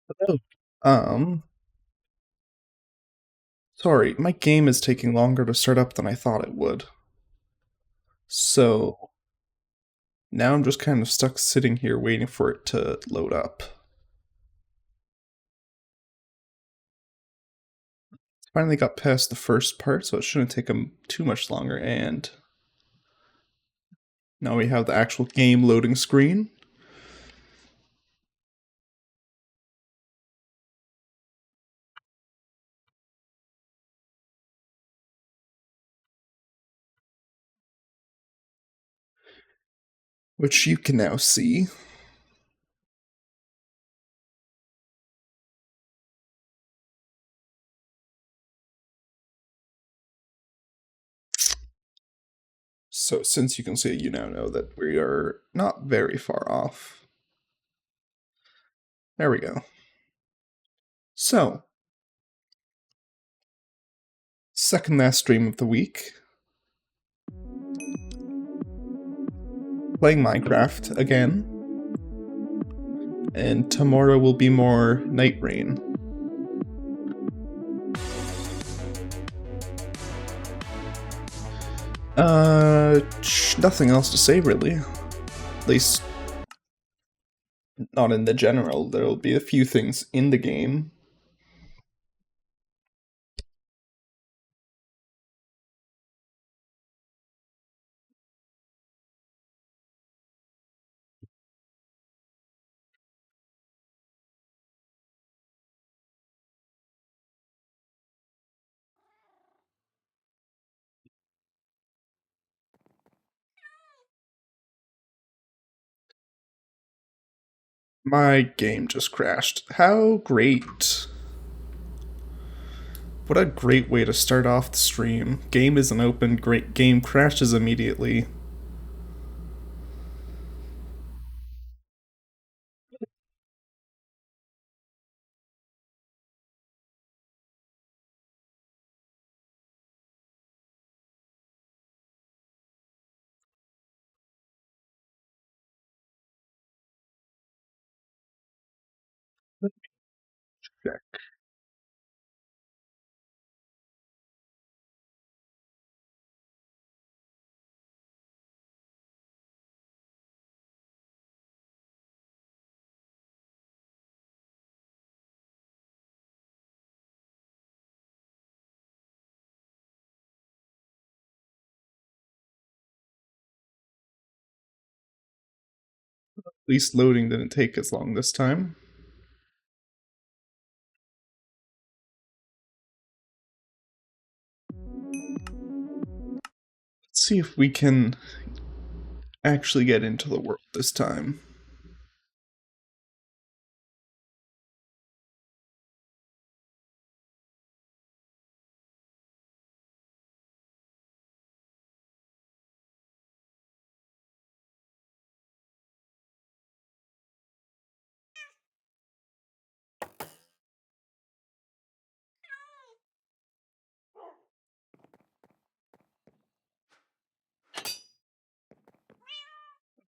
Hello. Sorry, my game is taking longer to start up than I thought it would. So now I'm just kind of stuck sitting here waiting for it to load up. Finally got past the first part, so it shouldn't take too much longer, and now we have the actual game loading screen. Which you can now see. So since you can see, you now know that we are not very far off. There we go. So, second last stream of the week. Playing Minecraft again. And tomorrow will be more Night Rain. Nothing else to say really. At least, not in the general. There'll be a few things in the game. My game just crashed. How great. What a great way to start off the stream. Game isn't open, great game crashes immediately. Check. At least loading didn't take as long this time. Let's see if we can actually get into the world this time.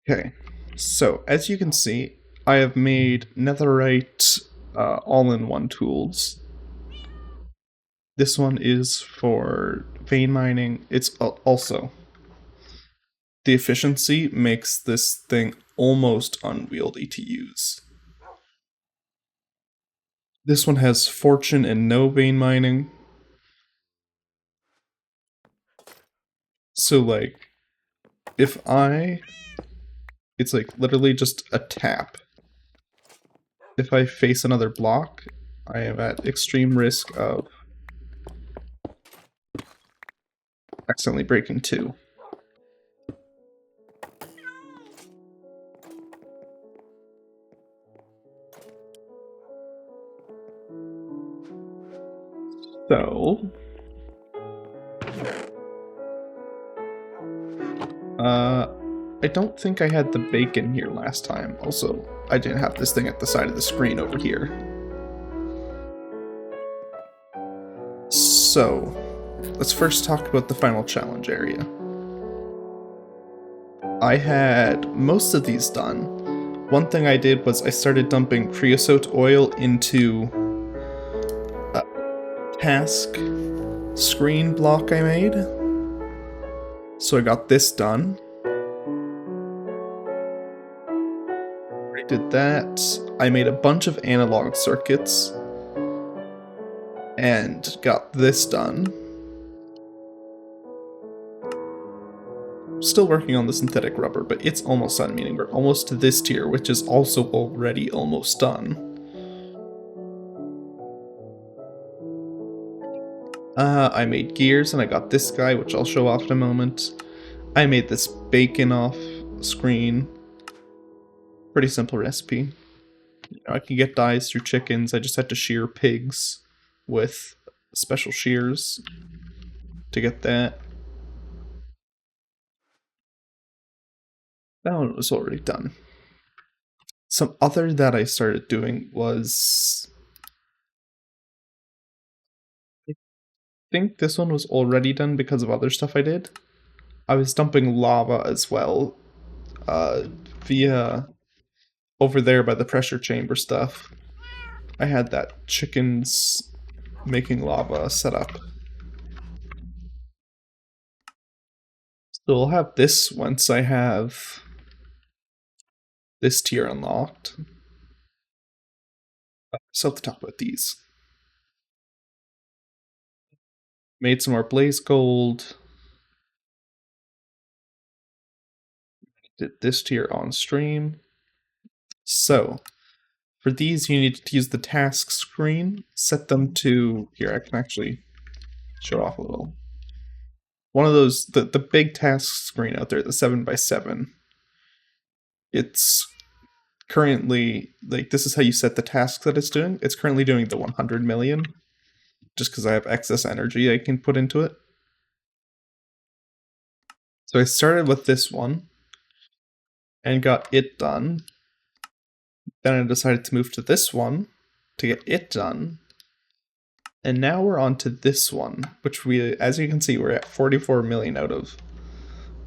Okay, so as you can see, I have made netherite all-in-one tools. This one is for vein mining. It's also, the efficiency makes this thing almost unwieldy to use. This one has fortune and no vein mining. So like, it's like literally just a tap. If I face another block, I am at extreme risk of accidentally breaking two. So, I don't think I had the bacon here last time. Also, I didn't have this thing at the side of the screen over here. So, let's first talk about the final challenge area. I had most of these done one thing I did was I started dumping creosote oil into a task screen block I made. So I got this done. I did that. I made a bunch of analog circuits and got this done. Still working on the synthetic rubber, but it's almost done, meaning we're almost to this tier, which is also already almost done. I made gears and I got this guy, which I'll show off in a moment. I made this bacon off screen. Pretty simple recipe. I can get dyes through chickens. I just had to shear pigs with special shears to get that. That one was already done. Some other that I started doing was... I think this one was already done because of other stuff I did. I was dumping lava as well, via over there by the pressure chamber stuff. I had that chickens making lava set up. So I'll have this once I have this tier unlocked. So to talk about these. Made some more blaze gold. Did this tier on stream. So for these, you need to use the task screen. Set them to here. I can actually show off a little. One of those, the big task screen out there, the 7x7. It's currently like this is how you set the task that it's doing. It's currently doing the 100 million, just because I have excess energy I can put into it. So I started with this one and got it done. Then I decided to move to this one to get it done. And now we're on to this one, which we, as you can see, we're at 44 million out of.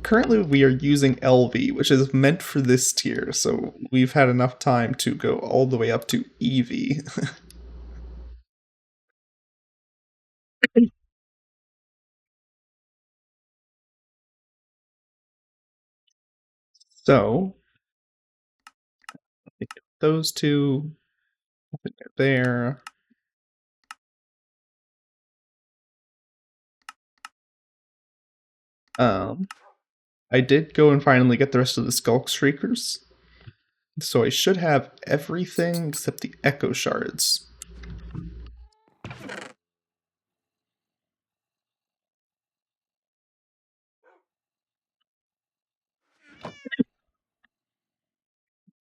Currently we are using LV, which is meant for this tier, so we've had enough time to go all the way up to EV. So, I think those two, I think they're there. I did go and finally get the rest of the Skulk Shriekers. So I should have everything except the Echo Shards.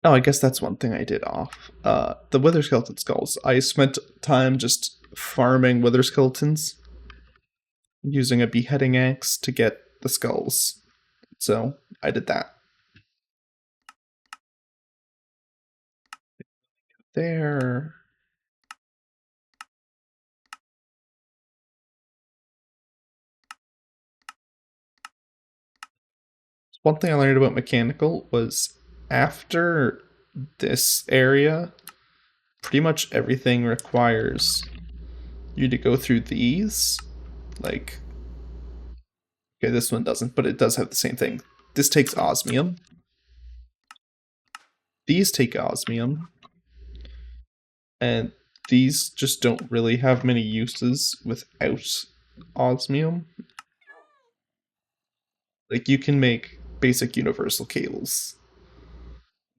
Oh, I guess that's one thing I did off. The Wither Skeleton Skulls. I spent time just farming Wither Skeletons, using a beheading axe to get the skulls. So I did that. There. One thing I learned about mechanical was after this area, pretty much everything requires you to go through these. Like, okay, this one doesn't, but it does have the same thing. This takes osmium. These take osmium. And these just don't really have many uses without osmium. Like, you can make basic universal cables,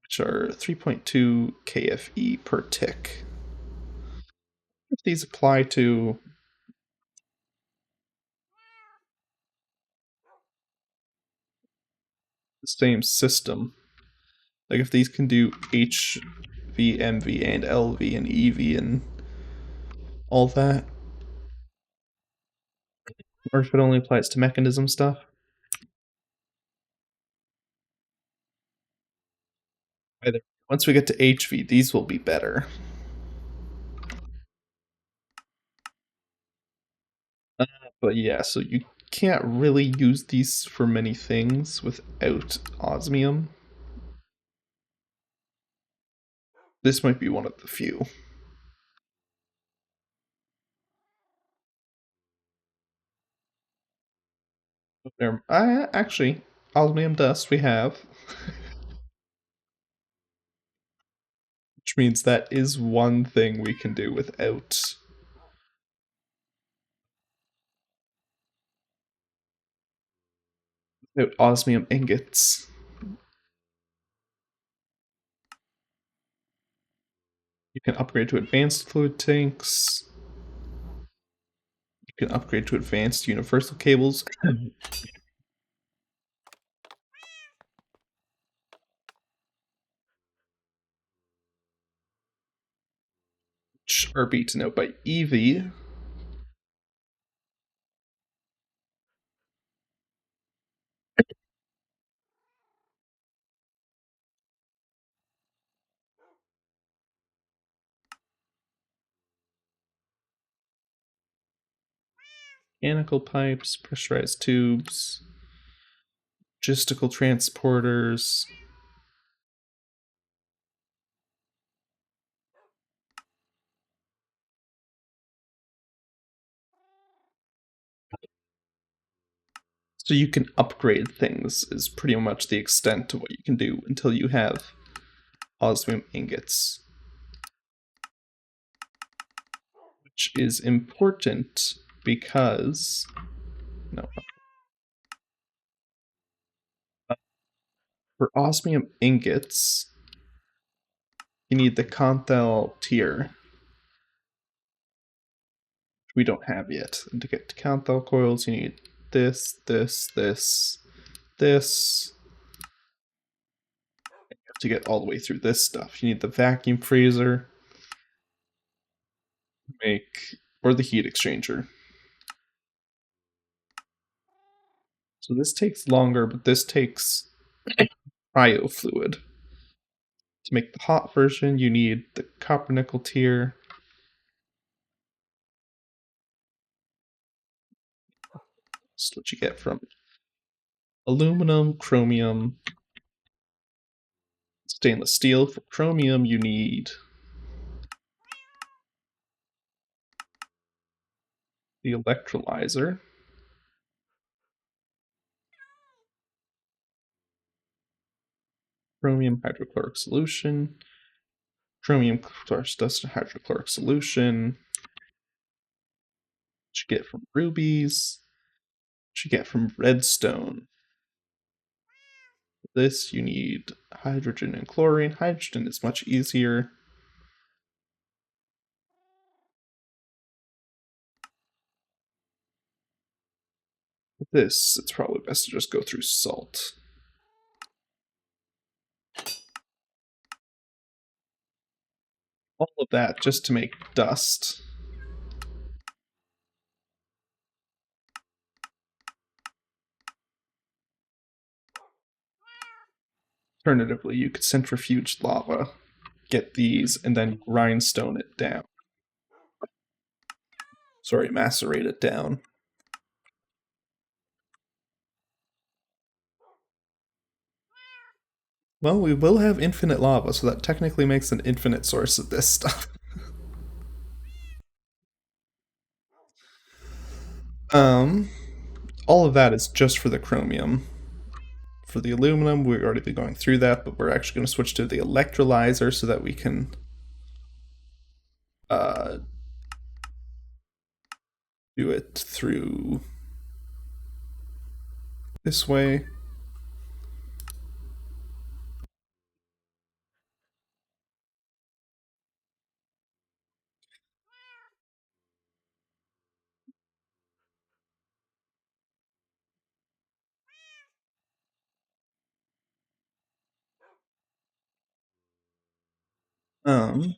which are 3.2 KFE per tick. If these apply to the same system, like if these can do HV, MV, and LV, and EV, and all that, or if it only applies to mechanism stuff. Either once we get to HV, these will be better. But yeah, so you can't really use these for many things without osmium. This might be one of the few. There, actually, osmium dust we have, which means that is one thing we can do without osmium ingots. You can upgrade to advanced fluid tanks. You can upgrade to advanced universal cables. Which are beaten out by Eevee. Mechanical pipes, pressurized tubes, logistical transporters. So you can upgrade things is pretty much the extent to what you can do until you have osmium ingots. Which is important because no, for osmium ingots, you need the Conthel tier, which we don't have yet. And to get to Conthel coils, you need this. To get all the way through this stuff, you need the vacuum freezer, or the heat exchanger. So this takes longer, but this takes cryo fluid. To make the hot version, you need the copper nickel tier. That's what you get from aluminum, chromium, stainless steel. For chromium, you need the electrolyzer, chromium hydrochloric solution, chromium dust hydrochloric solution, which you get from rubies, which you get from redstone. For this, you need hydrogen and chlorine. Hydrogen is much easier. With this, it's probably best to just go through salt. All of that just to make dust. Alternatively, you could centrifuge lava, get these, and then grindstone it down. Sorry, macerate it down. Well, we will have infinite lava, so that technically makes an infinite source of this stuff. Um, all of that is just for the chromium. For the aluminum, we've already been going through that, but we're actually going to switch to the electrolyzer so that we can uh, do it through this way. Um,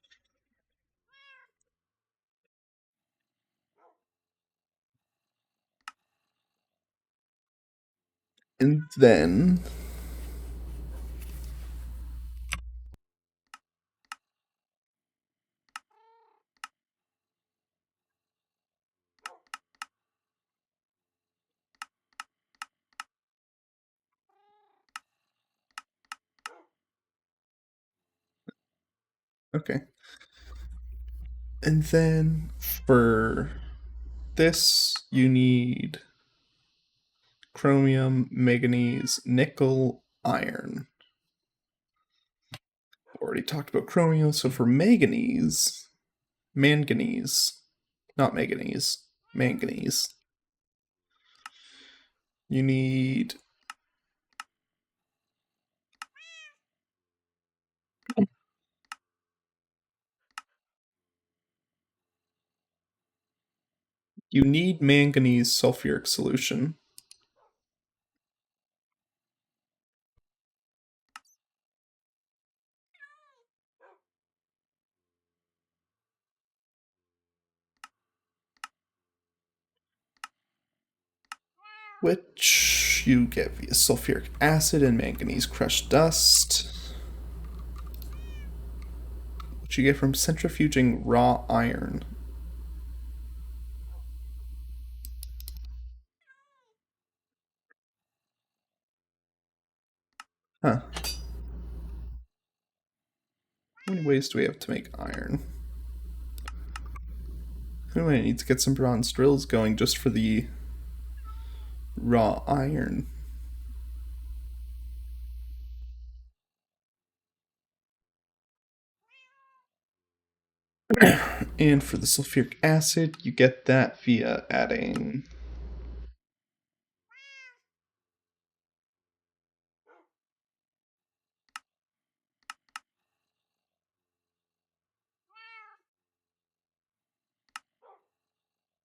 and then Okay. And then for this, you need chromium, manganese, nickel, iron. Already talked about chromium, so for manganese, not manganese, you need manganese sulfuric solution. Which you get via sulfuric acid and manganese crushed dust, which you get from centrifuging raw iron. Huh. How many ways do we have to make iron? We might need to get some bronze drills going just for the raw iron. And for the sulfuric acid, you get that via adding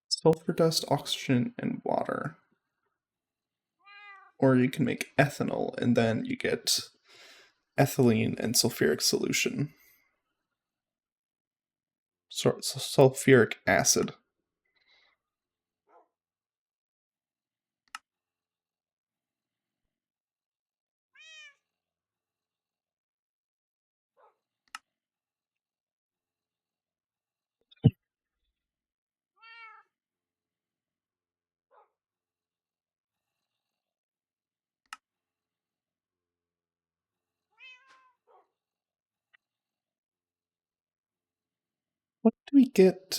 sulfur dust, oxygen, and water. Or you can make ethanol, and then you get ethylene and sulfuric solution. Sulfuric acid. What do we get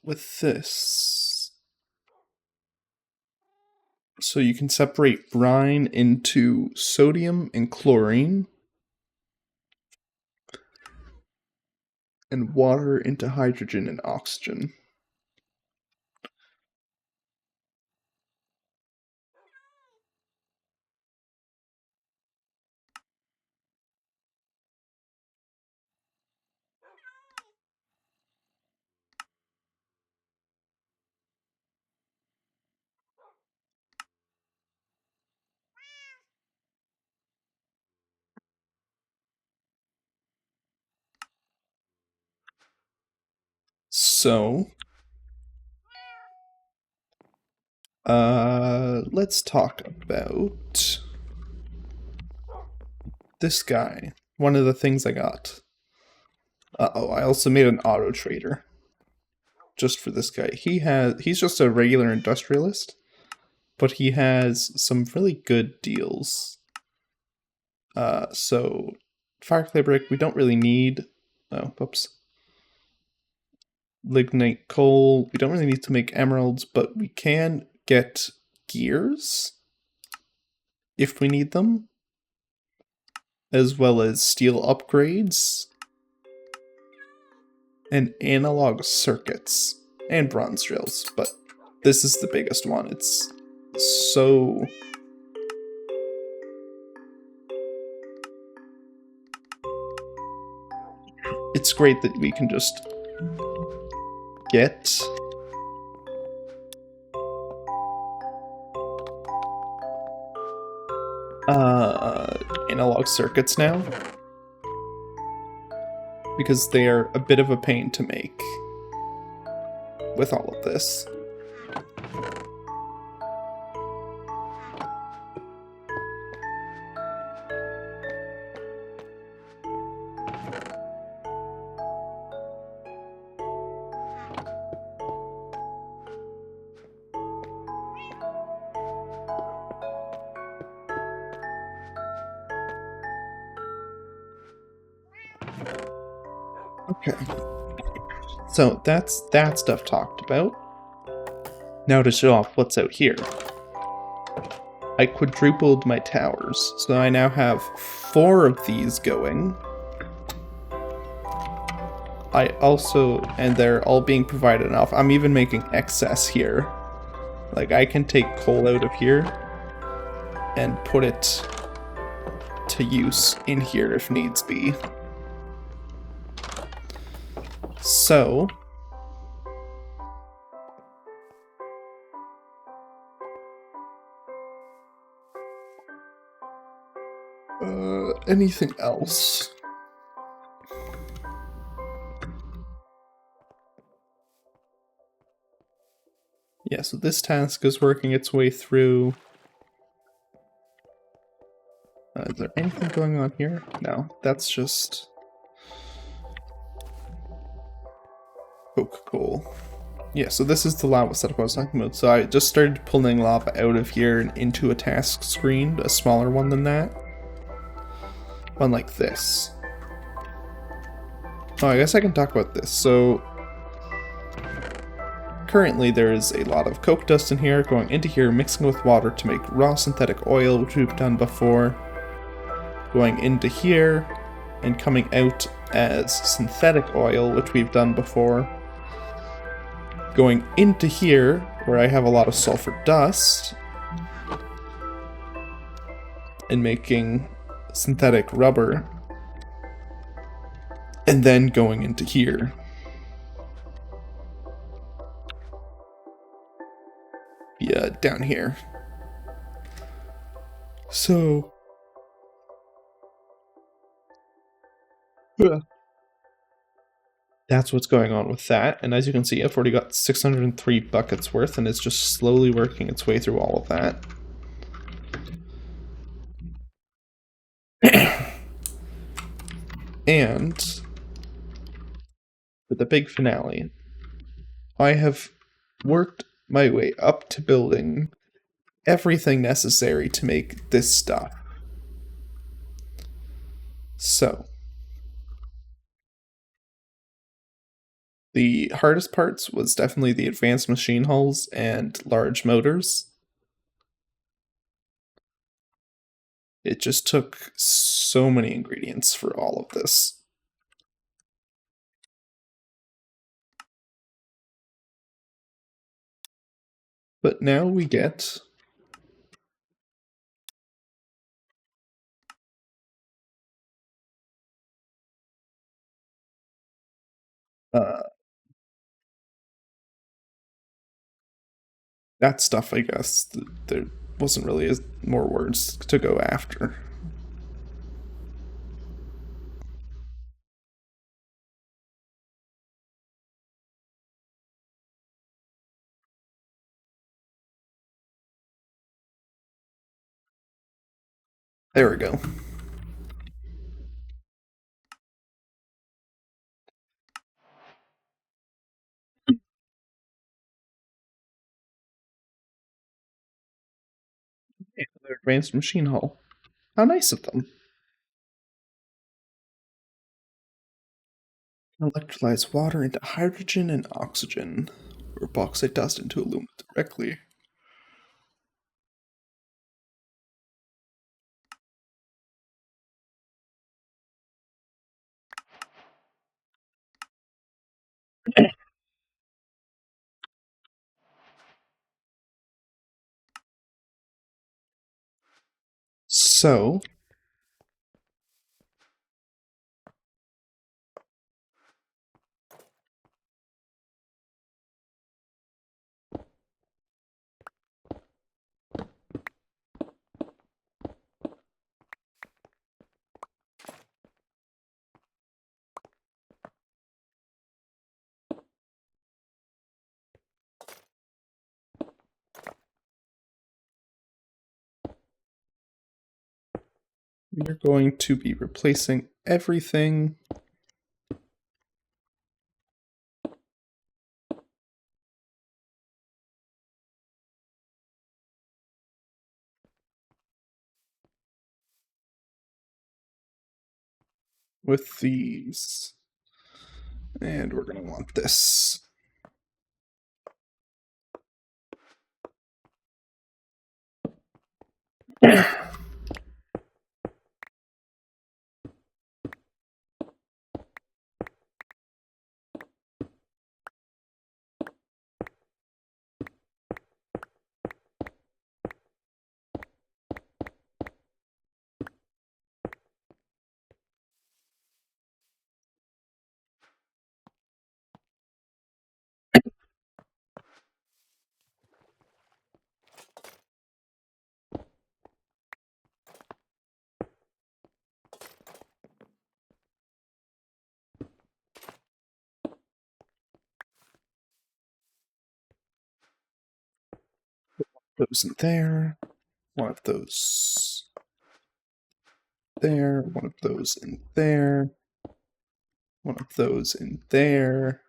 with this? So you can separate brine into sodium and chlorine, and water into hydrogen and oxygen. So, let's talk about this guy. One of the things I got. I also made an auto trader just for this guy. He's just a regular industrialist, but he has some really good deals. So fireclay brick we don't really need. Oh, whoops. Lignite coal. We don't really need to make emeralds, but we can get gears if we need them, as well as steel upgrades and analog circuits and bronze drills. But this is the biggest one. It's so it's great that we can just get analog circuits now, because they are a bit of a pain to make with all of this. Okay. So that's that stuff talked about. Now to show off what's out here. I quadrupled my towers, so I now have 4 of these going. I also, and they're all being provided off. I'm even making excess here. Like, I can take coal out of here and put it to use in here if needs be. So, anything else? Yeah, so this task is working its way through. Is there anything going on here? No, that's just coke coal. Yeah, so this is the lava setup I was talking about. So I just started pulling lava out of here and into a task screen, a smaller one than that. One like this. Oh, I guess I can talk about this. So currently there's a lot of coke dust in here, going into here, mixing with water to make raw synthetic oil, which we've done before. Going into here and coming out as synthetic oil, which we've done before. Going into here, where I have a lot of sulfur dust, and making synthetic rubber, and then going into here. Yeah, down here. So, yeah. That's what's going on with that, and as you can see, I've already got 603 buckets worth, and it's just slowly working its way through all of that. And for the big finale, I have worked my way up to building everything necessary to make this stuff. So, the hardest parts was definitely the advanced machine hulls and large motors. It just took so many ingredients for all of this. But now we get uh, that stuff, I guess. There wasn't really as more words to go after. There we go. Another advanced machine hull. How nice of them. Electrolyze water into hydrogen and oxygen, or bauxite dust into aluminum directly. So, we're going to be replacing everything with these. And we're going to want this. Those in there. One of those there. One of those in there. One of those in there.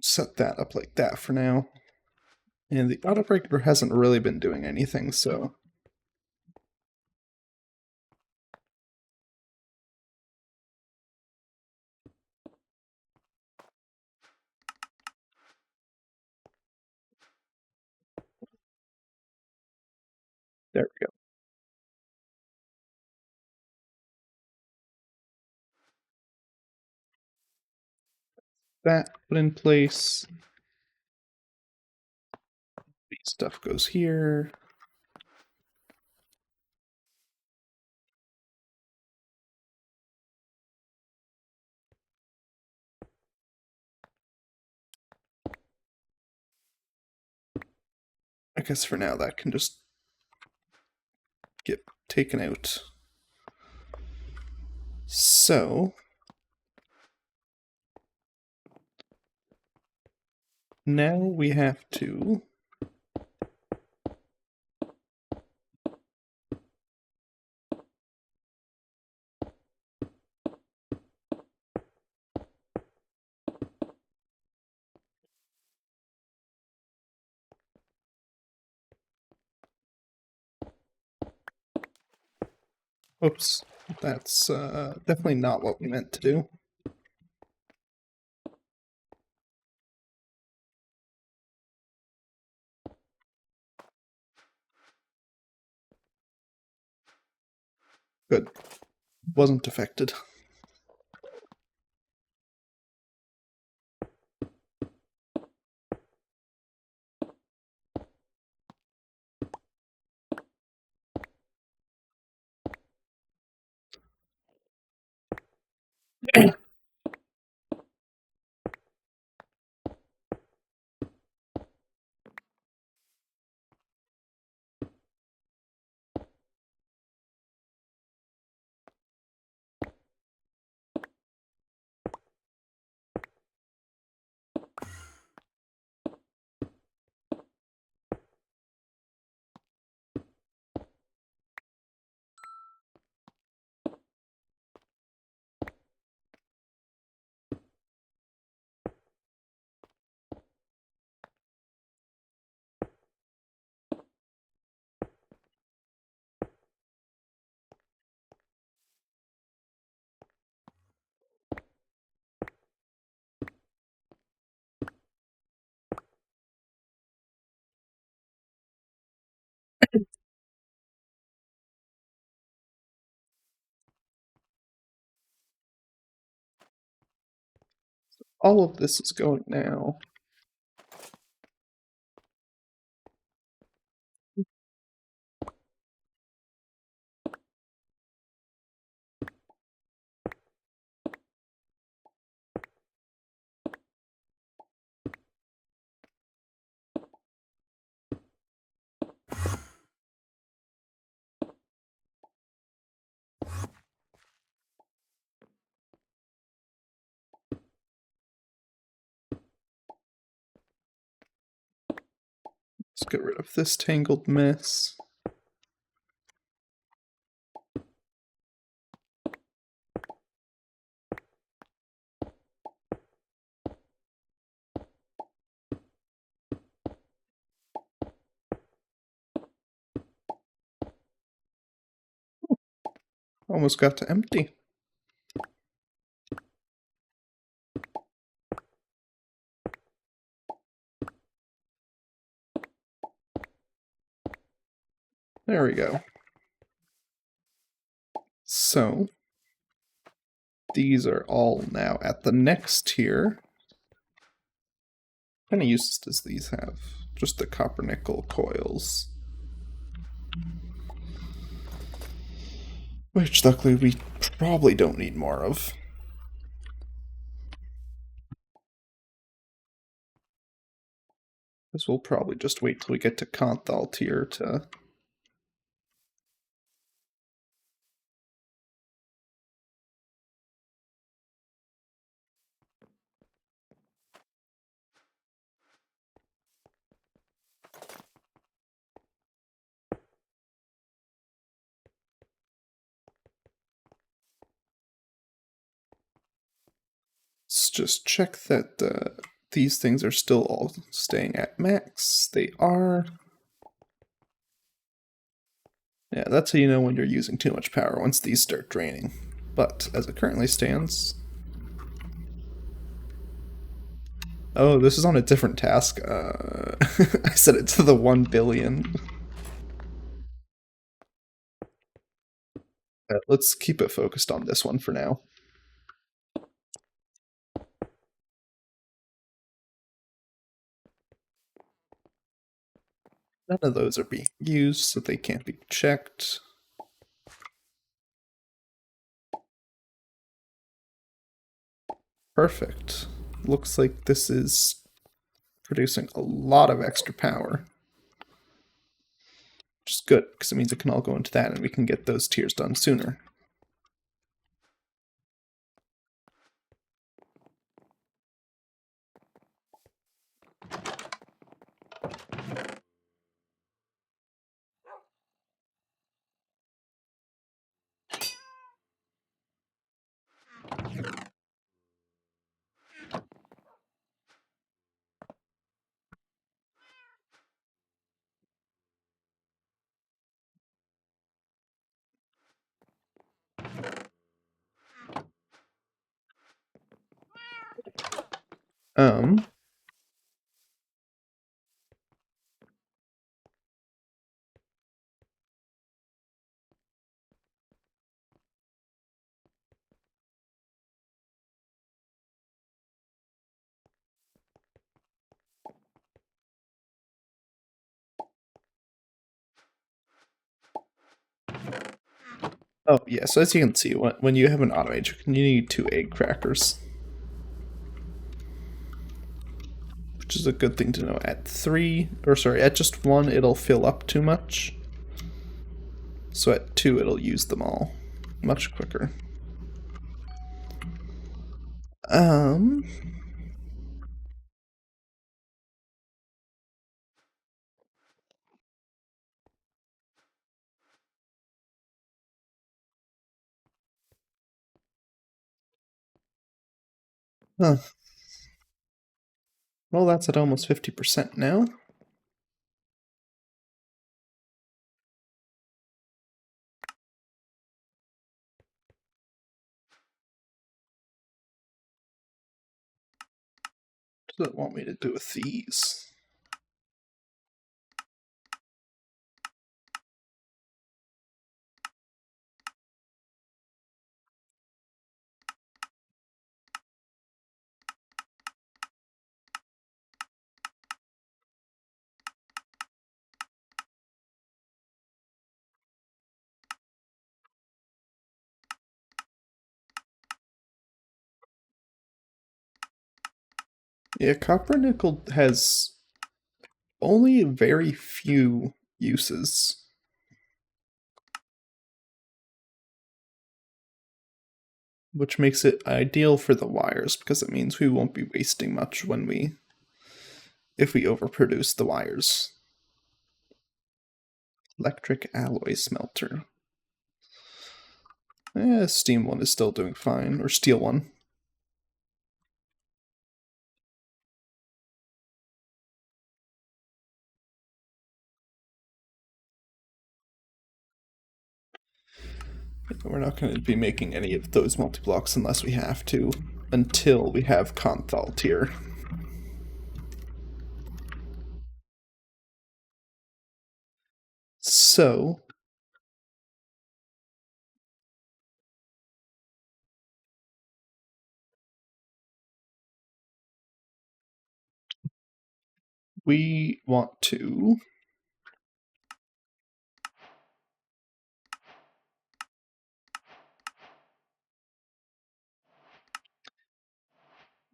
Set that up like that for now. And the auto breaker hasn't really been doing anything, so there we go. That put in place. Stuff goes here. I guess for now that can just get taken out. So now we have to oops, that's definitely not what we meant to do. Good. Wasn't affected. All of this is going now. Let's get rid of this tangled mess. Almost got to empty. There we go. So, these are all now at the next tier. What kind of uses does these have? Just the copper nickel coils. Which, luckily, we probably don't need more of. Because we'll probably just wait till we get to Conthal tier to... Let's just check that these things are still all staying at max. They are. Yeah, that's how you know when you're using too much power, once these start draining. But as it currently stands... Oh, this is on a different task. I set it to the 1 billion. Let's keep it focused on this one for now. None of those are being used, so they can't be checked. Perfect. Looks like this is producing a lot of extra power. Which is good, because it means it can all go into that and we can get those tiers done sooner. Oh, yeah, so as you can see, when you have an automator, you need 2 egg crackers. Which is a good thing to know. At 3, or sorry, at just 1, it'll fill up too much. So at 2, it'll use them all much quicker. Huh. Well, that's at almost 50% now. What does it want me to do with these? Yeah, copper nickel has only very few uses. Which makes it ideal for the wires, because it means we won't be wasting much if we overproduce the wires. Electric alloy smelter. Steam one is still doing fine, or steel one. We're not going to be making any of those multi-blocks unless we have to, until we have Conthalt here. So, we want to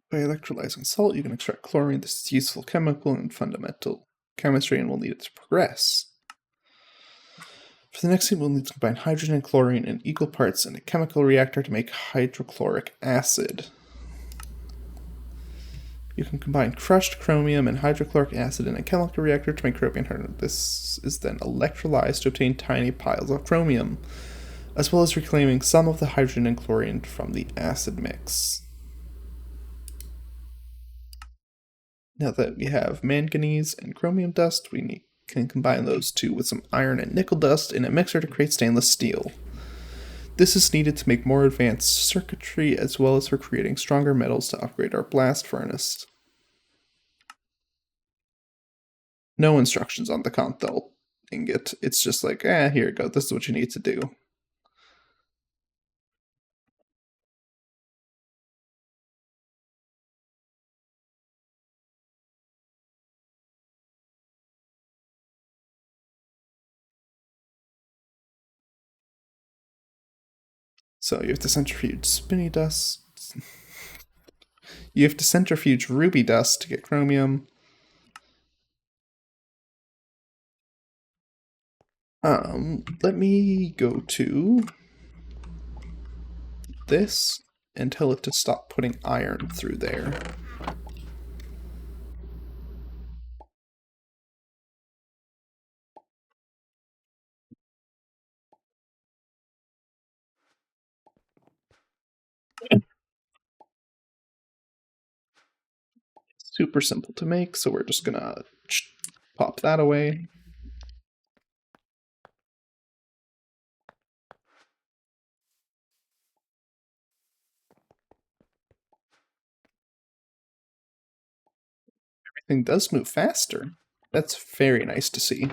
by electrolyzing salt, you can extract chlorine. This is useful chemical and fundamental chemistry and will need it to progress. For the next step, we'll need to combine hydrogen and chlorine in equal parts in a chemical reactor to make hydrochloric acid. You can combine crushed chromium and hydrochloric acid in a chemical reactor to make chromium harder. This is then electrolyzed to obtain tiny piles of chromium, as well as reclaiming some of the hydrogen and chlorine from the acid mix. Now that we have manganese and chromium dust, we can combine those two with some iron and nickel dust in a mixer to create stainless steel. This is needed to make more advanced circuitry as well as for creating stronger metals to upgrade our blast furnace. No instructions on the Conthal ingot. It's just like, here you go, this is what you need to do. So you have to centrifuge spinny dust. You have to centrifuge ruby dust to get chromium. Let me go to this and tell it to stop putting iron through there. Super simple to make, so we're just gonna pop that away. Everything does move faster. That's very nice to see.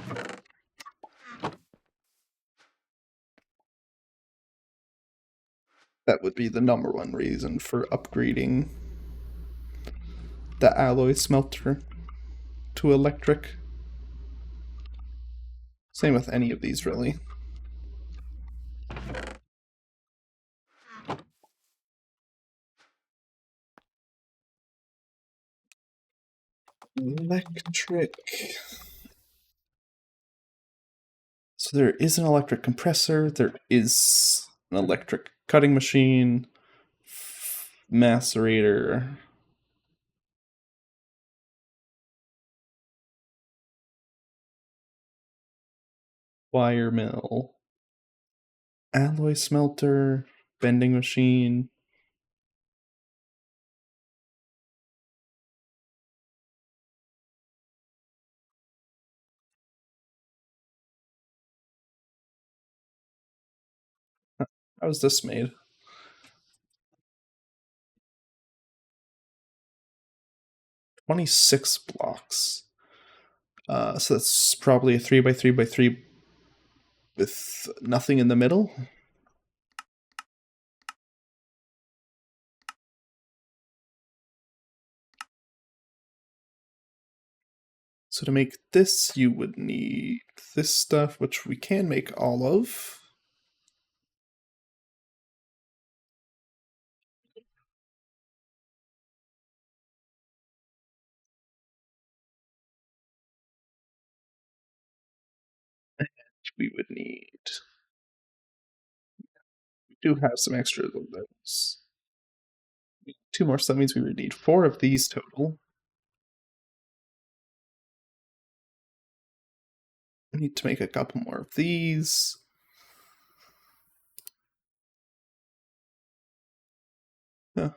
That would be the number one reason for upgrading the alloy smelter to electric. Same with any of these, really. Electric. So there is an electric compressor, there is an electric cutting machine, macerator, wire mill, alloy smelter, bending machine. How was this made? 26 blocks. So that's probably a 3x3x3 with nothing in the middle. So to make this, you would need this stuff, which we can make all of. We would need. We do have some extra of those. 2 more, so that means we would need 4 of these total. I need to make a couple more of these. Huh.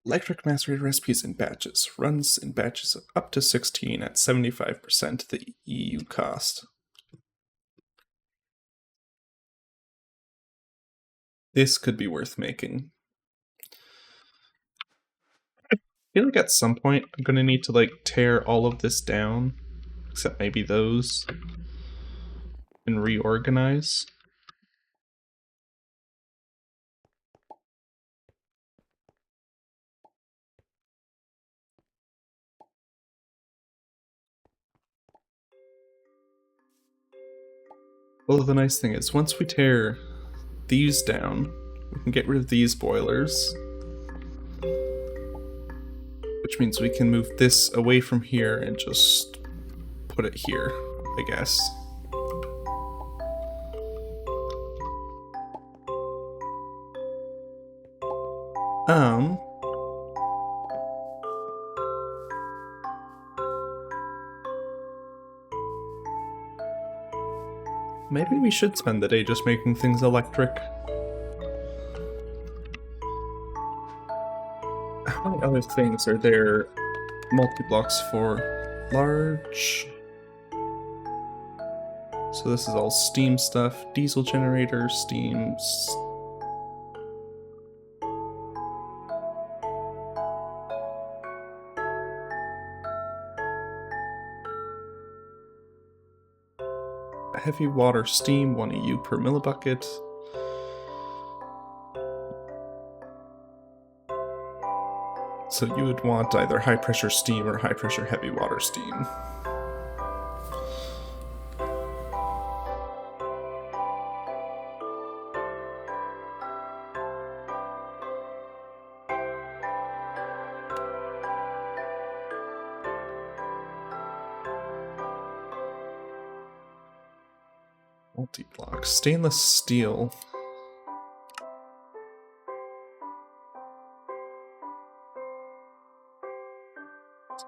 Electric macerator recipes in batches. Runs in batches of up to 16 at 75% the EU cost. This could be worth making. I feel like at some point I'm going to need to like tear all of this down, except maybe those, and reorganize. Well, the nice thing is once we tear these down, we can get rid of these boilers, which means we can move this away from here and just put it here, I guess. Um, maybe we should spend the day just making things electric. How many other things are there multi-blocks for? Large. So this is all steam stuff. Diesel generator, steam. Heavy water steam, 1 EU per millibucket. So you would want either high pressure steam or high pressure heavy water steam. Multi-block. Stainless steel.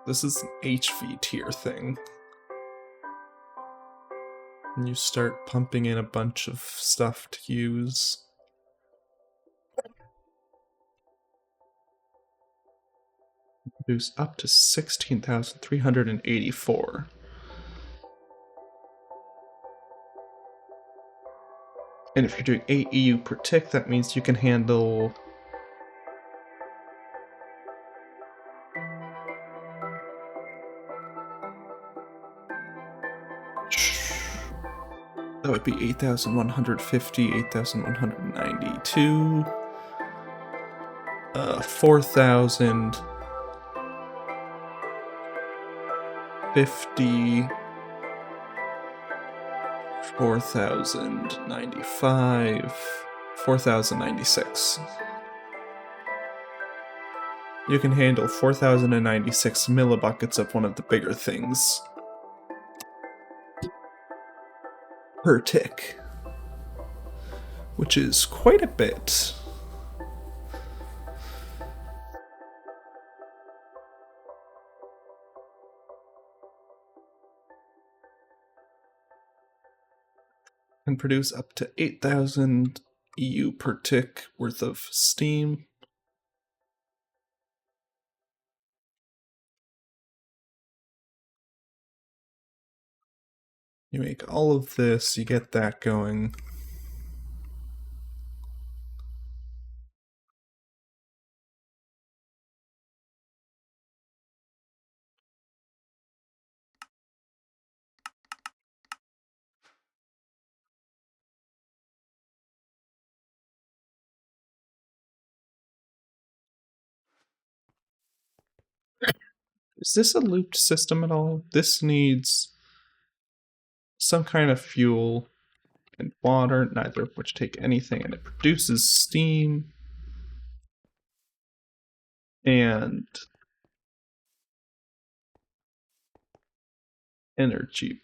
This is an HV tier thing. And you start pumping in a bunch of stuff to use. Produce up to 16,384. And if you're doing 8 EU per tick, that means you can handle... That would be 8,150, 8,192, 4,050, 4,095, 4,096. You can handle 4,096 millibuckets of one of the bigger things per tick, which is quite a bit. And produce up to 8,000 EU per tick worth of steam. You make all of this, you get that going. Is this a looped system at all? This needs some kind of fuel and water, neither of which take anything, and it produces steam and energy.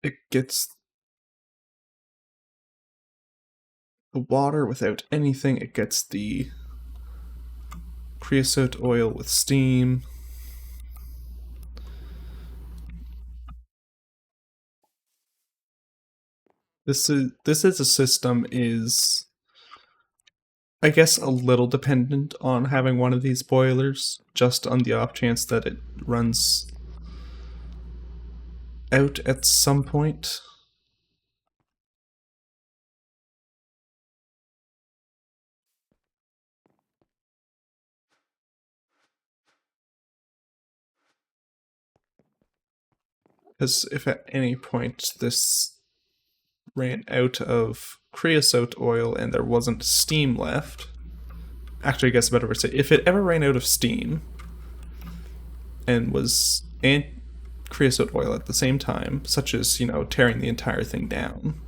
It gets the water without anything. It gets the creosote oil with steam. This is a system is, I guess, a little dependent on having one of these boilers, just on the off chance that it runs out at some point. Because if at any point this ran out of creosote oil and there wasn't steam left, actually, I guess a better way to say, if it ever ran out of steam and was creosote oil at the same time, such as, tearing the entire thing down,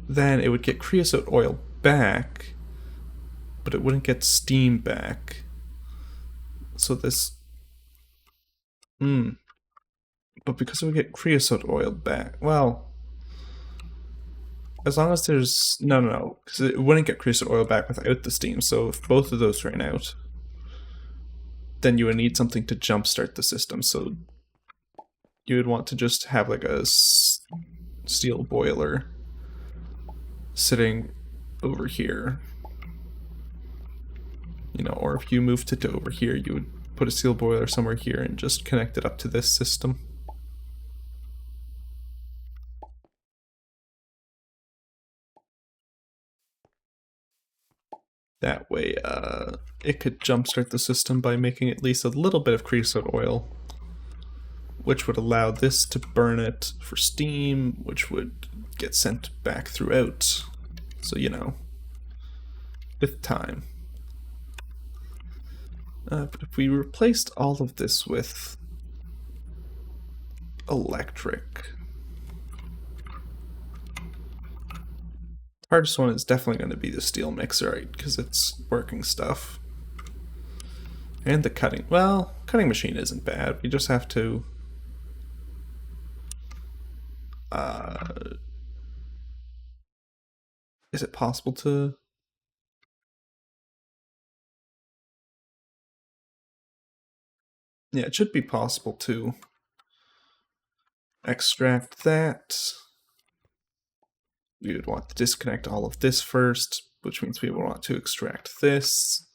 then it would get creosote oil back, but it wouldn't get steam back. So this, but because it would get creosote oil back, well, as long as there's, no, because it wouldn't get creosote oil back without the steam, so if both of those ran out, then you would need something to jumpstart the system, so you would want to just have like a steel boiler sitting over here. Or if you moved it to over here, you would put a steel boiler somewhere here and just connect it up to this system. That way, it could jumpstart the system by making at least a little bit of creosote oil, which would allow this to burn it for steam, which would get sent back throughout. So, with time. But if we replaced all of this with electric, the hardest one is definitely going to be the steel mixer, right? Because it's working stuff. And the cutting. Well, cutting machine isn't bad. We just have to is it possible to... Yeah, it should be possible to extract that. We would want to disconnect all of this first, which means we would want to extract this.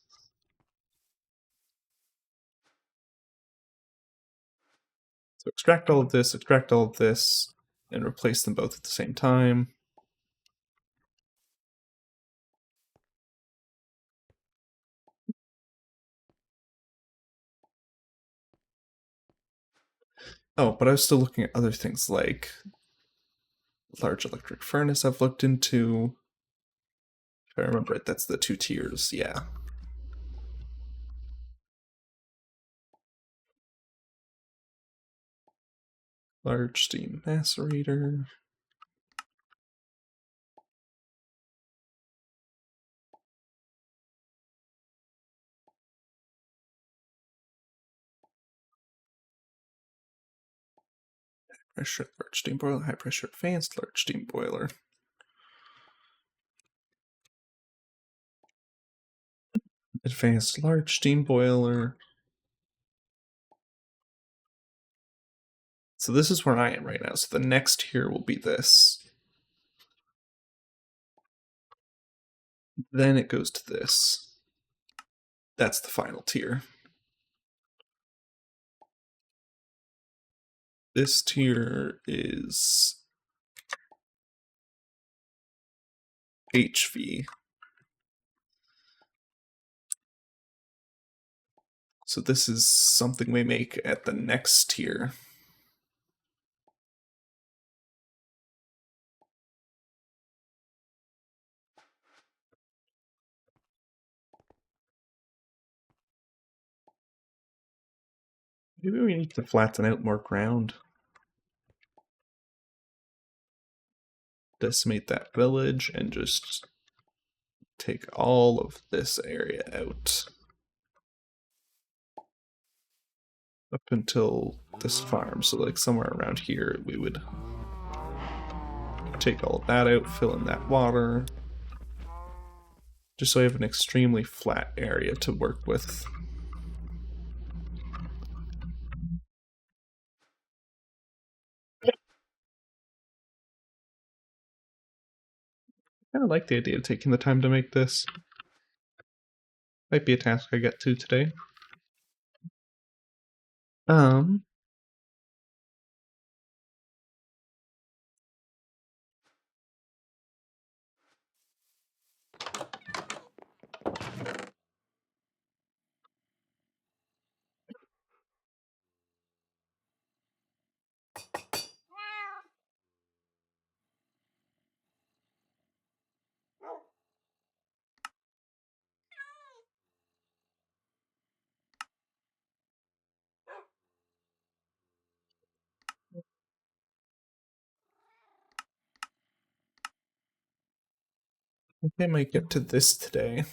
So extract all of this, and replace them both at the same time. Oh, but I was still looking at other things like large electric furnace I've looked into. If I remember it, that's the 2 tiers, yeah. Large steam macerator. Pressure large steam boiler, high pressure advanced large steam boiler. Advanced large steam boiler. So this is where I am right now. So the next tier will be this. Then it goes to this. That's the final tier. This tier is HV. So this is something we make at the next tier. Maybe we need to flatten out more ground. Decimate that village and just take all of this area out. Up until this farm, so like somewhere around here we would take all of that out, fill in that water, just so I have an extremely flat area to work with. I kind of like the idea of taking the time to make this. Might be a task I get to today. I think I might get to this today.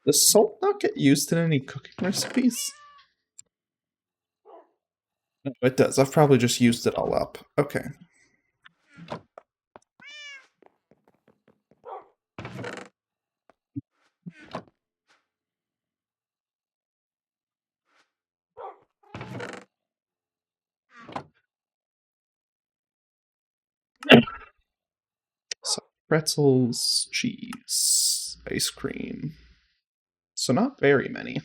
Does salt not get used in any cooking recipes? No, it does. I've probably just used it all up. Okay. So, pretzels, cheese, ice cream. So not very many.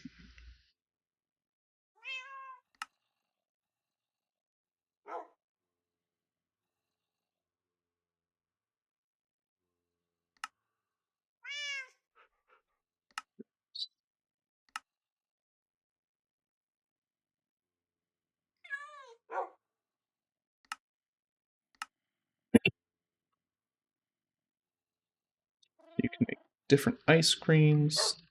You can make different ice creams.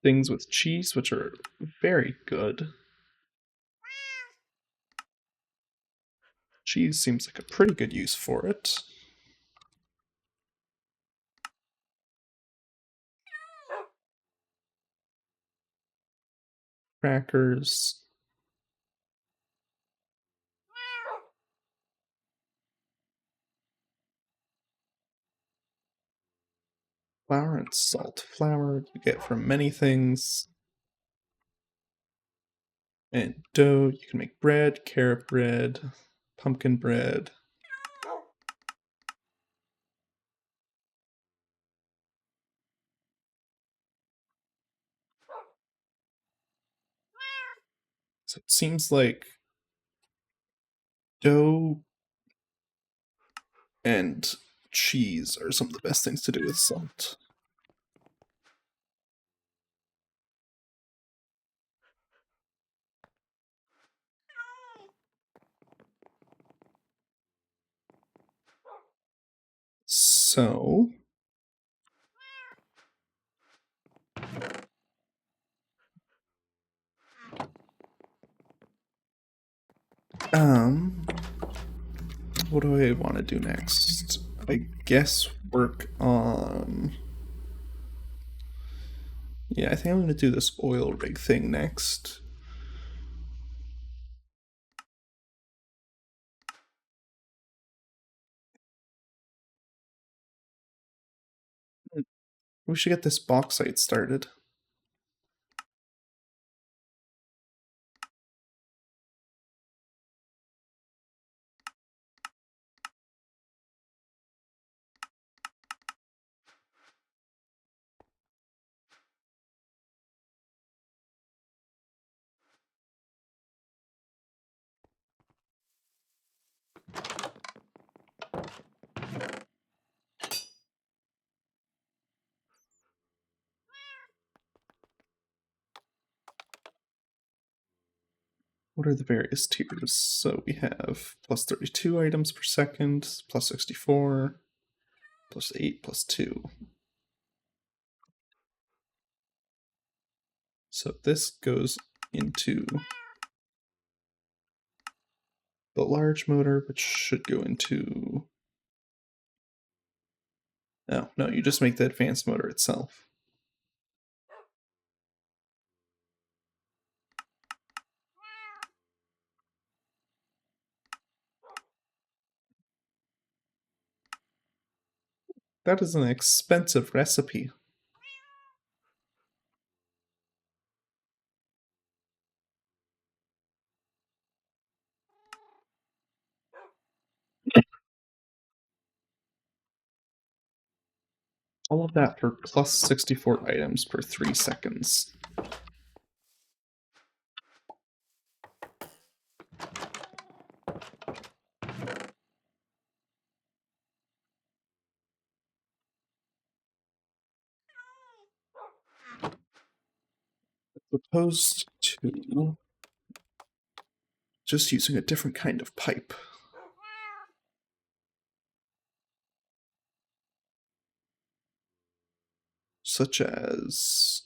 Things with cheese, which are very good. Cheese seems like a pretty good use for it. Crackers. Flour and salt. Flour you get from many things. And dough, you can make bread, carrot bread, pumpkin bread. So it seems like dough and cheese are some of the best things to do with salt. So, what do I want to do next? I guess work on. Yeah, I think I'm going to do this oil rig thing next. We should get this bauxite started. what are the various tiers? So we have plus 32 items per second, plus 64, plus 8, plus 2. So this goes into the large motor, which should go into... No, you just make the advanced motor itself. That is an expensive recipe. All of that for plus 64 items per 3 seconds. As opposed to just using a different kind of pipe. Such as...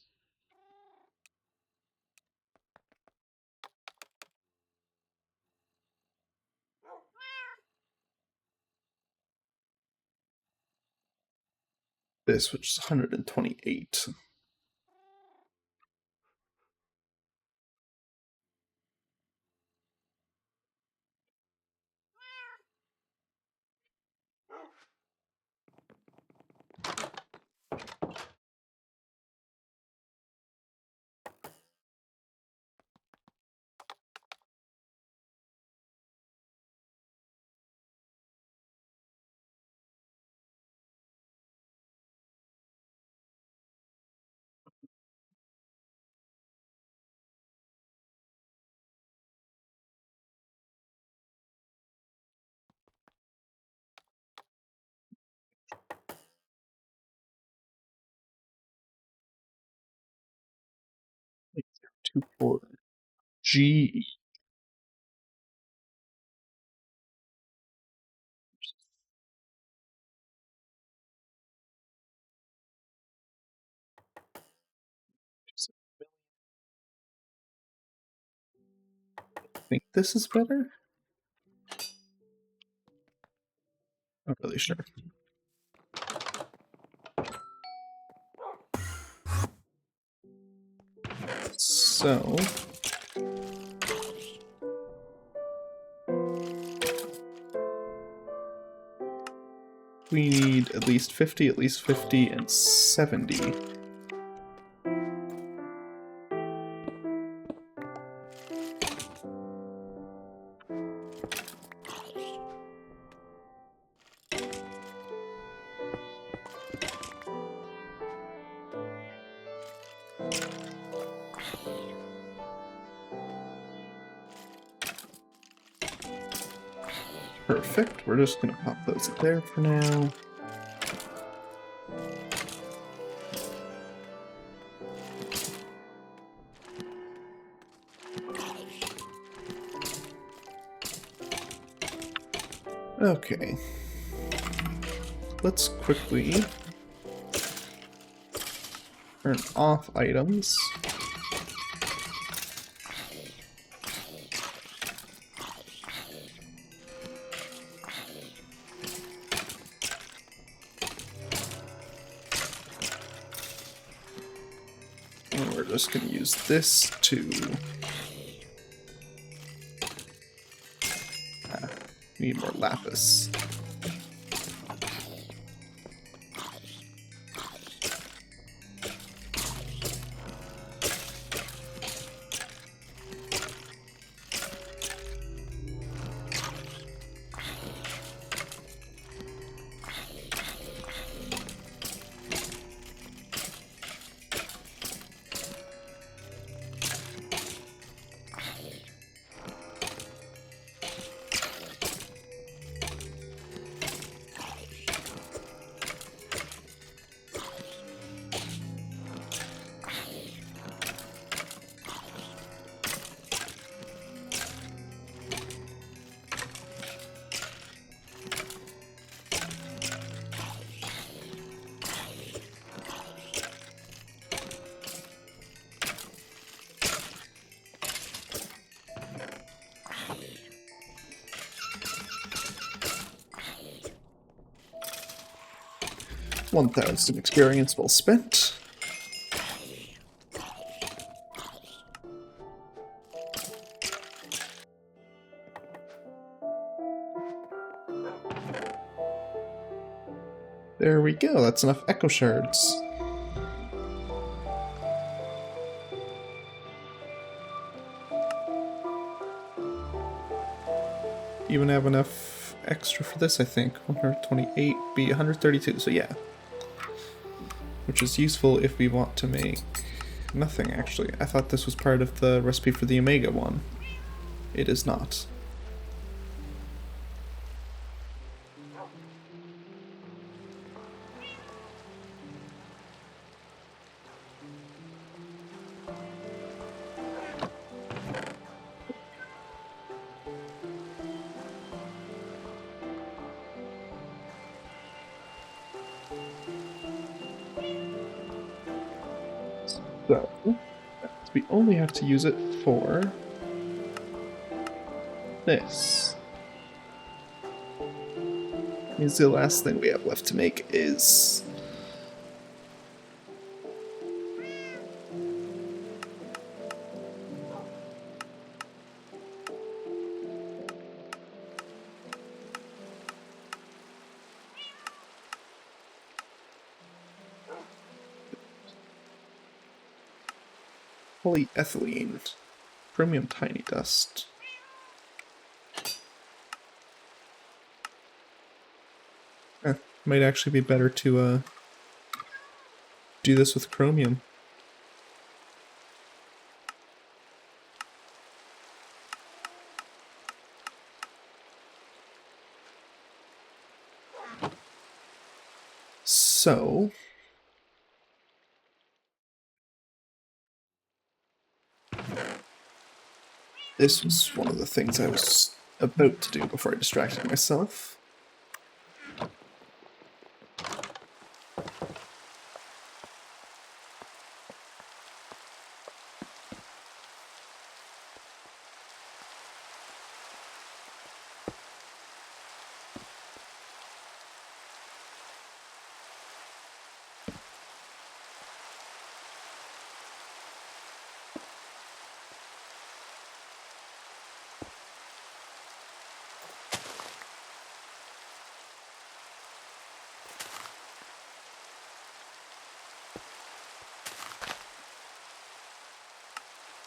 this, which is 128. Like 024 G. I think this is better? Not really sure. So... we need at least 50, and 70. Perfect. We're just gonna pop those there for now. Okay. Let's quickly turn off items. And we're just going to use this to... need more lapis. 1,000 experience well spent. There we go, that's enough echo shards. Even have enough extra for this, I think. 128, be 132, so yeah. Which is useful if we want to make nothing, actually. I thought this was part of the recipe for the Omega one. It is not. So, we only have to use it for this. Means the last thing we have left to make is polyethylene, chromium tiny dust. Might actually be better to do this with chromium. So, this was one of the things I was about to do before I distracted myself.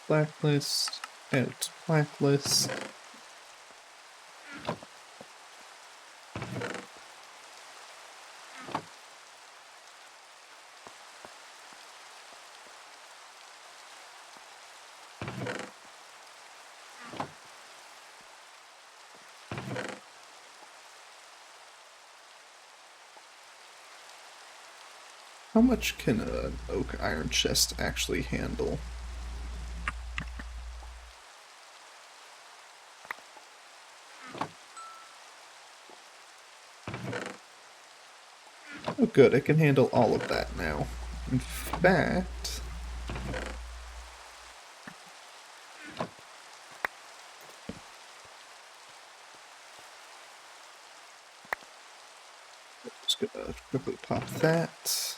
Blacklist, out, blacklist. How much can an oak iron chest actually handle? Oh good, I can handle all of that now. In fact... just gonna quickly pop that.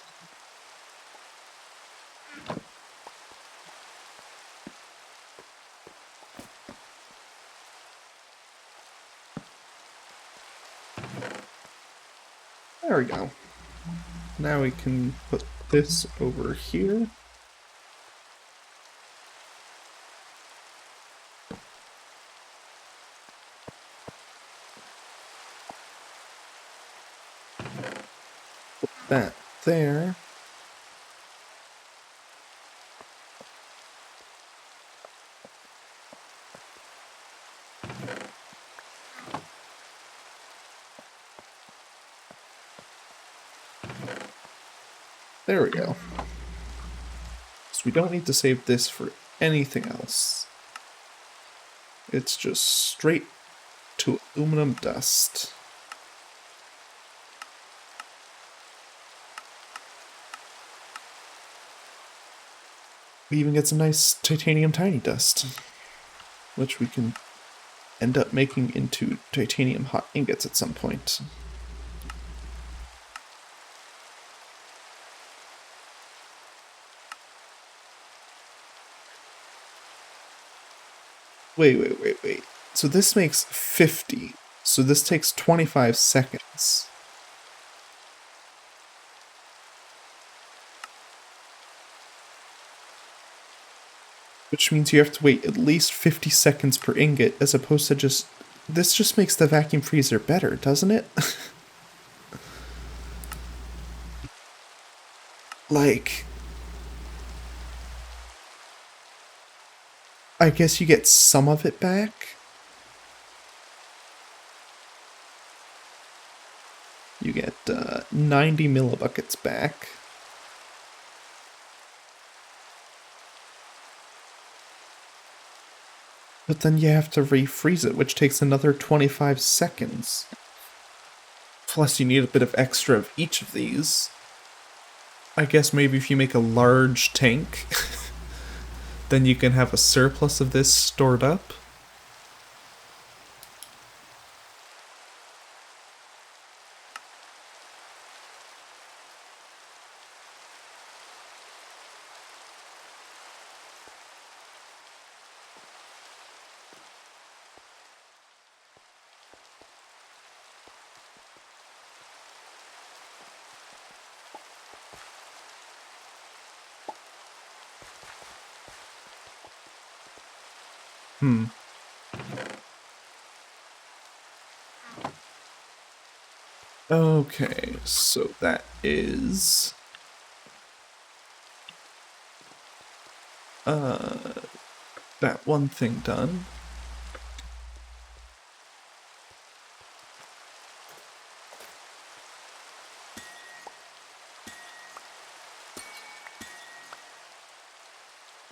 There we go. Now we can put this over here. Put that there. There we go. So we don't need to save this for anything else. It's just straight to aluminum dust. We even get some nice titanium tiny dust, which we can end up making into titanium hot ingots at some point. Wait. So this makes 50. So this takes 25 seconds. Which means you have to wait at least 50 seconds per ingot as opposed to just... This just makes the vacuum freezer better, doesn't it? Like... I guess you get some of it back? You get 90 millibuckets back. But then you have to refreeze it, which takes another 25 seconds. Plus you need a bit of extra of each of these. I guess maybe if you make a large tank, then you can have a surplus of this stored up. Okay, so that is... that one thing done.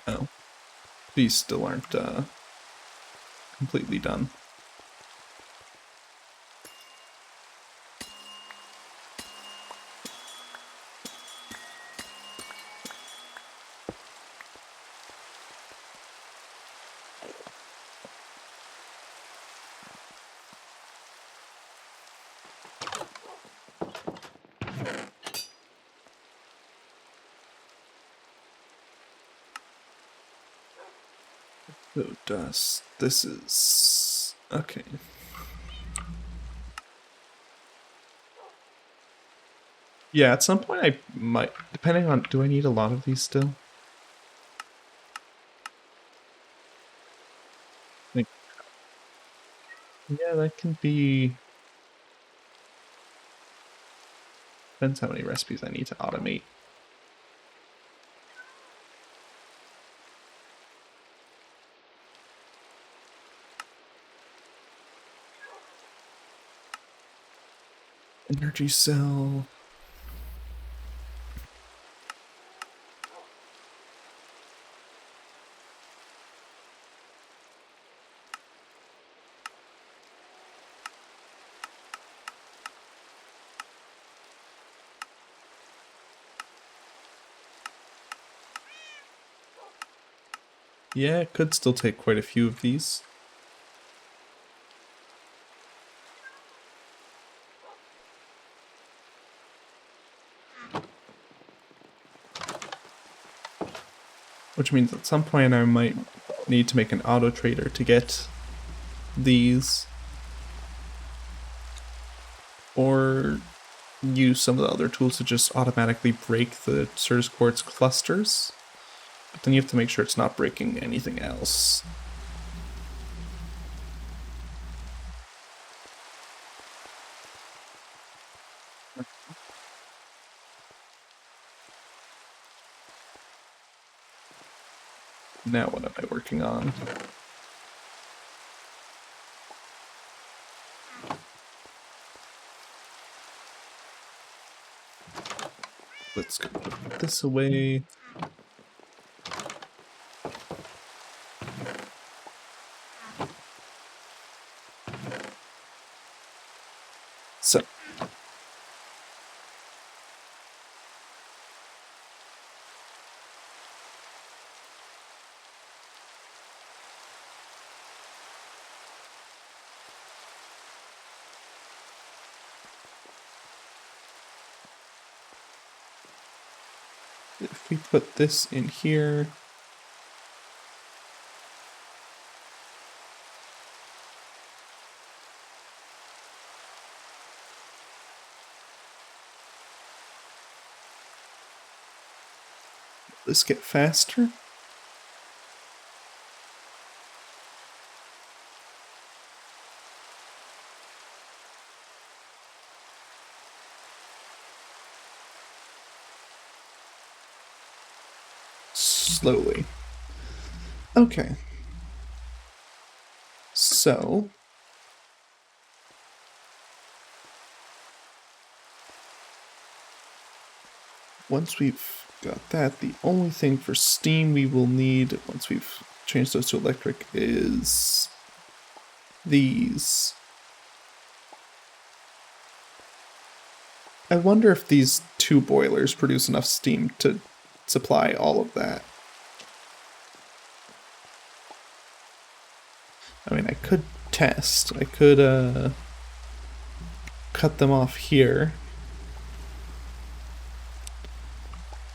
Oh, these still aren't completely done. So dust. This is... okay. Yeah, at some point I might, depending on, do I need a lot of these still? Like, yeah, that can be, depends how many recipes I need to automate. Energy cell. Yeah, it could still take quite a few of these. Which means at some point I might need to make an auto trader to get these. Or use some of the other tools to just automatically break the Certus Quartz clusters. But then you have to make sure it's not breaking anything else. Now what am I working on? Let's go put this away. So. If we put this in here, Let's get faster. Slowly. Okay. So once we've got that, the only thing for steam we will need once we've changed those to electric is these. I wonder if these two boilers produce enough steam to supply all of that. I mean, I could test. I could cut them off here.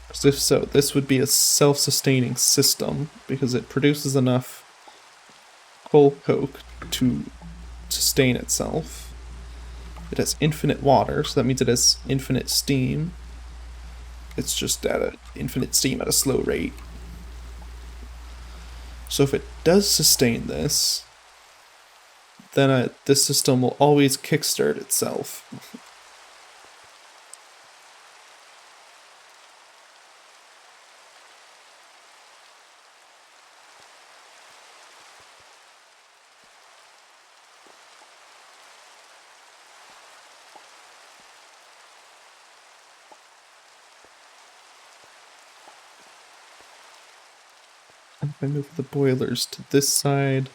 Because if so, this would be a self-sustaining system because it produces enough coal coke to sustain itself. It has infinite water, so that means it has infinite steam. It's just at an infinite steam at a slow rate. So if it does sustain this, then this system will always kickstart itself. And if I move the boilers to this side,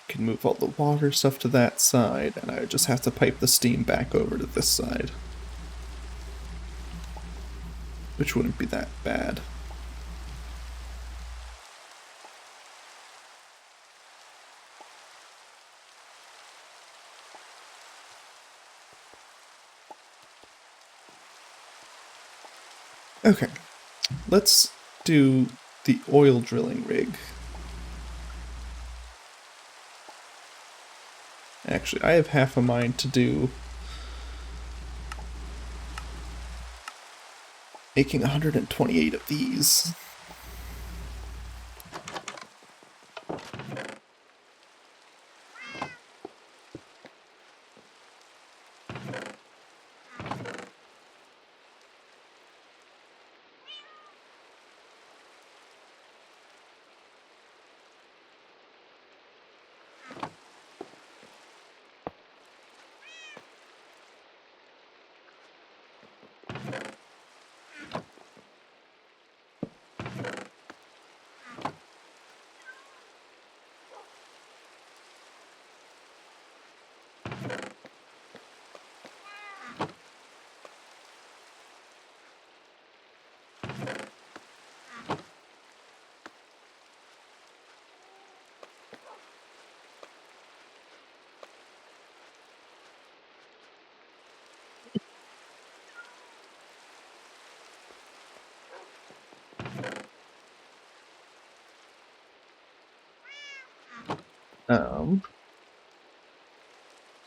I can move all the water stuff to that side, and I would just have to pipe the steam back over to this side. Which wouldn't be that bad. Okay, let's do the oil drilling rig. Actually, I have half a mind to do making 128 of these.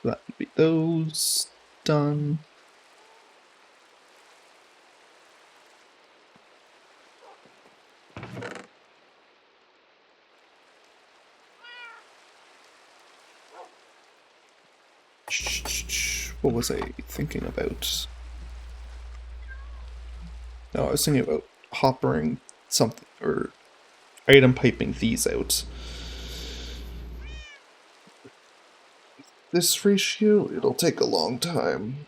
So that would be those done. What was I thinking about? No, I was thinking about hoppering something or item piping these out. This ratio, it'll take a long time.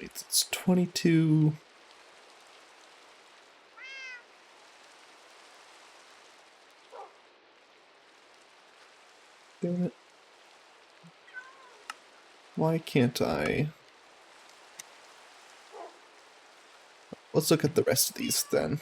plates. It's 22. Damn it. Why can't I? Let's look at the rest of these then.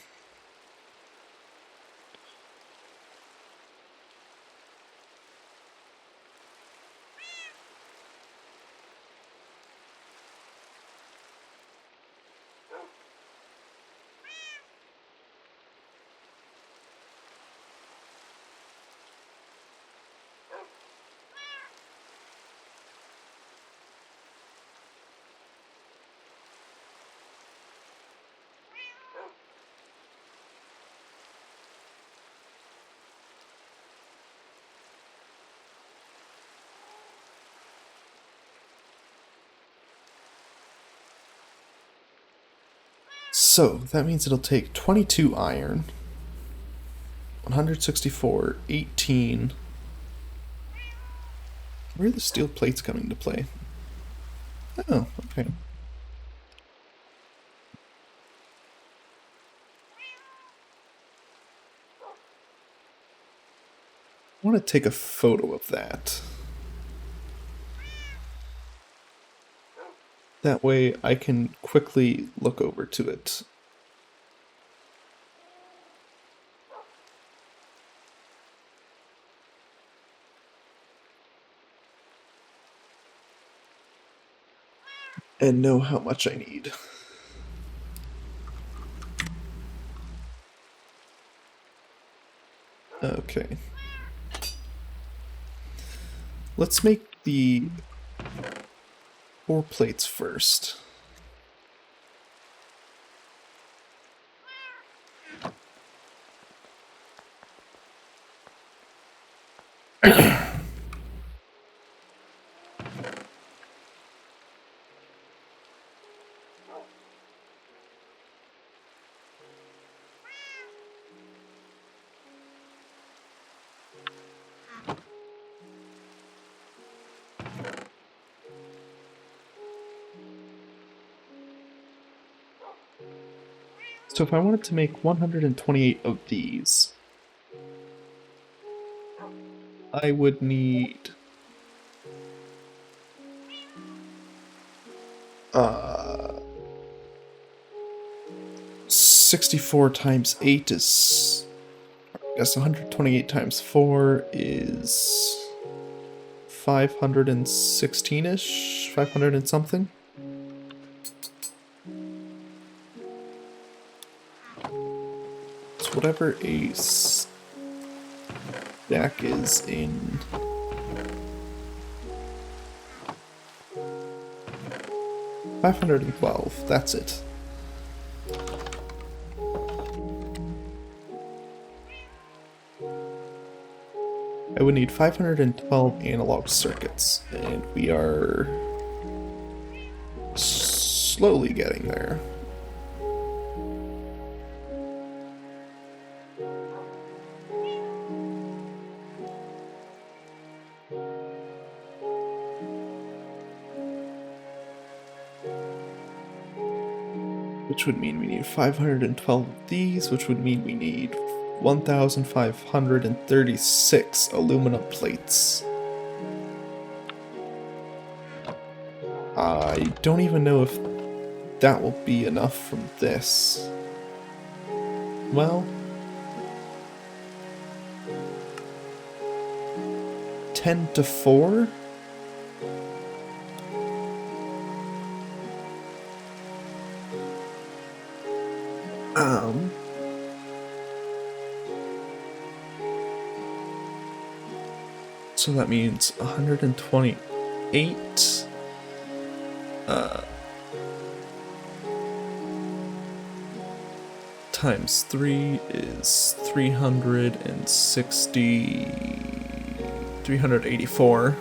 So, that means it'll take 22 iron, 164, 18. Where are the steel plates coming to play? Oh, okay. I want to take a photo of that. That way I can quickly look over to it. And know how much I need. Okay. Let's make the 4 plates first. So if I wanted to make 128 of these, I would need 64 times 8 is, I guess 128 times 4 is 516-ish, 500 and something. So whatever a stack is in 512, that's it. I would need 512 analog circuits, and we are slowly getting there. Which would mean we need 512 of these, which would mean we need 1,536 aluminum plates. I don't even know if that will be enough from this. Well, 10-4? So that means 128 times 3 is 384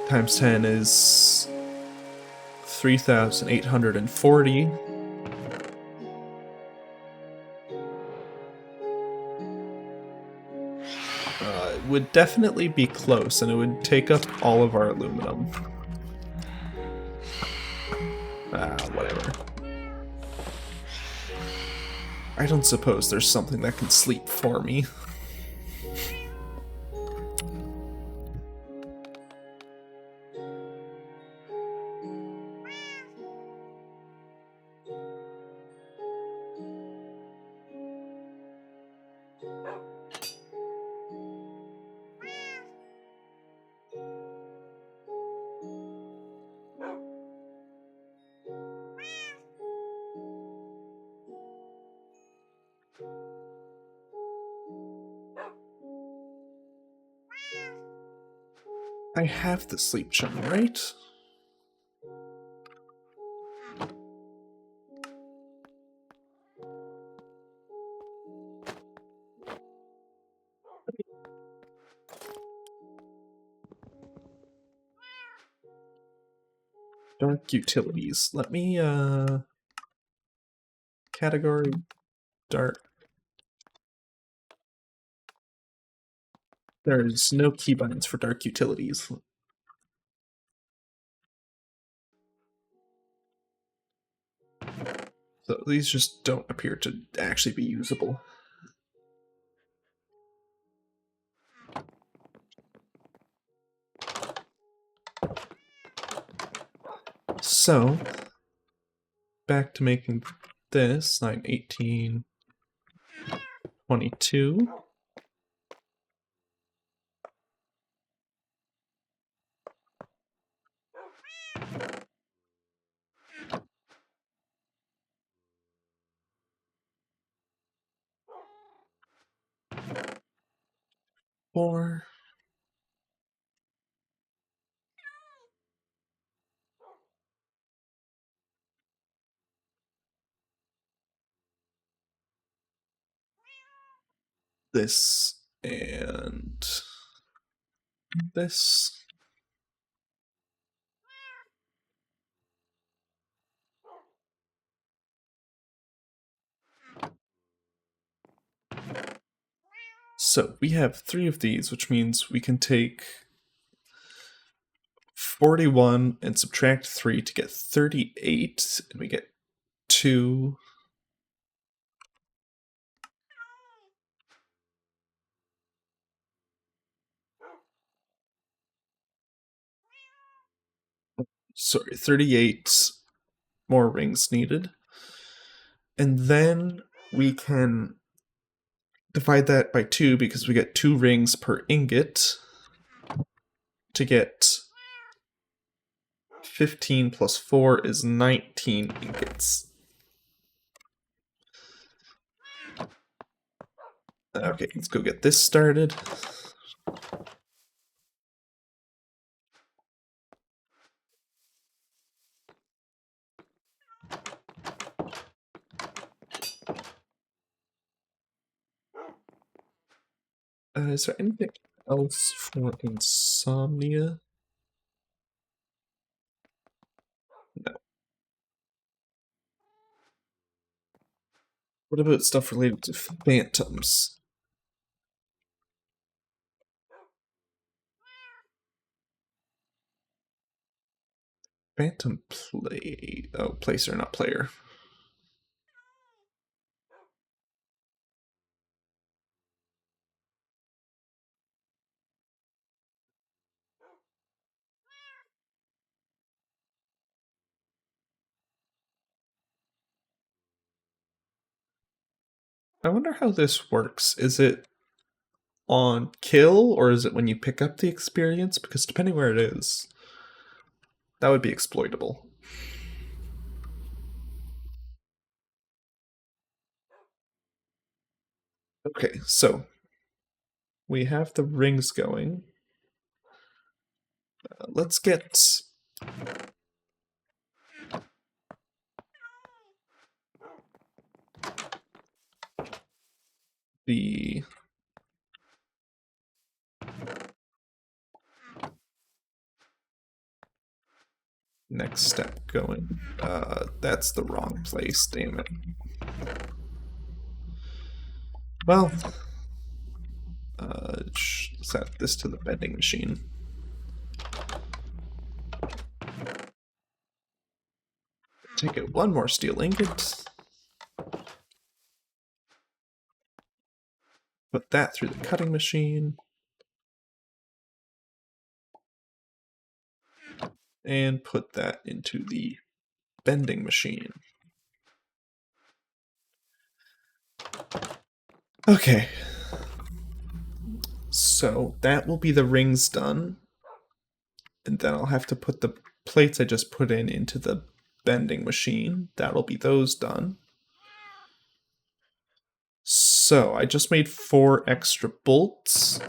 times 10 is 3,840. would definitely be close, and it would take up all of our aluminum. Whatever. I don't suppose there's something that can sleep for me. I have the sleep charm, right? Dark utilities. Let me, category dark. There's no keybinds for dark utilities. So these just don't appear to actually be usable. So, back to making this, 9, 18, 22. Four. This and this. So we have 3 of these, which means we can take 41 and subtract 3 to get 38, and we get 2. Sorry, 38 more rings needed. And then we can divide that by 2 because we get 2 rings per ingot to get 15 plus 4 is 19 ingots. Okay, let's go get this started. Is there anything else for insomnia? No. What about stuff related to phantoms? Phantom play... Oh, placer, not player. I wonder how this works. Is it on kill, or is it when you pick up the experience? Because depending where it is, that would be exploitable. Okay, so we have the rings going. Let's get the next step going. That's the wrong place, damn it. Well, let's set this to the bending machine. Take out one more steel ingot. Put that through the cutting machine. And put that into the bending machine. Okay. So that will be the rings done. And then I'll have to put the plates I just put in into the bending machine. That'll be those done. So I just made 4 extra bolts,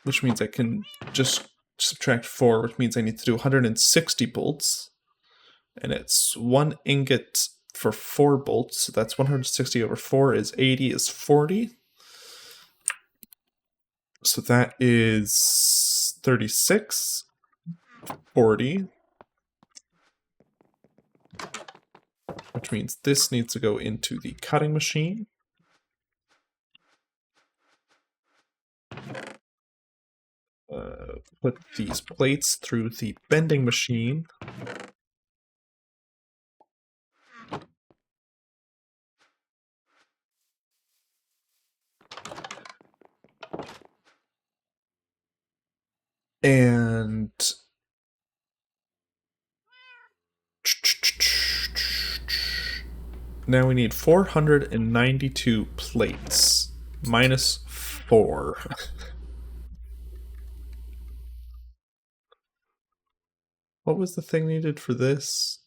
which means I can just subtract 4, which means I need to do 160 bolts. And it's 1 ingot for 4 bolts, so that's 160 over 4 is 80 is 40. So that is 36, 40, which means this needs to go into the cutting machine. Put these plates through the bending machine. And now we need 492 plates, minus 4. What was the thing needed for this?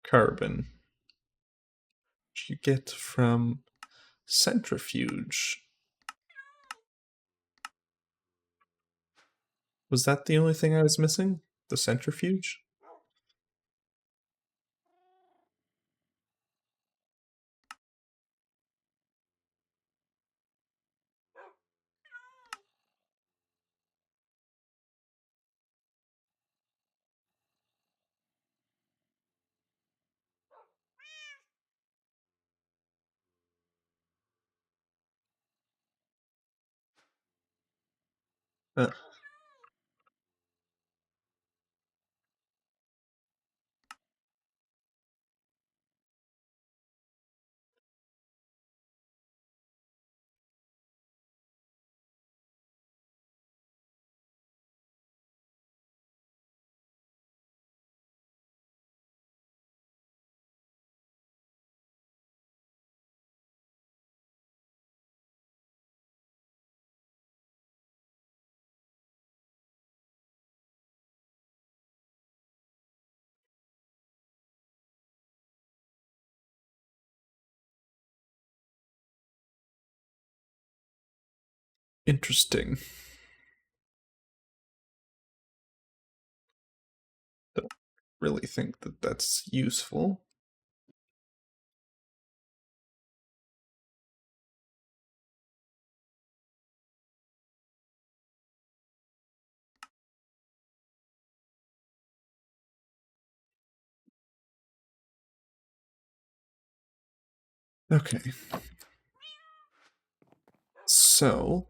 Carbon. Which you get from centrifuge. Was that the only thing I was missing? The centrifuge? Uh, Interesting. Don't really think that that's useful. Okay. So,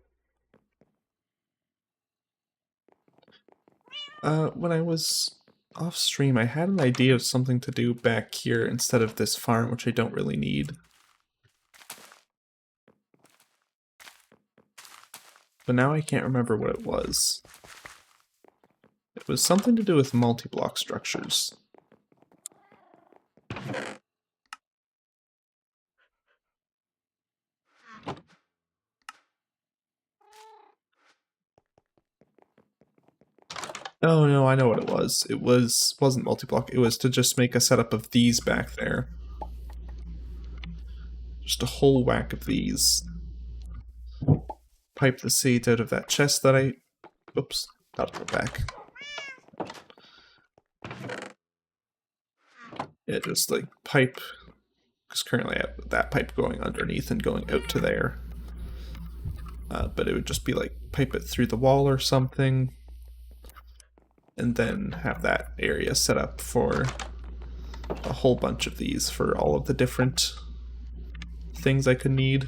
when I was off stream, I had an idea of something to do back here instead of this farm, which I don't really need. But now I can't remember what it was. It was something to do with multi-block structures. Oh no, I know what it was. It wasn't multi-block. It was to just make a setup of these back there. Just a whole whack of these. Pipe the seeds out of that chest that I... Oops, that'll go back. Yeah, just like pipe, because currently I have that pipe going underneath and going out to there. But it would just be like pipe it through the wall or something, and then have that area set up for a whole bunch of these for all of the different things I could need.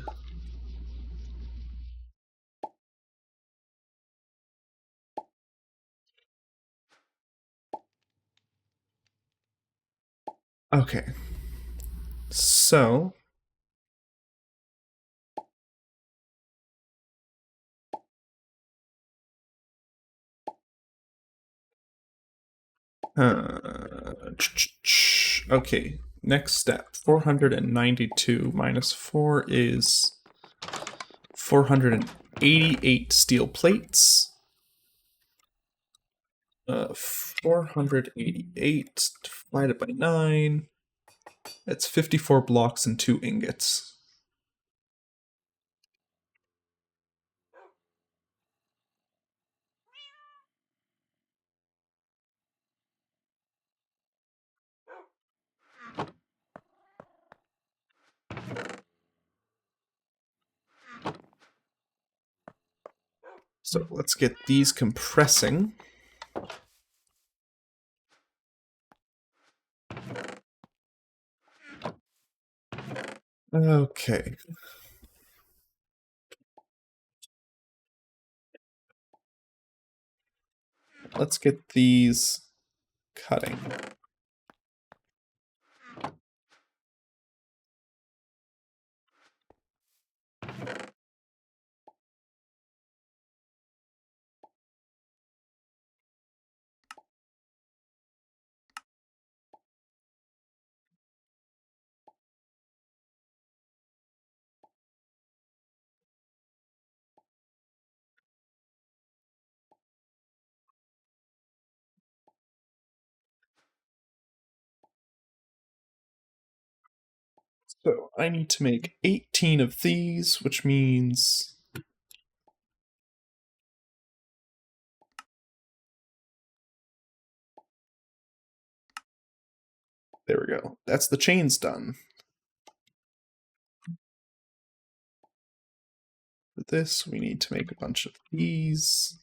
Okay. So okay, next step. 492 minus 4 is 488 steel plates. 488 divided by 9. That's 54 blocks and 2 ingots. So let's get these compressing. Okay. Let's get these cutting. So I need to make 18 of these, which means there we go. That's the chains done. For this, we need to make a bunch of these.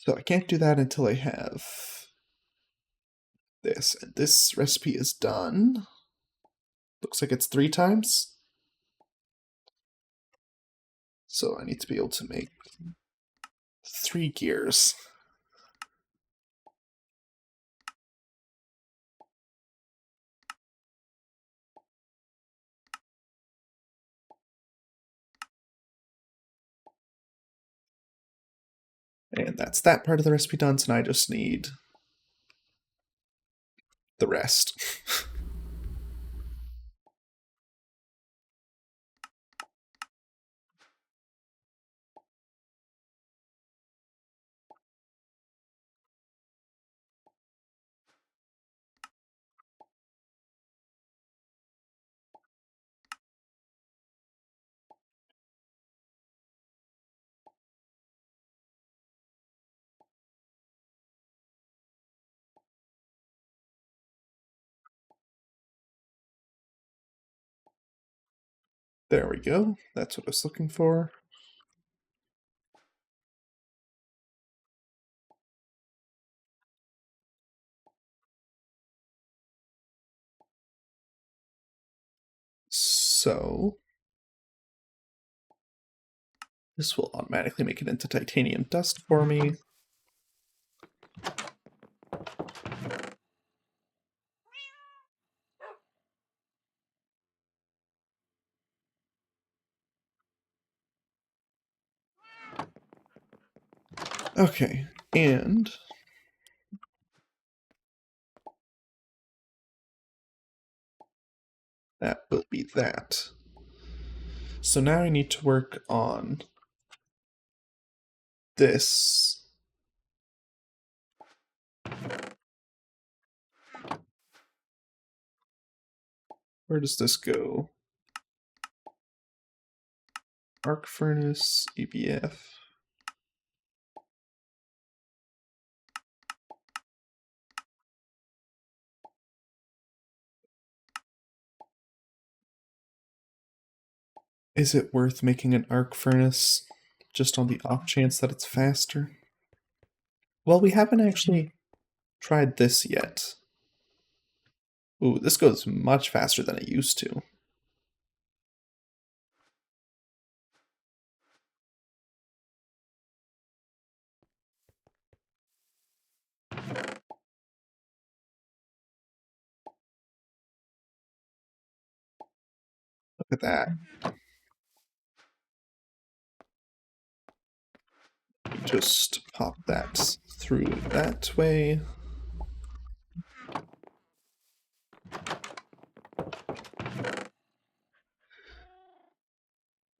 So I can't do that until I have this. And this recipe is done. Looks like it's 3 times. So I need to be able to make 3 gears. And that's that part of the recipe done, so now I just need the rest. There we go. That's what I was looking for. So this will automatically make it into titanium dust for me. Okay, and that will be that. So now I need to work on this. Where does this go? Arc furnace, EBF. Is it worth making an arc furnace just on the off chance that it's faster? Well, we haven't actually tried this yet. Ooh, this goes much faster than it used to. at that. Just pop that through that way.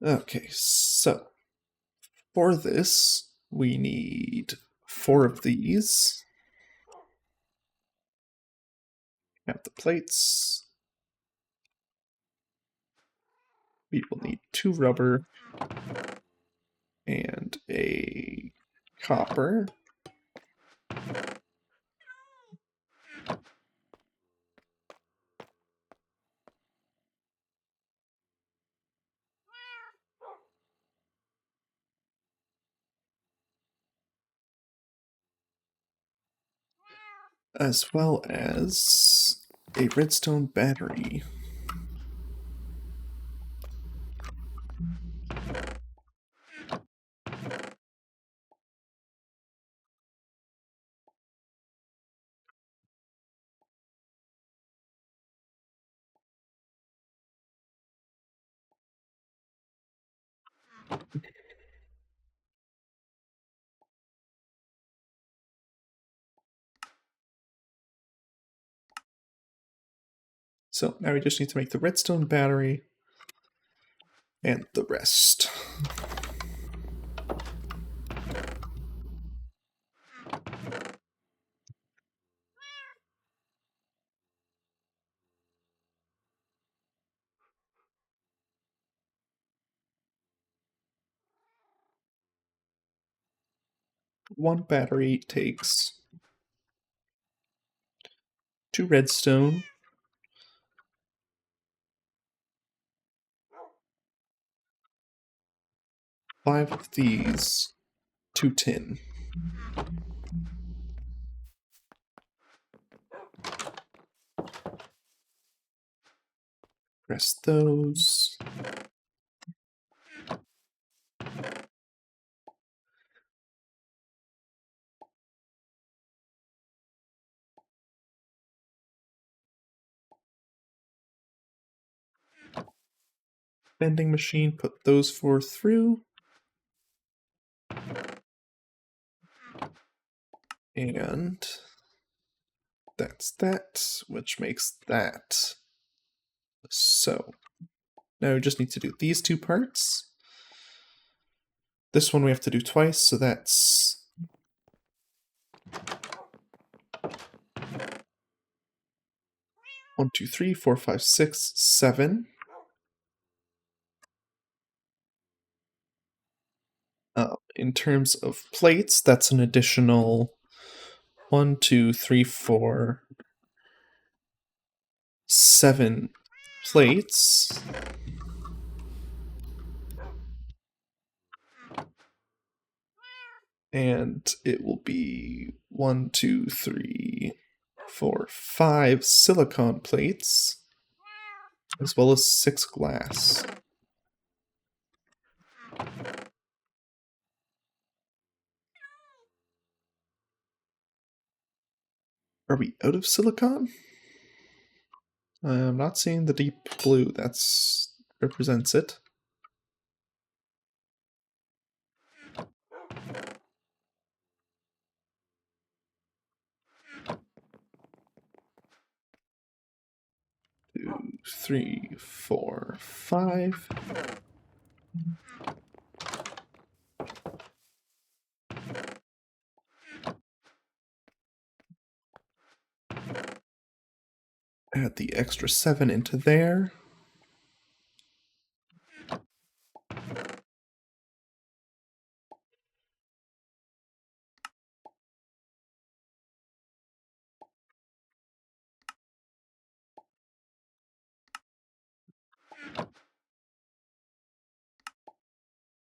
Okay, so for this, we need 4 of these. Have the plates. We will need 2 rubber and a copper. As well as a redstone battery. So now we just need to make the redstone battery and the rest. One battery takes 2 redstone, 5 of these, 2 tin. Press those. Vending machine, put those 4 through. And that's that, which makes that. So now we just need to do these 2 parts. This one we have to do twice, so that's 1, 2, 3, 4, 5, 6, 7. In terms of plates, that's an additional 1, 2, 3, 4, 7 plates. And it will be 1, 2, 3, 4, 5 silicon plates, as well as 6 glass. Are we out of silicon? I'm not seeing the deep blue. That's represents it. Two, 3, 4, 5. Add the extra 7 into there.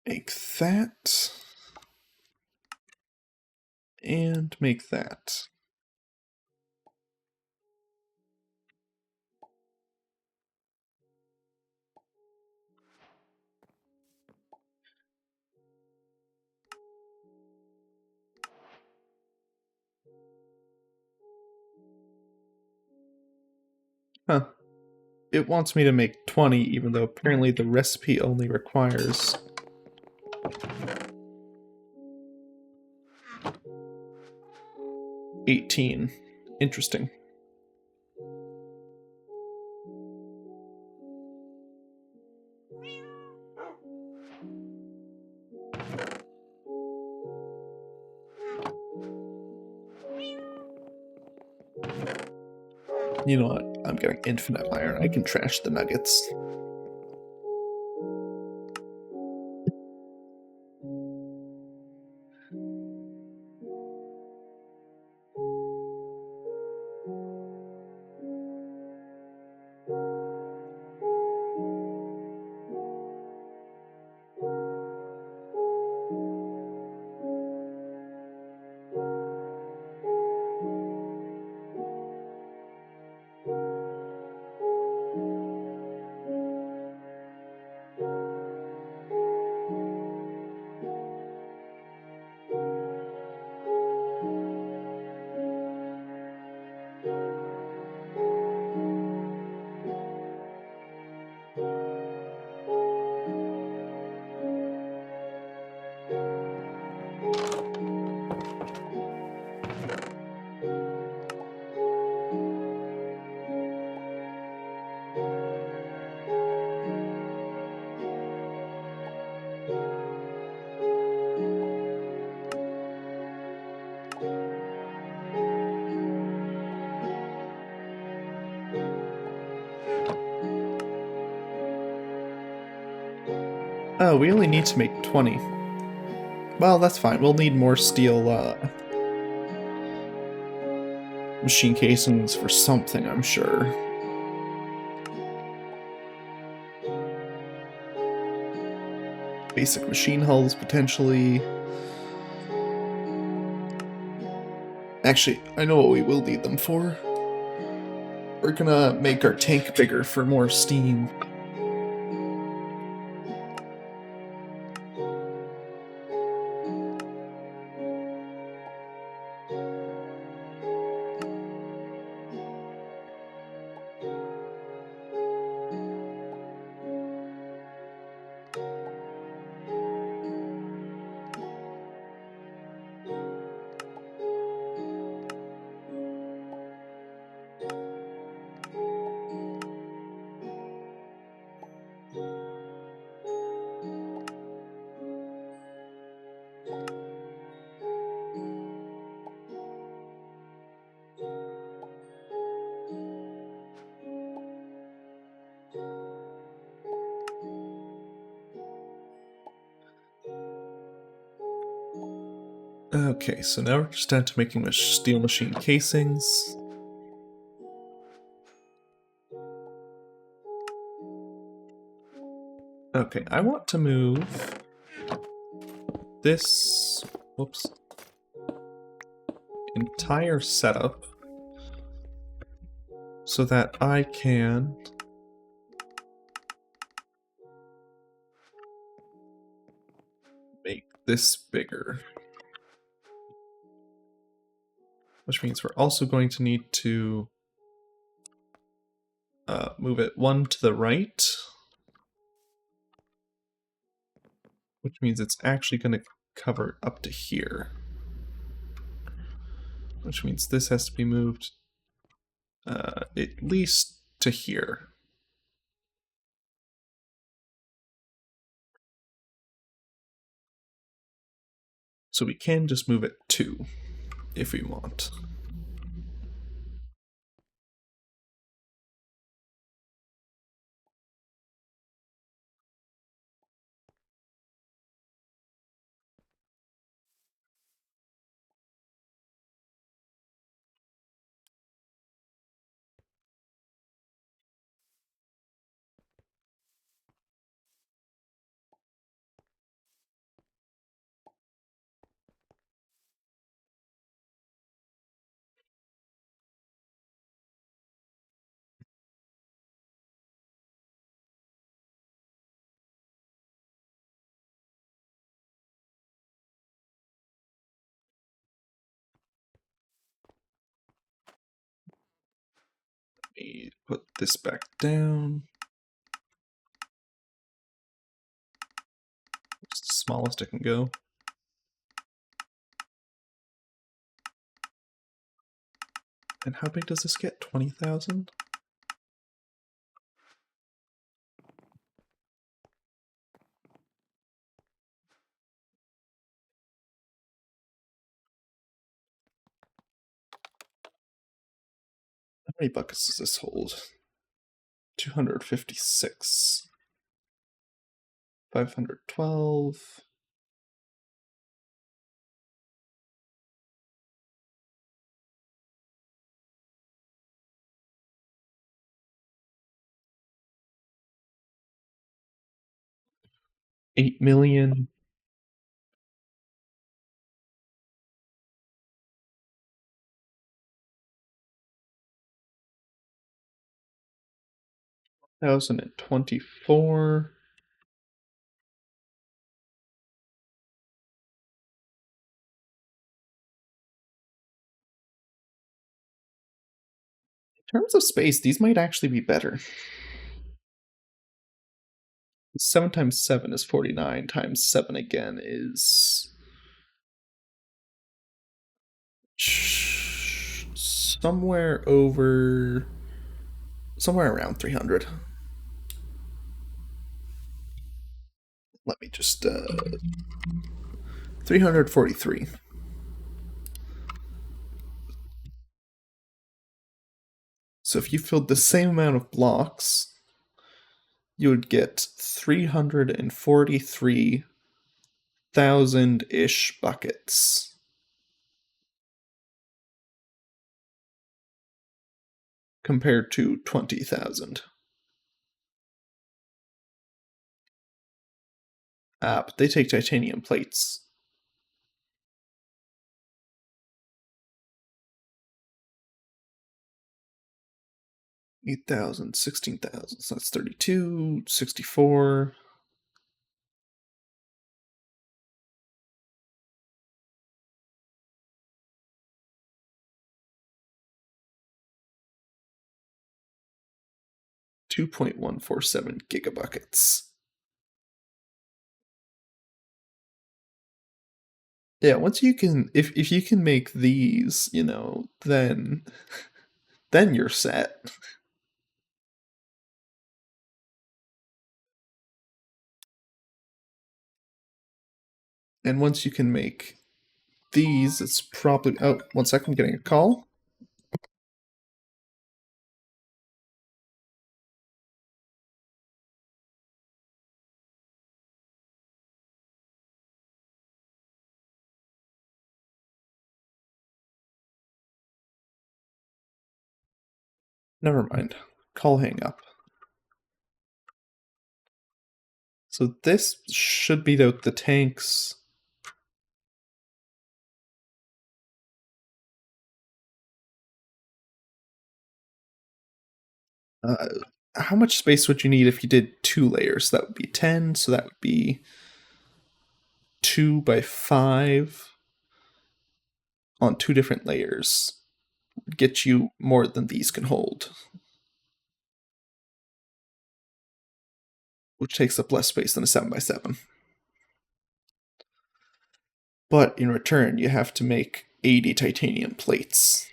Make that. And make that. Huh. it wants me to make 20, even though apparently the recipe only requires 18. Interesting. You know what? I'm getting infinite iron. I can trash the nuggets. Oh, we only need to make 20. Well, that's fine. We'll need more steel machine casings for something, I'm sure. Basic machine hulls, potentially. Actually, I know what we will need them for. We're gonna make our tank bigger for more steam. Okay, so now we're just down to making steel machine casings. Okay, I want to move this, whoops, entire setup so that I can make this bigger. Which means we're also going to need to move it one to the right. Which means it's actually going to cover up to here. Which means this has to be moved at least to here. So we can just move it 2 if we want. me put this back down. It's the smallest it can go. And how big does this get? 20,000? How many buckets does this hold? 256. 512. $8 million. $1,024. In terms of space, these might actually be better. 7 times 7 is 49, times 7 again is somewhere around 300. Let me just 343. So if you filled the same amount of blocks, you would get 343,000-ish buckets. Compared to 20,000. But they take titanium plates. $8,000, $16,000, so that's 32, 64. .147 gigabuckets. Yeah, once you can, if you can make these, then you're set. And once you can make these, it's probably. Oh, 1 second, I'm getting a call. Never mind. Call hang up. So this should beat out the tanks. How much space would you need if you did 2 layers? That would be 10, so that would be 2 by 5 on 2 different layers. Get you more than these can hold, which takes up less space than a 7 by 7. But in return, you have to make 80 titanium plates.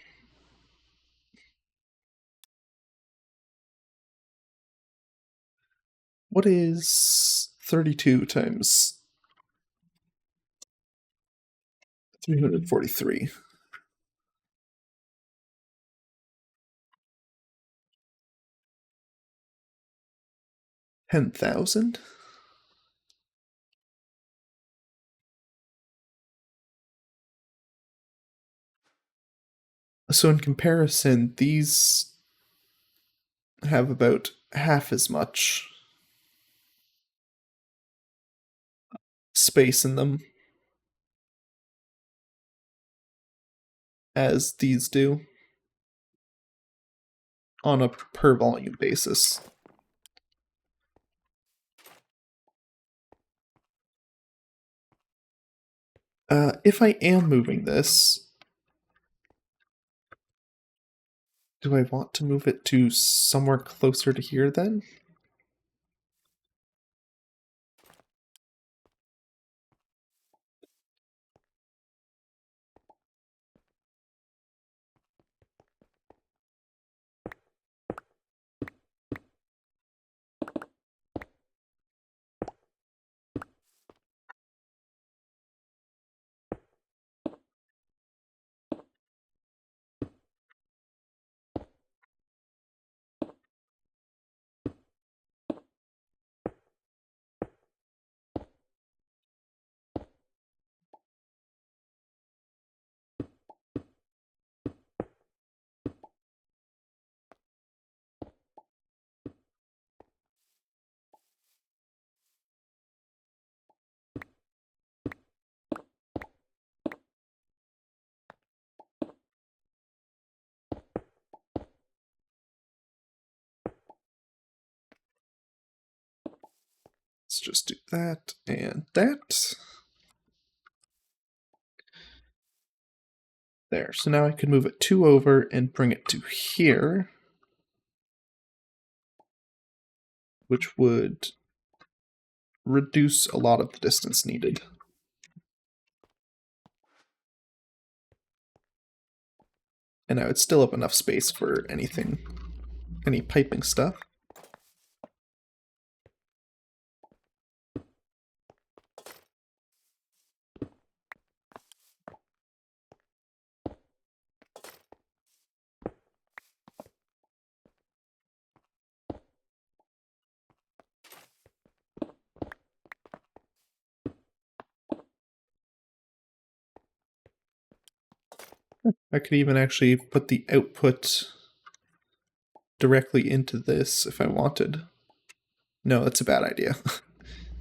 What is 32 times 343? 10,000? So in comparison, these have about half as much space in them as these do on a per volume basis. If I am moving this, Do I want to move it to somewhere closer to here then? Let's just do that and that. There, so now I can move it 2 over and bring it to here, which would reduce a lot of the distance needed. And I would still have enough space for anything, any piping stuff. I could even actually put the output directly into this if I wanted. No, that's a bad idea.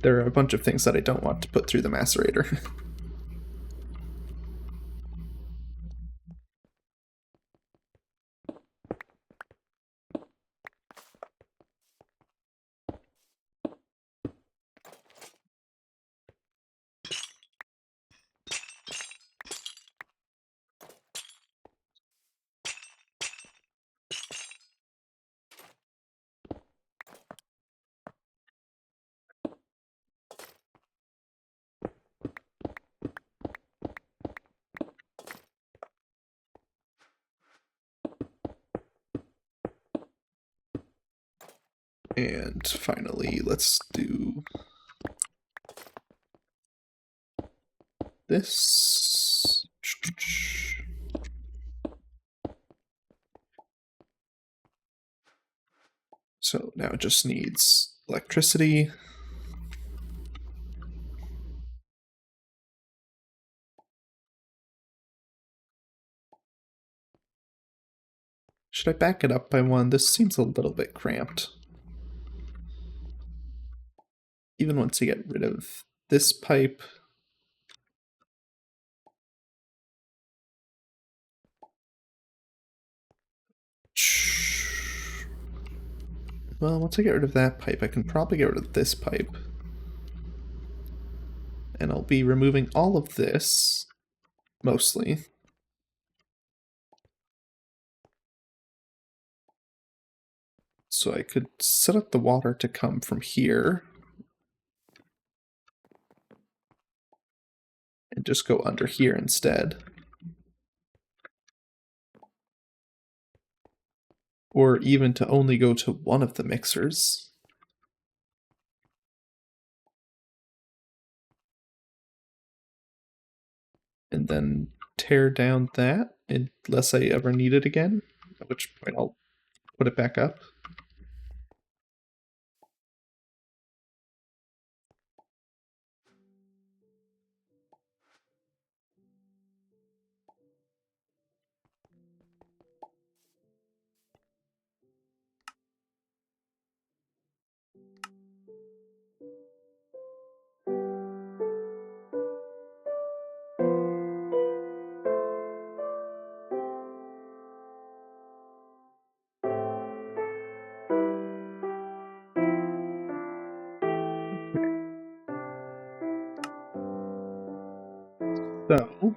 There are a bunch of things that I don't want to put through the macerator. And finally, let's do this. So now it just needs electricity. Should I back it up by one? This seems a little bit cramped. Even once you get rid of this pipe. Well, once I get rid of that pipe, I can probably get rid of this pipe. And I'll be removing all of this, mostly. So I could set up the water to come from here. And just go under here instead. Or even to only go to one of the mixers. And then tear down that unless I ever need it again, at which point I'll put it back up. So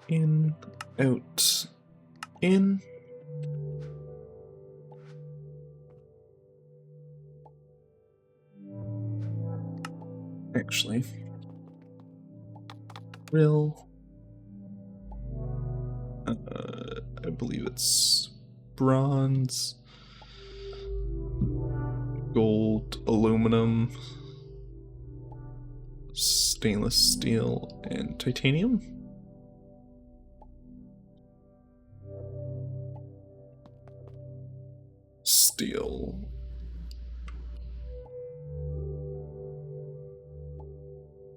In, out, in. Actually, drill. I believe it's bronze, gold, aluminum, stainless steel, and titanium. Steel.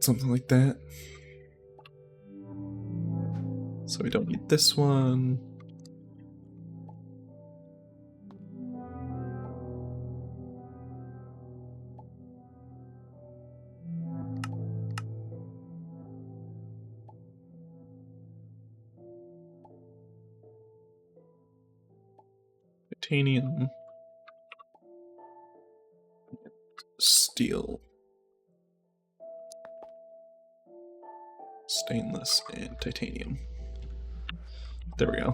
Something like that. So we don't need this one. Titanium. Steel. Stainless and titanium. There we go.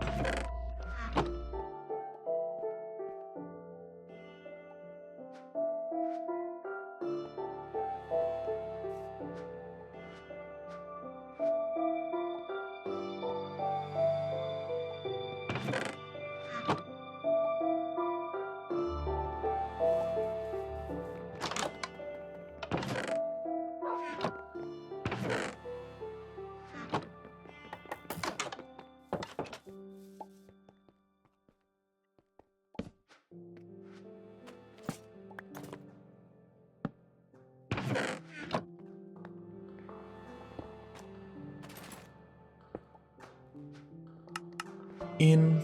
In,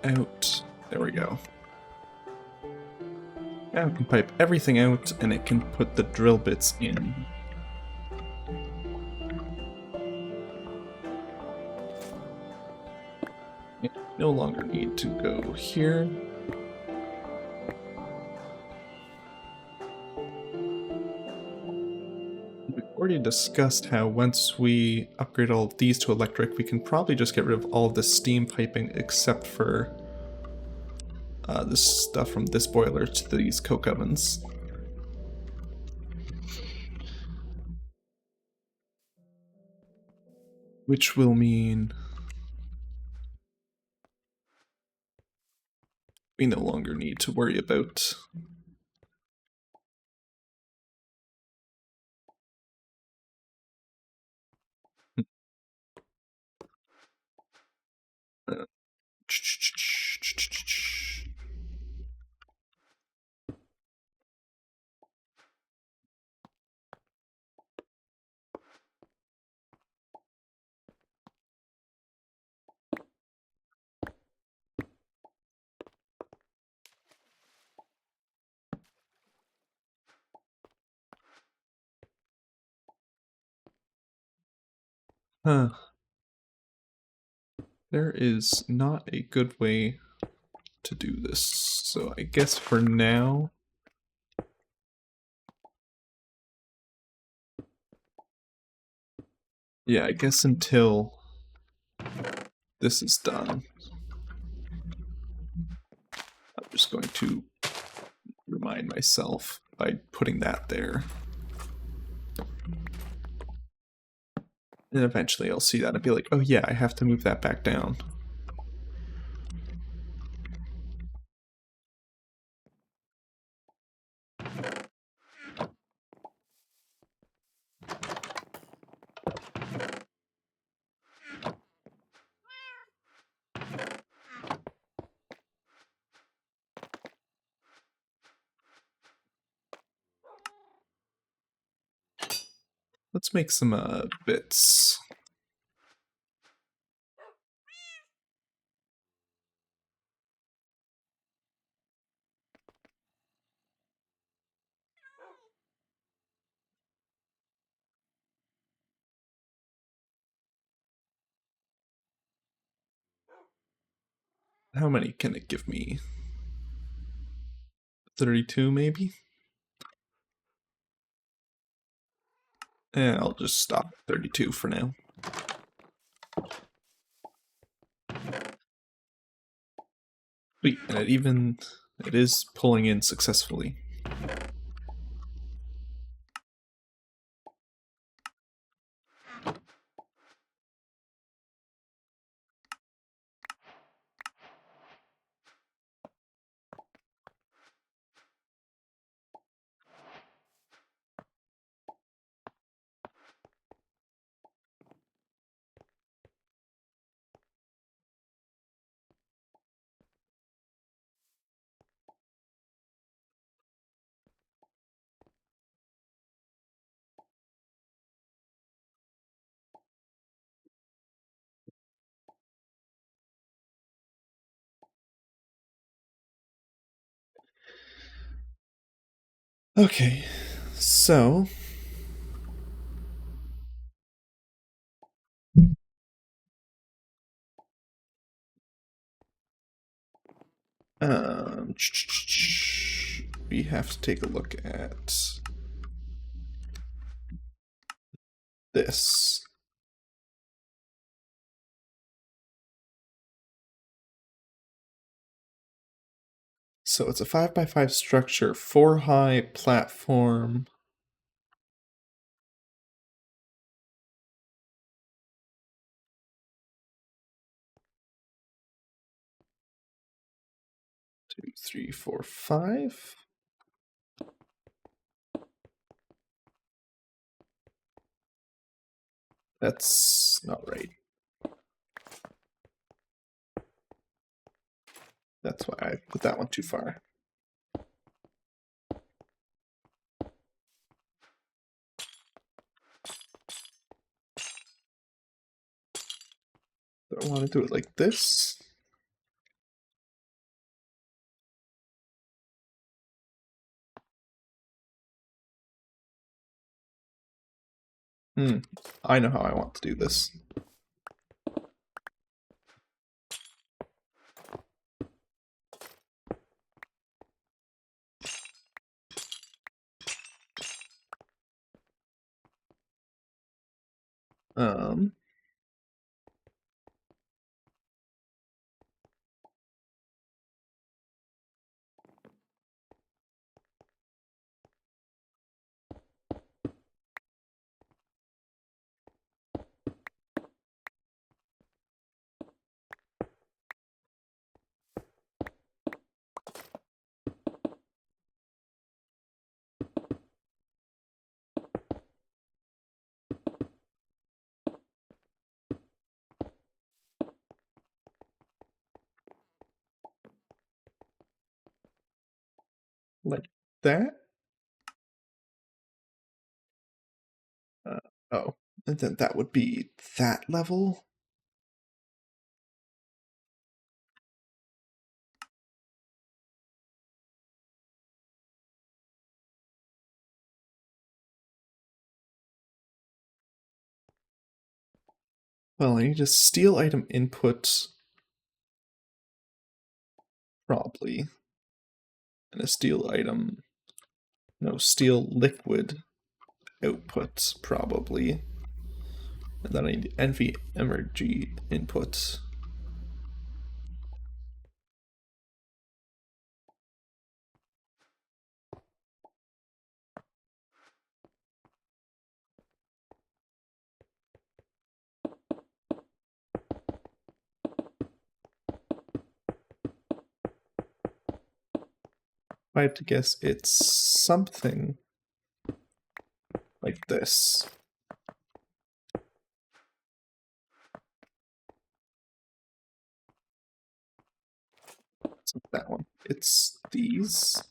out, there we go. Now it can pipe everything out and it can put the drill bits in. It no longer need to go here. We've already discussed how once we upgrade all of these to electric, we can probably just get rid of all of the steam piping except for this stuff from this boiler to these coke ovens. Which will mean we no longer need to worry about uh, huh. There is not a good way to do this, so I guess for now yeah, I guess until this is done, I'm just going to remind myself by putting that there. And eventually I'll see that and be like, oh yeah, I have to move that back down. Let's make some bits. How many can it give me? 32 maybe? I'll just stop at 32 for now. Sweet, and it is pulling in successfully. Okay, so um, we have to take a look at this. So it's a 5x5 structure, 4 high platform. Two, three, four, five. That's not right. That's why I put that one too far. Do I want to do it like this? I know how I want to do this. Um, like that. Oh, and then that would be that level. Well, I need a steel item input, probably, and a steel item, no, steel liquid output, probably. And then I need NV energy input. I have to guess it's something like this. It's not that one. It's these.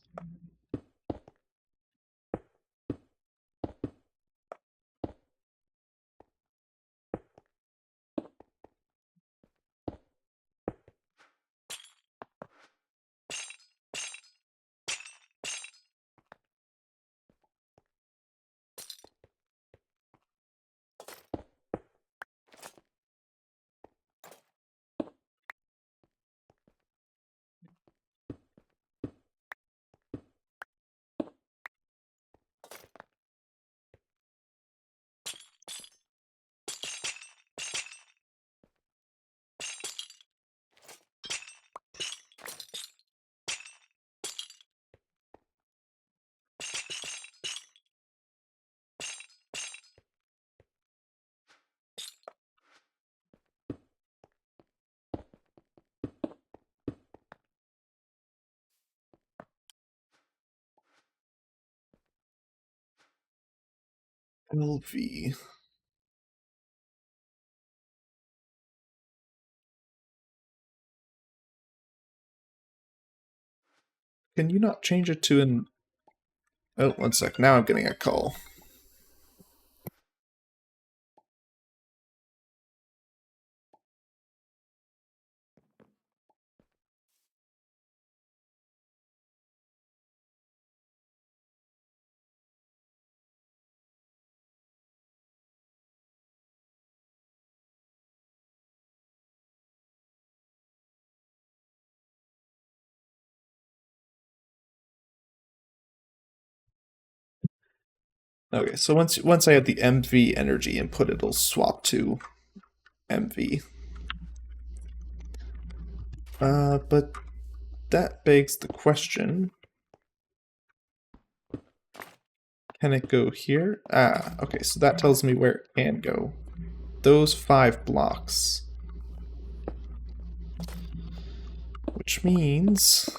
LV. Can you not change it to an... Oh, one sec. Now I'm getting a call. Okay, so once I have the MV energy input, it'll swap to MV. But that begs the question: can it go here? Ah, okay, so that tells me where it can go. Those 5 blocks. Which means...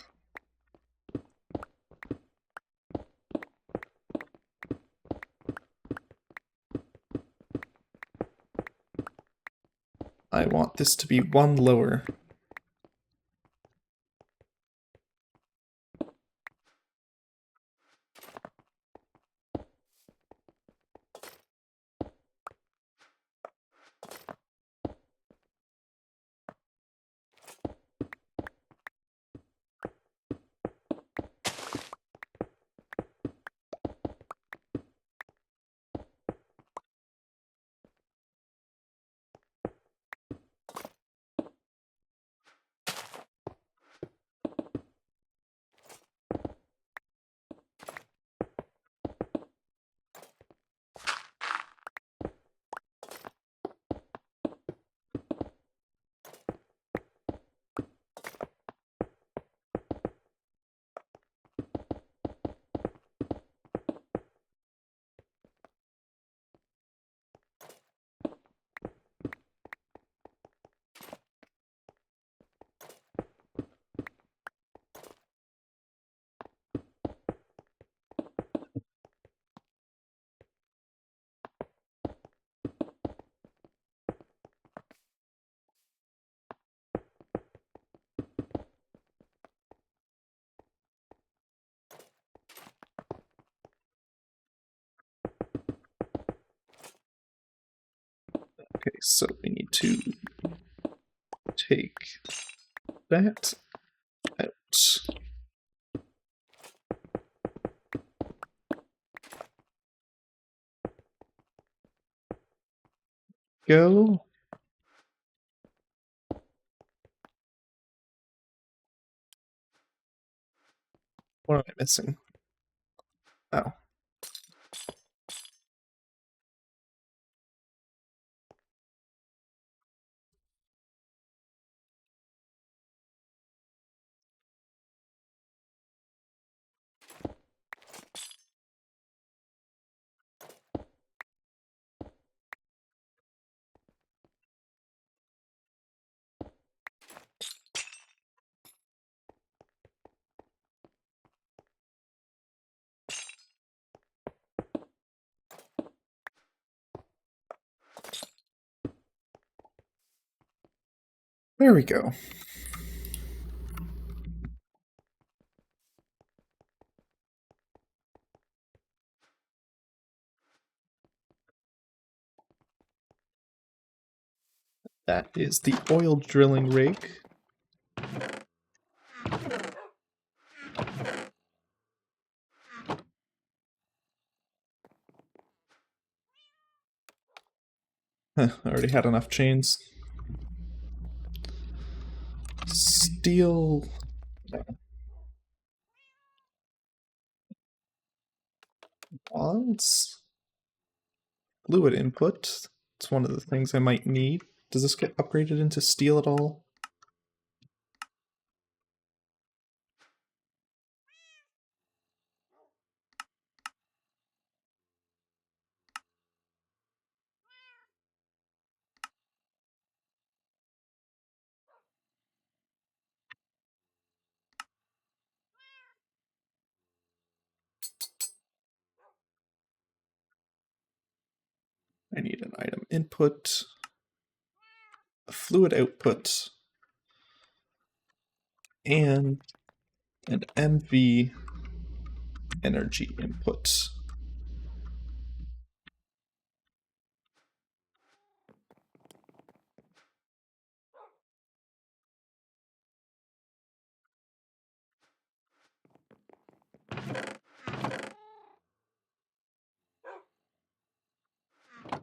I want this to be 1 lower. Okay, so we need to take that out. Go. What am I missing? Oh. There we go. That is the oil drilling rig. I already had enough chains. Steel. Bonds. Fluid input. It's one of the things I might need. Does this get upgraded into steel at all? I need an item input, a fluid output, and an MV energy input.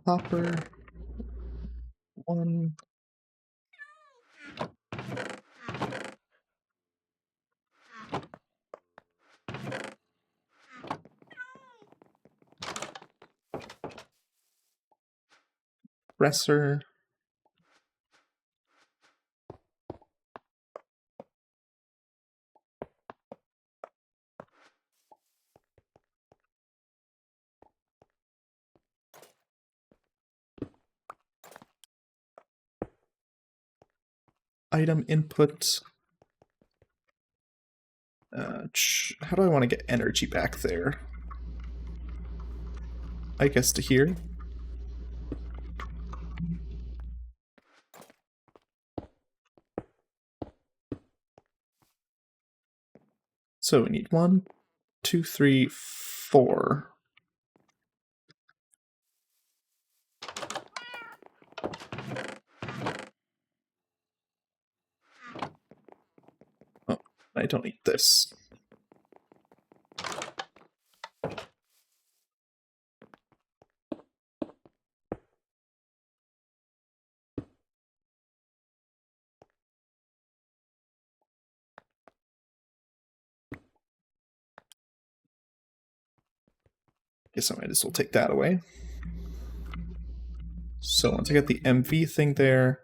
Copper, 1. Compressor. Item input. How do I want to get energy back there? I guess to here. So we need 1, 2, 3, 4. Oh, I don't need this. Guess I might as well take that away. So once I get the MV thing there,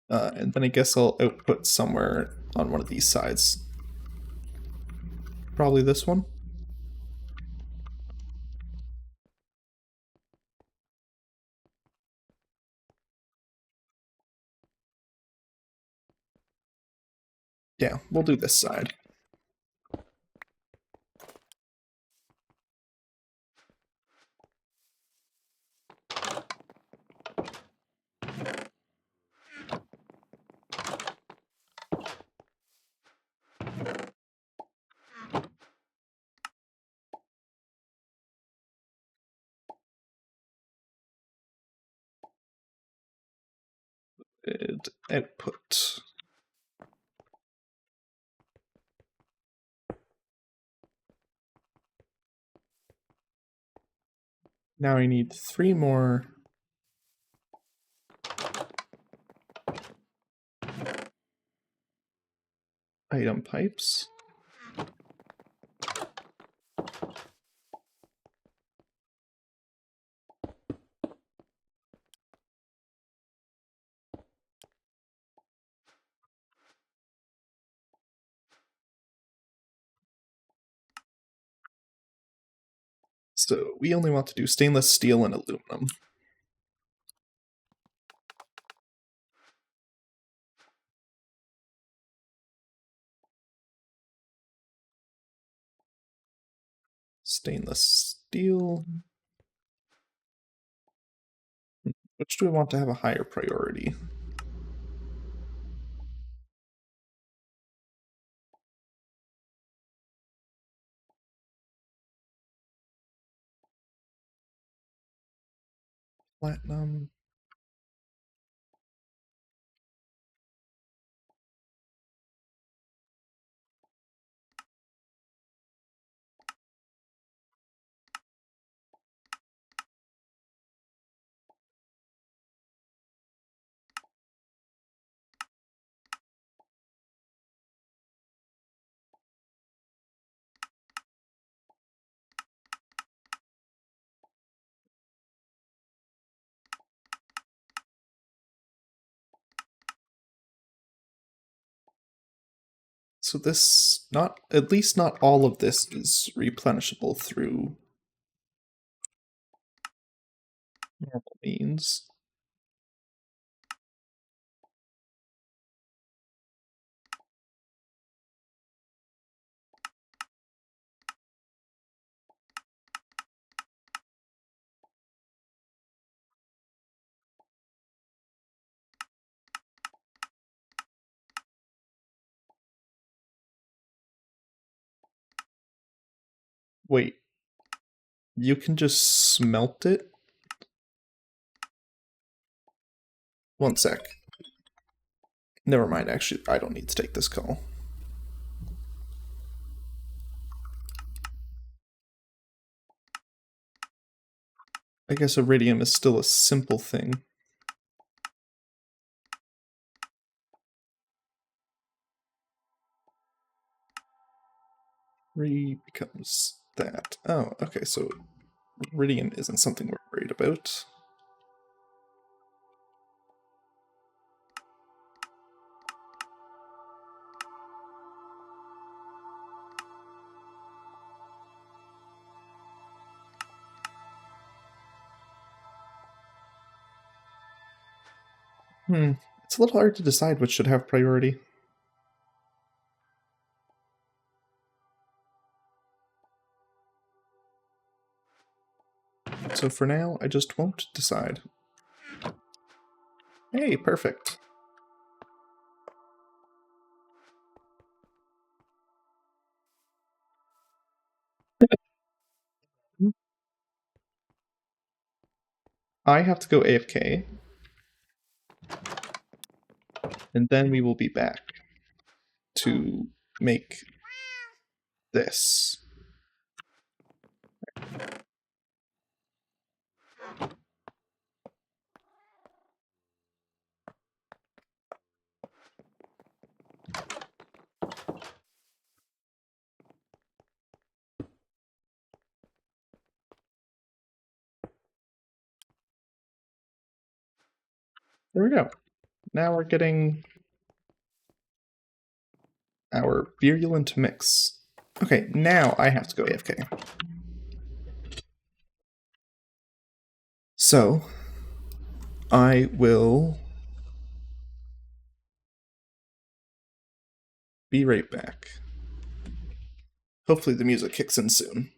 and then I guess I'll output somewhere on one of these sides. Probably this one. Yeah, we'll do this side. And output. Now I need 3 more item pipes. So we only want to do stainless steel and aluminum. Stainless steel. Which do we want to have a higher priority? Platinum. So this, not at least not all of this is replenishable through normal means. Wait, you can just smelt it? One sec. Never mind, actually, I don't need to take this call. I guess iridium is still a simple thing. Becomes that. Oh, okay, so iridium isn't something we're worried about. It's a little hard to decide which should have priority. So for now, I just won't decide. Hey, perfect. I have to go AFK, and then we will be back to make this. There we go. Now we're getting our virulent mix. Okay, now I have to go AFK. So, I will be right back. Hopefully the music kicks in soon.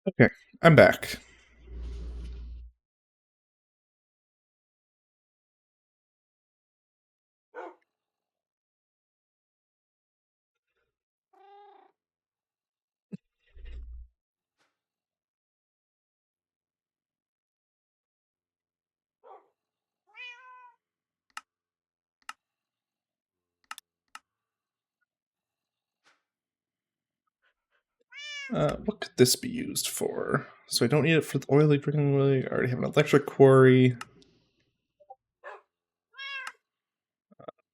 Okay, I'm back. What could this be used for? So I don't need it for the oily drinking oil. I already have an electric quarry.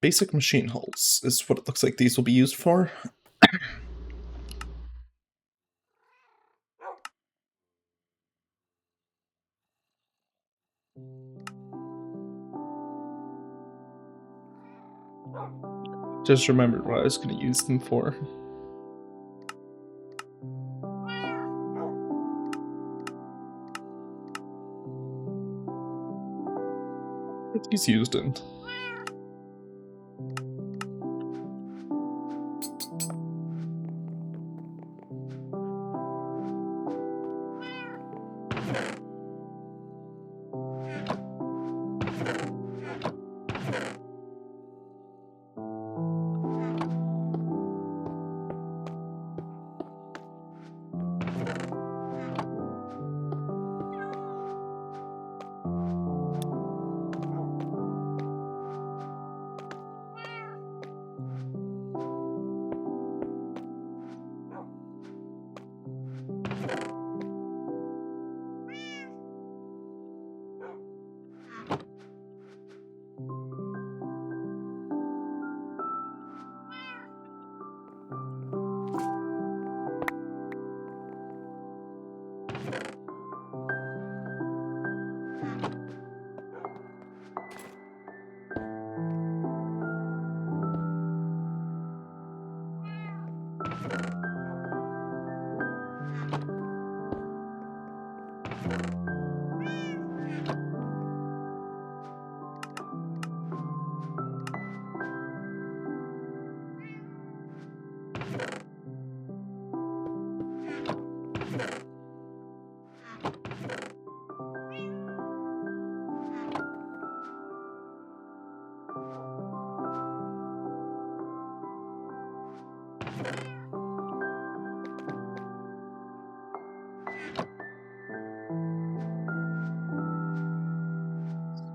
Basic machine hulls is what it looks like these will be used for. Just remembered what I was going to use them for. What these used in?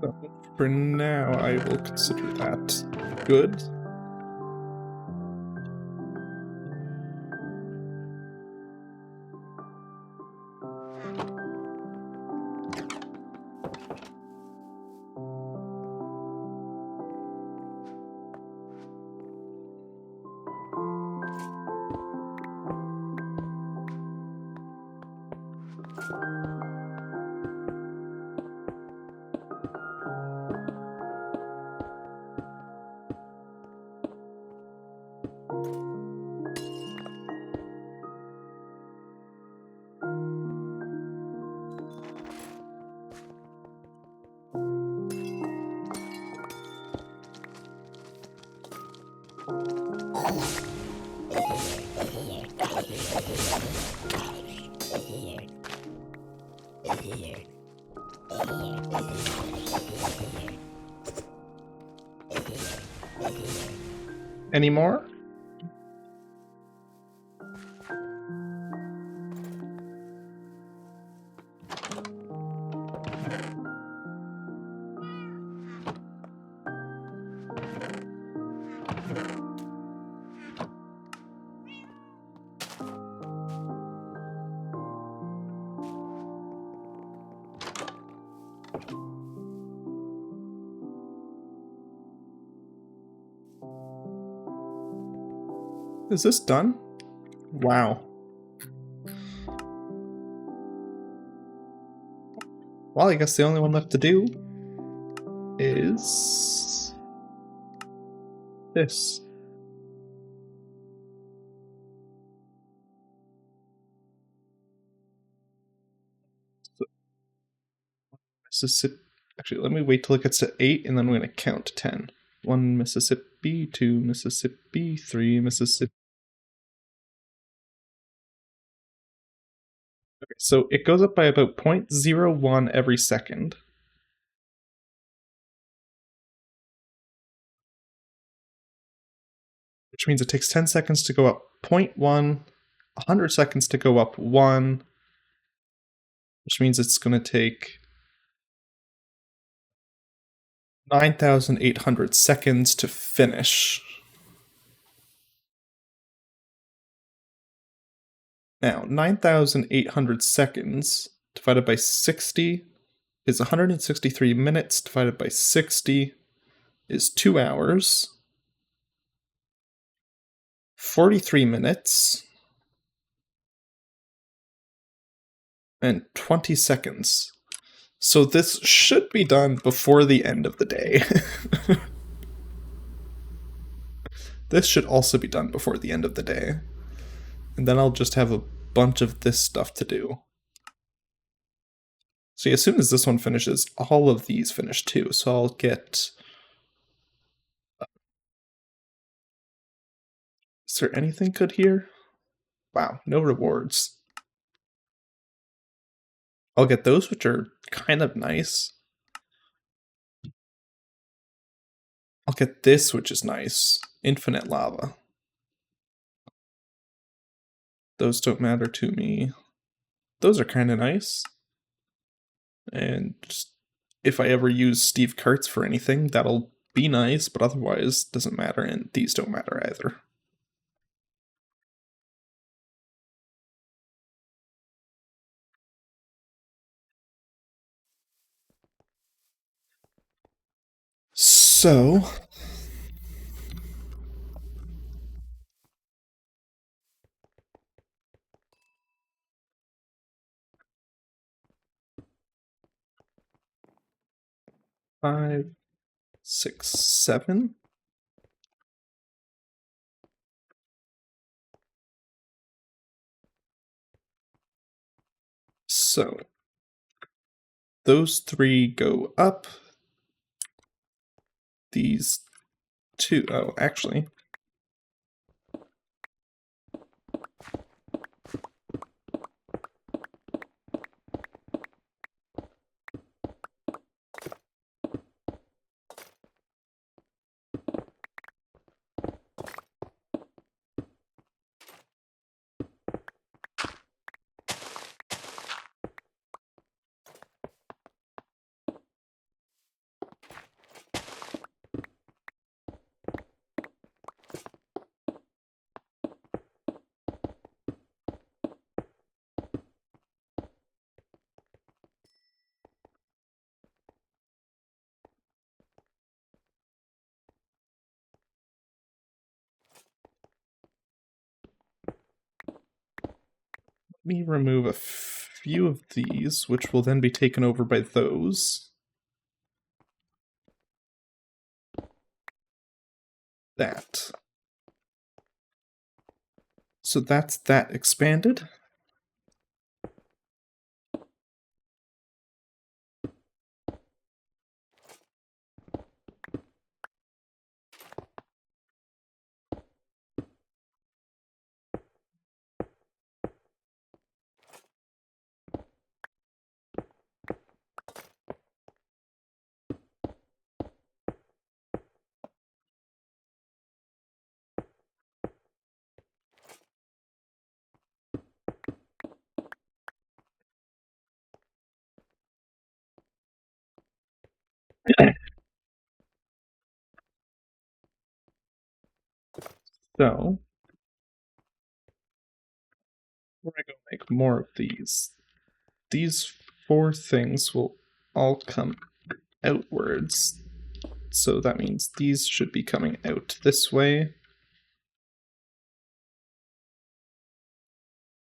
So for now, I will consider that good. Any more? Is this done? Wow. Well, I guess the only one left to do is this. So Mississippi. Actually, let me wait till it gets to 8, and then I'm going to count to 10. 1 Mississippi, 2 Mississippi, 3 Mississippi. Okay, so it goes up by about 0.01 every second. Which means it takes 10 seconds to go up 0.1, 100 seconds to go up 1, which means it's going to take 9,800 seconds to finish. Now, 9,800 seconds divided by 60 is 163 minutes divided by 60 is 2 hours, 43 minutes, and 20 seconds. So this should be done before the end of the day. This should also be done before the end of the day. And then I'll just have a bunch of this stuff to do. See, as soon as this one finishes, all of these finish too. So I'll get... Is there anything good here? Wow, no rewards. I'll get those, which are kind of nice. I'll get this, which is nice. Infinite lava. Those don't matter to me. Those are kind of nice. And just, if I ever use Steve Karts for anything, that'll be nice, but otherwise doesn't matter, and these don't matter either. So... Five, 6, 7. So those 3 go up. These 2, oh, actually. Let me remove a few of these, which will then be taken over by those. That. So that's that expanded. So, we're going to go make more of these 4 things will all come outwards. So that means these should be coming out this way.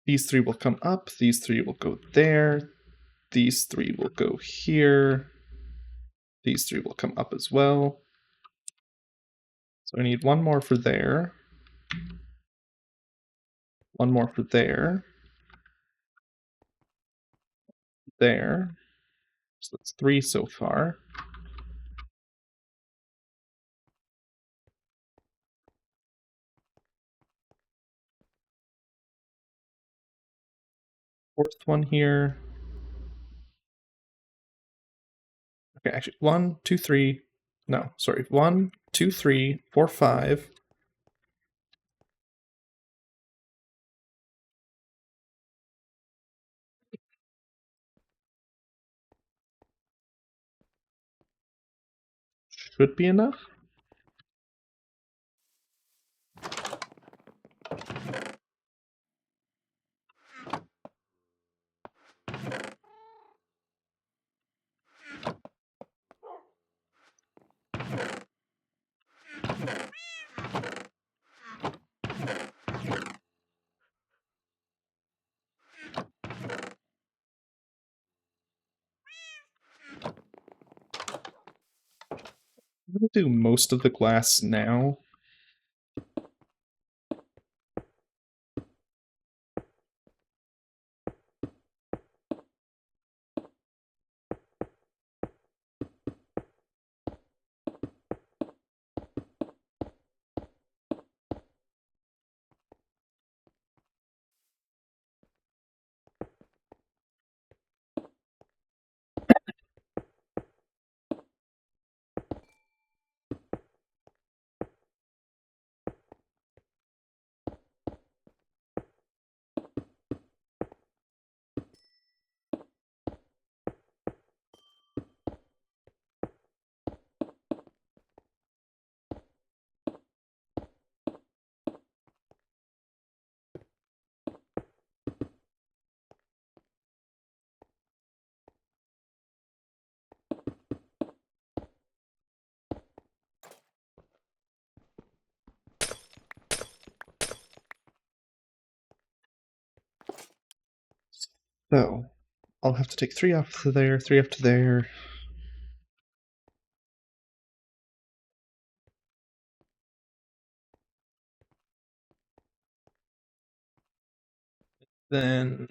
These 3 will come up, these 3 will go there, these 3 will go here, these 3 will come up as well. So I need 1 more for there, 1 more for there, there. So that's 3 so far. Fourth one here. Okay, actually, 1, 2, 3. No, sorry. 1, 2, 3, 4, 5. Should be enough. I'm gonna do most of the glass now. So, I'll have to take 3 off to there, 3 off to there. Then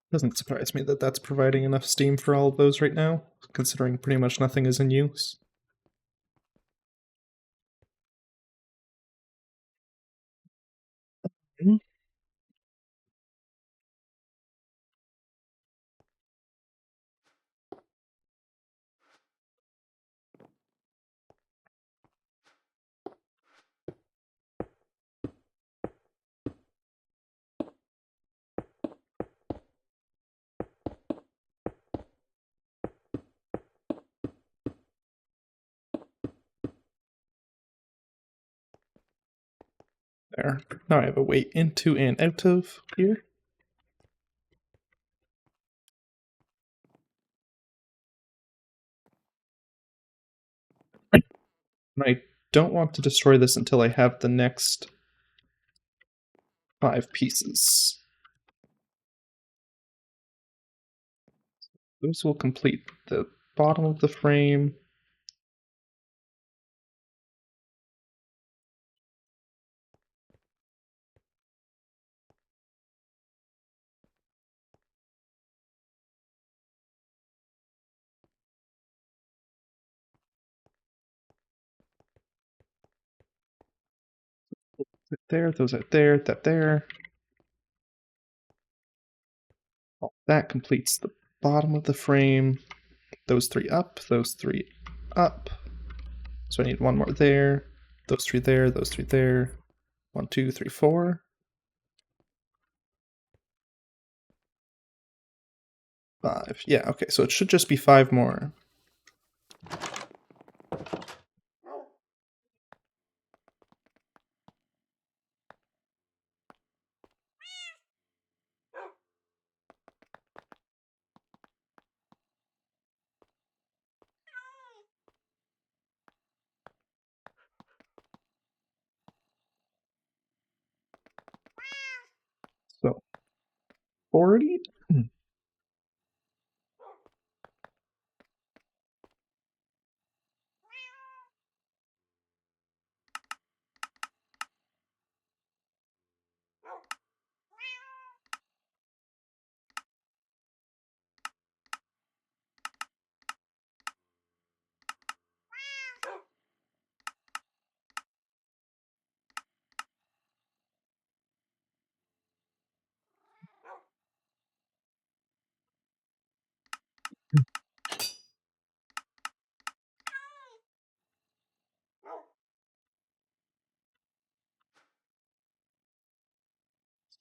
doesn't surprise me that that's providing enough steam for all of those right now, considering pretty much nothing is in use. There. Now I have a way into and out of here. And I don't want to destroy this until I have the next 5 pieces. Those will complete the bottom of the frame. There, those are there, that there. Well, that completes the bottom of the frame. Those 3 up, those 3 up. So I need 1 more there. Those 3 there, those 3 there. 1, 2, 3, 4. 5. Yeah, okay, so it should just be 5 more. So 40.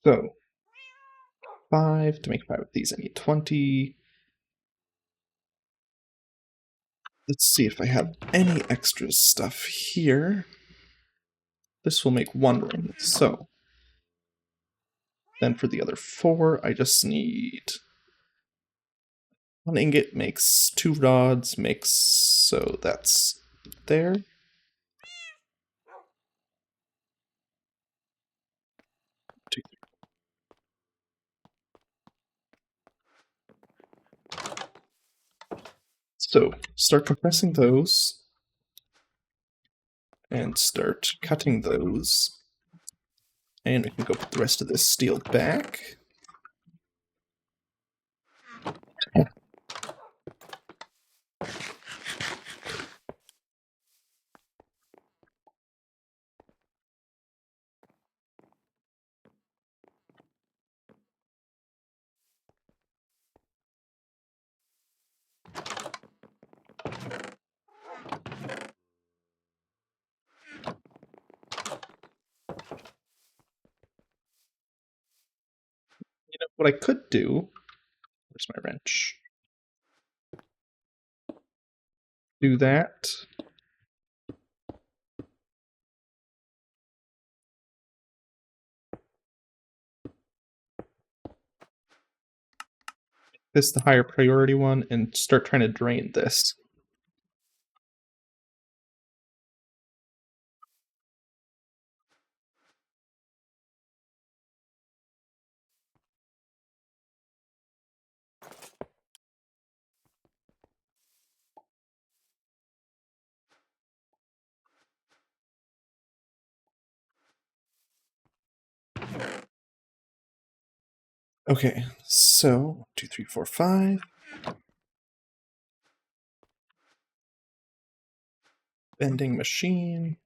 So 5 to make 5 of these. I need 20. Let's see if I have any extra stuff here. This will make 1 ring. So then for the other 4, I just need 1 ingot makes 2 rods, makes, so that's there. So start compressing those and start cutting those. And we can go put the rest of this steel back. You know what I could do? Where's my wrench? Do that. This the higher priority one and start trying to drain this. Okay, so 2, 3, 4, 5. Vending machine.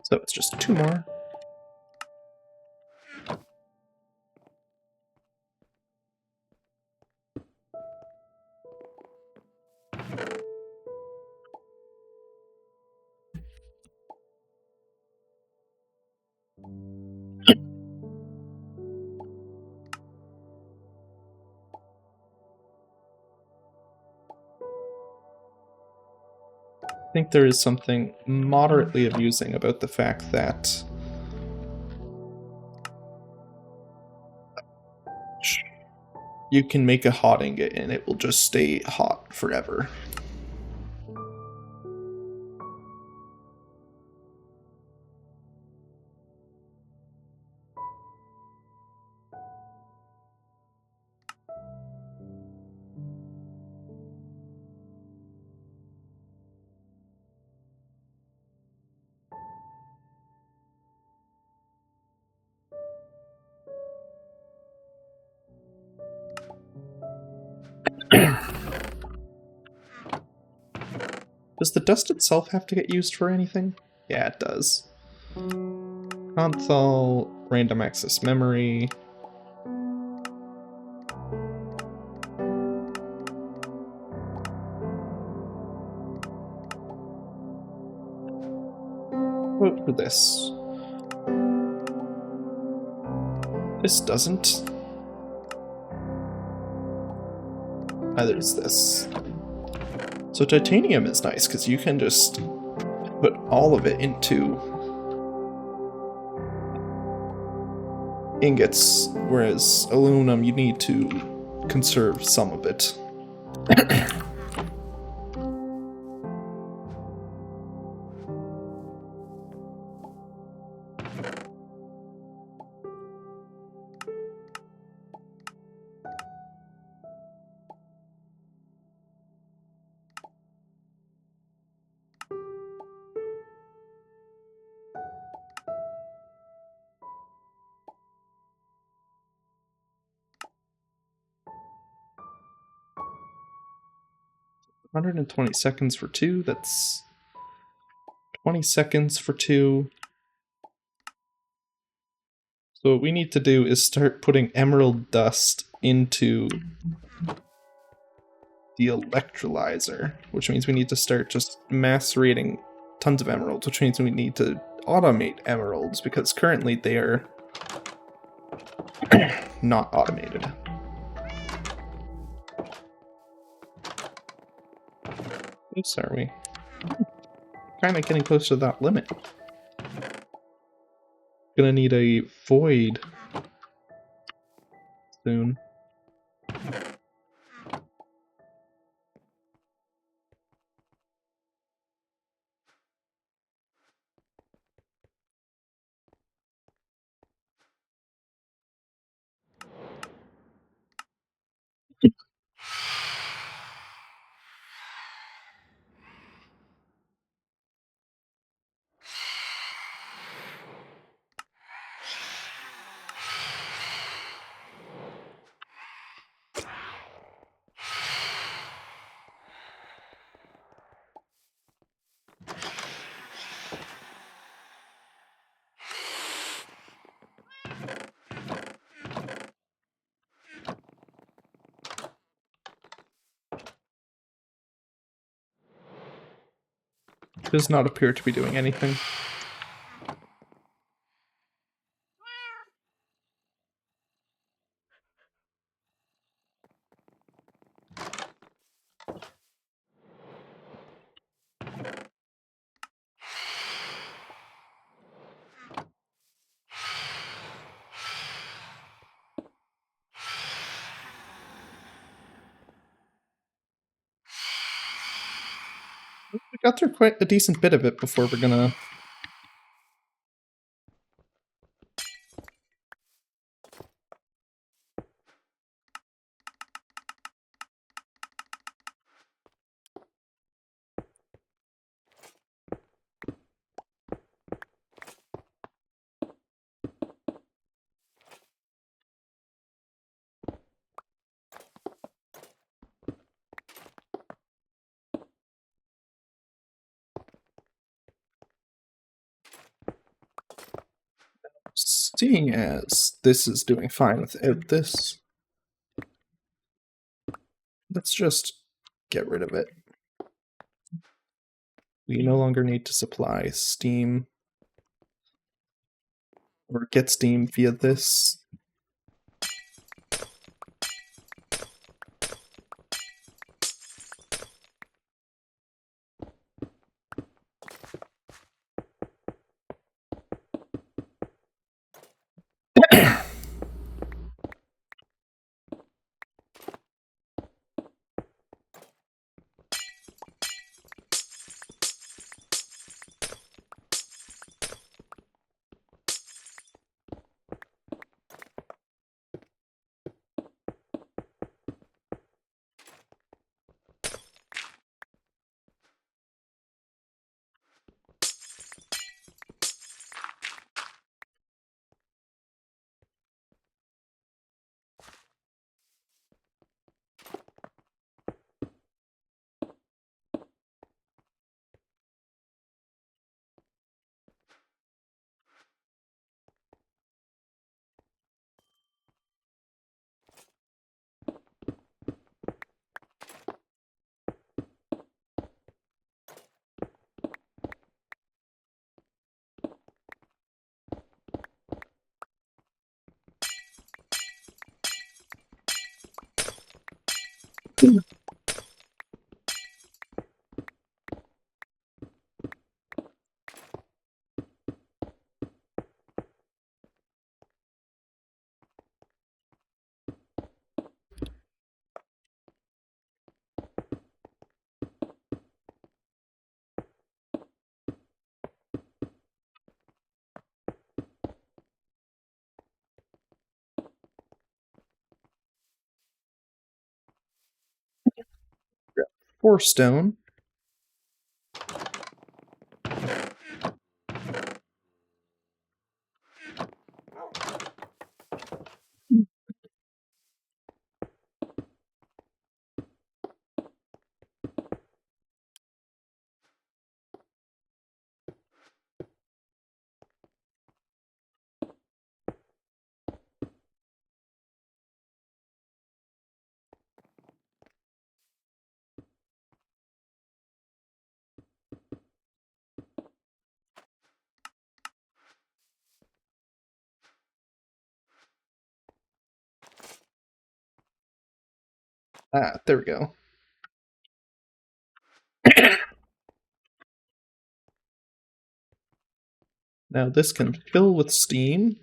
So it's just 2 more. I think there is something moderately amusing about the fact that you can make a hot ingot and it will just stay hot forever. Does the dust itself have to get used for anything? Yeah, it does. Console, random access memory. Vote for this. This doesn't. Neither is this. So titanium is nice because you can just put all of it into ingots, whereas aluminum you need to conserve some of it. 120 seconds for 2, that's 20 seconds for 2. So what we need to do is start putting emerald dust into the electrolyzer, which means we need to start just macerating tons of emeralds, which means we need to automate emeralds, because currently they are not automated. Oops, are we? Kind of getting close to that limit. Gonna need a void soon. Does not appear to be doing anything. We got through quite a decent bit of it before we're gonna... Seeing as this is doing fine without this, let's just get rid of it. We no longer need to supply steam or get steam via this. 4 stone. Ah, there we go. Now this can fill with steam.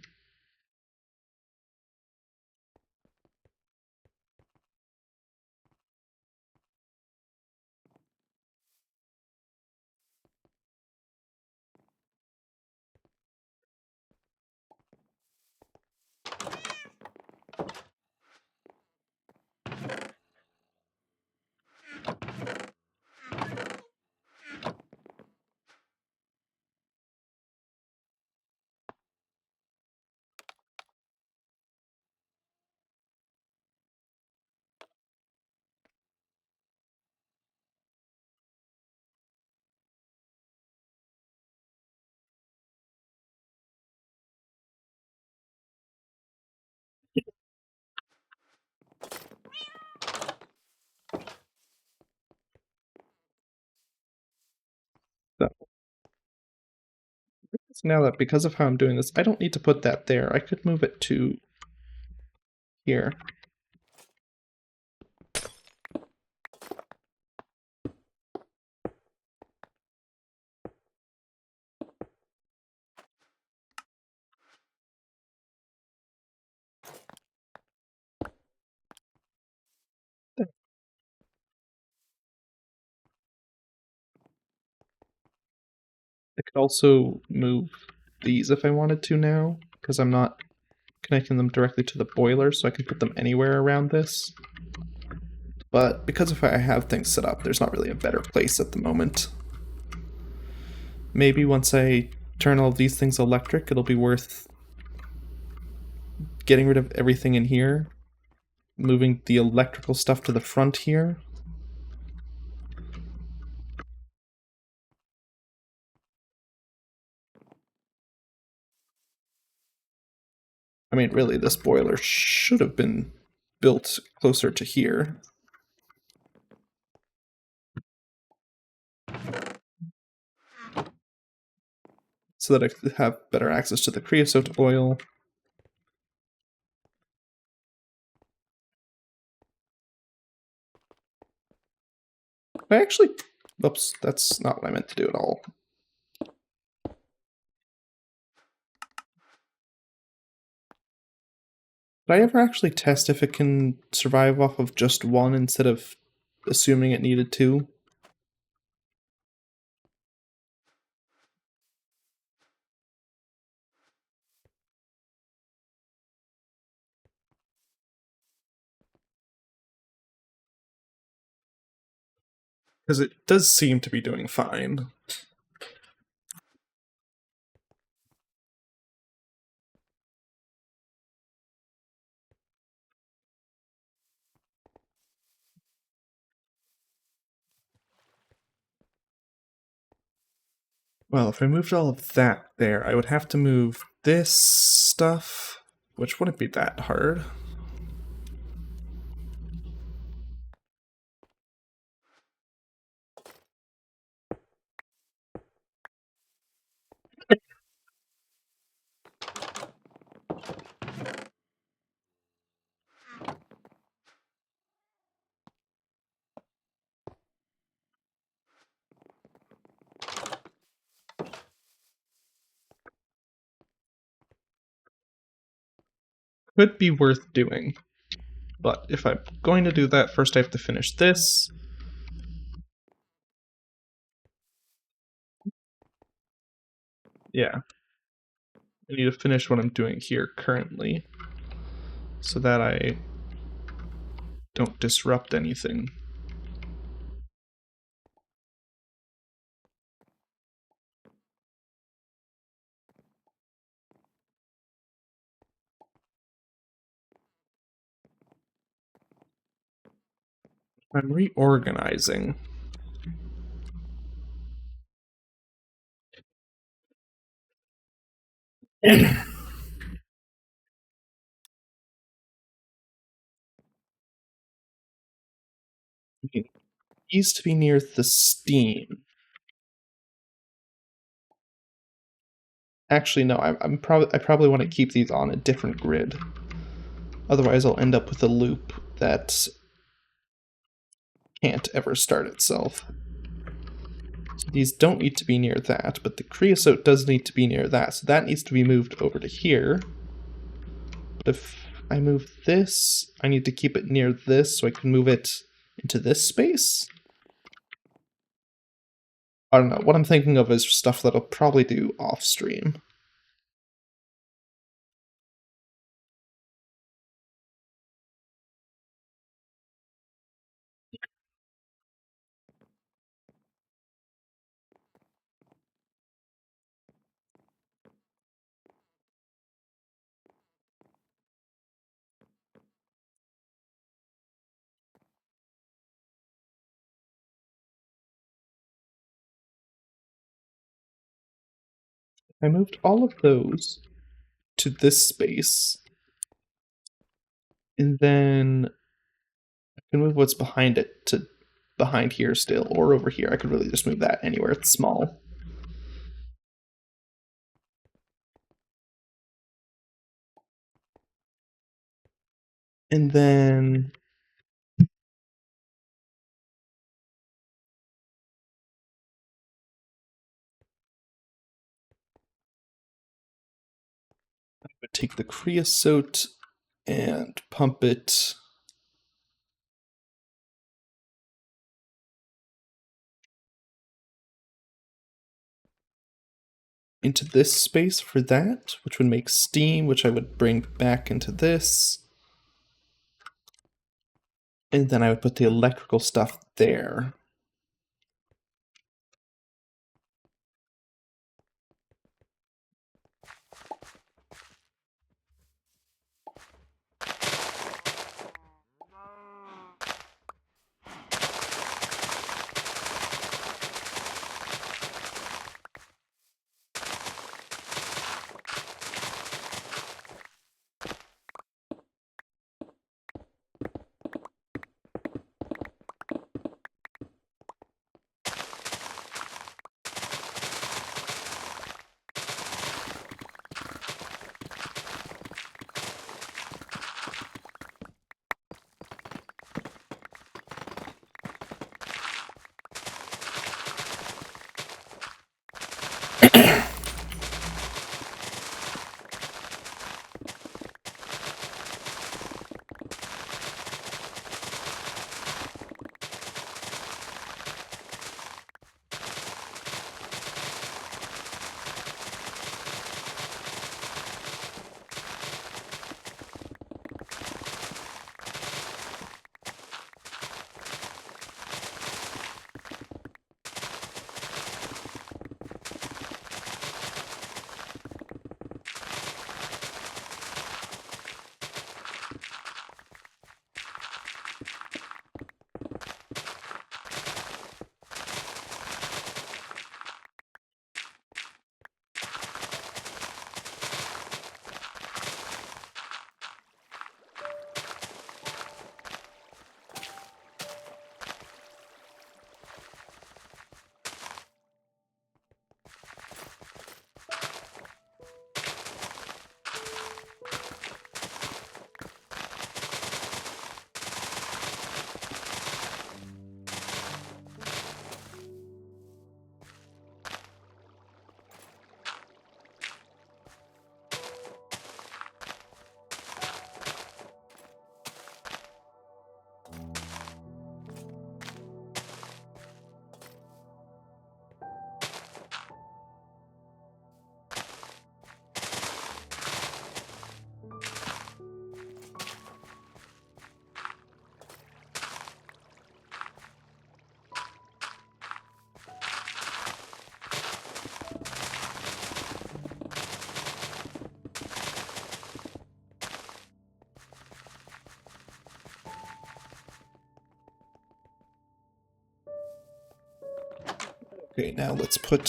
So now that because of how I'm doing this, I don't need to put that there. I could move it to here. I could also move these if I wanted to now, because I'm not connecting them directly to the boiler, so I can put them anywhere around this. But because of how I have things set up, there's not really a better place at the moment. Maybe once I turn all of these things electric, it'll be worth getting rid of everything in here, moving the electrical stuff to the front here. I mean, really, this boiler should have been built closer to here. So that I could have better access to the creosote oil. I actually... Oops, that's not what I meant to do at all. Did I ever actually test if it can survive off of just one instead of assuming it needed two? Because it does seem to be doing fine. Well, if I moved all of that there, I would have to move this stuff, which wouldn't be that hard. could be worth doing. But if I'm going to do that, first I have to finish this. Yeah. I need to finish what I'm doing here currently, so that I don't disrupt anything. I'm reorganizing. It needs to be near the steam. Actually, no. I probably want to keep these on a different grid. Otherwise, I'll end up with a loop that can't ever start itself. So these don't need to be near that, but the creosote does need to be near that, so that needs to be moved over to here. But if I move this, I need to keep it near this so I can move it into this space? I don't know. What I'm thinking of is stuff that I'll probably do off stream. I moved all of those to this space, and then I can move what's behind it to behind here still, or over here. I could really just move that anywhere it's small. And then I would take the creosote and pump it into this space for that, which would make steam, which I would bring back into this. And then I would put the electrical stuff there. Okay, now let's put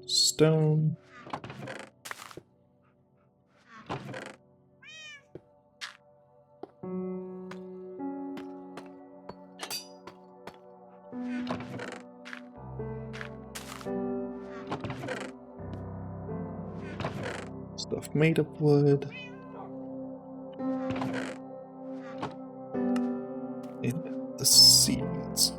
stone. Stuff made of wood. And the seeds.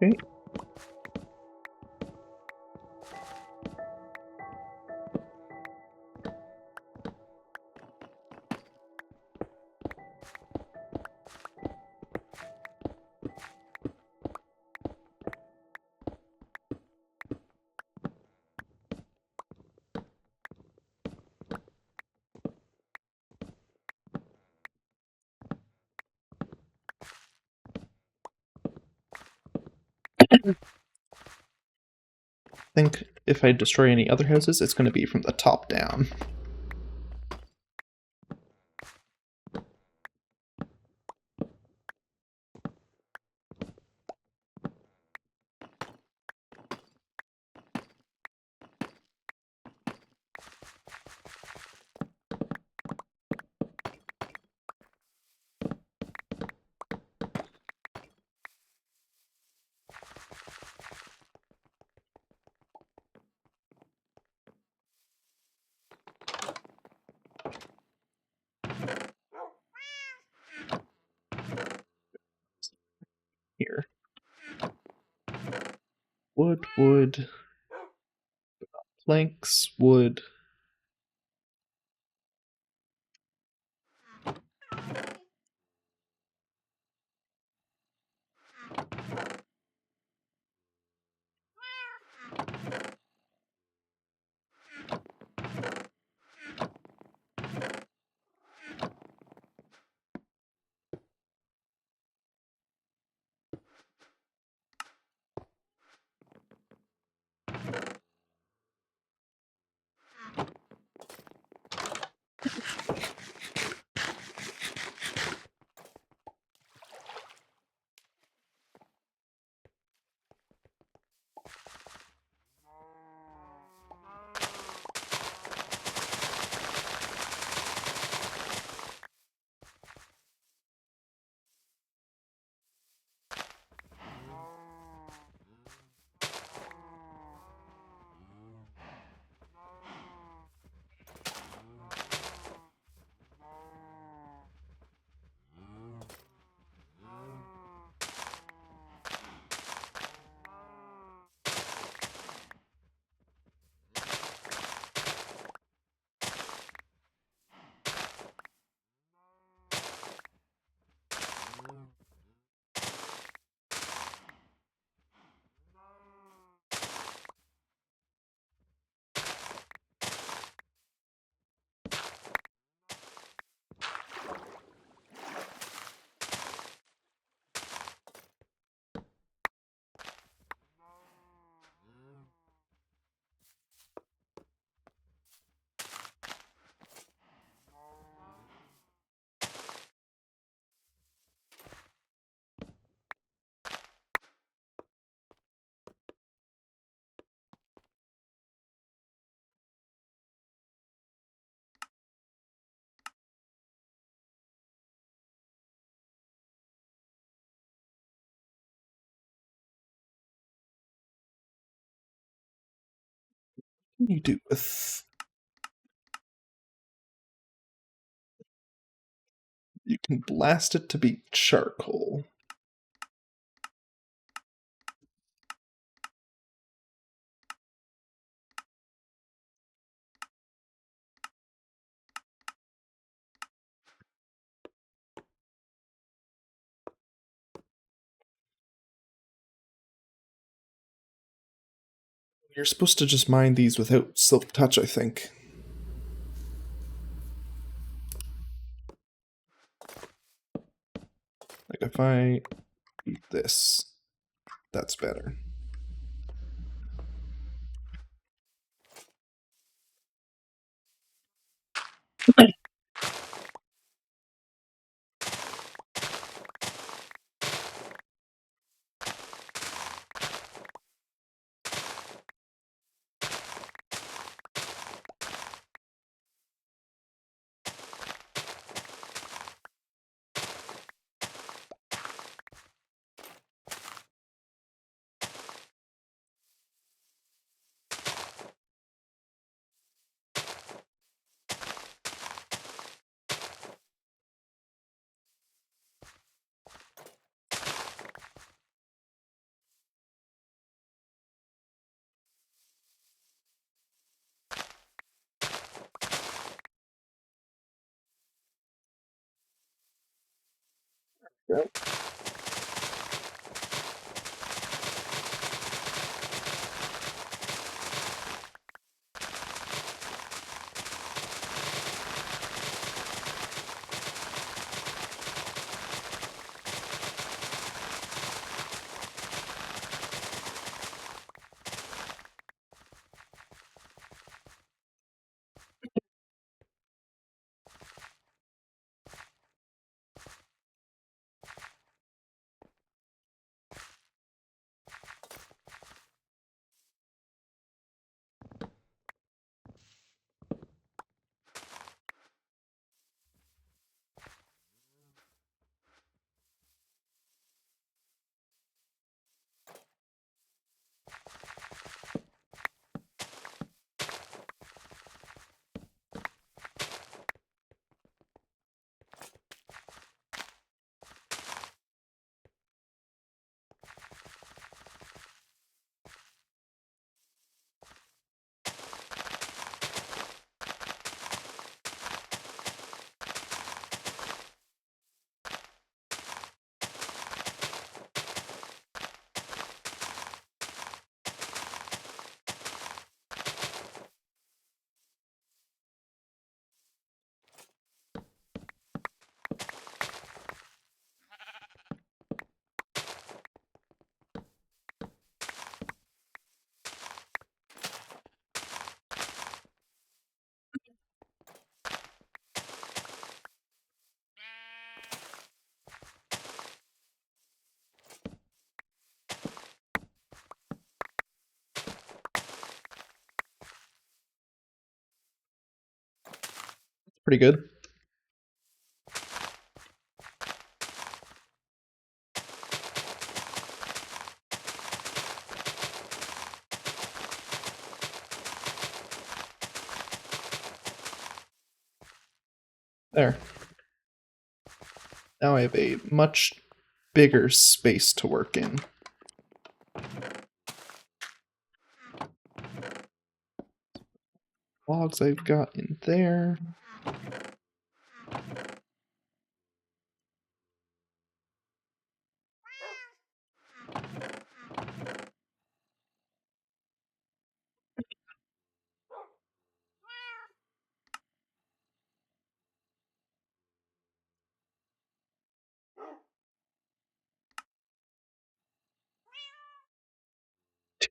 Okay. I think if I destroy any other houses, it's going to be from the top down. Here. Wood, wood, planks, wood. You do with. You can blast it to be charcoal. You're supposed to just mine these without silk touch, I think. Like if I eat this, that's better. Yep. Pretty good. There. Now I have a much bigger space to work in. Logs I've got in there.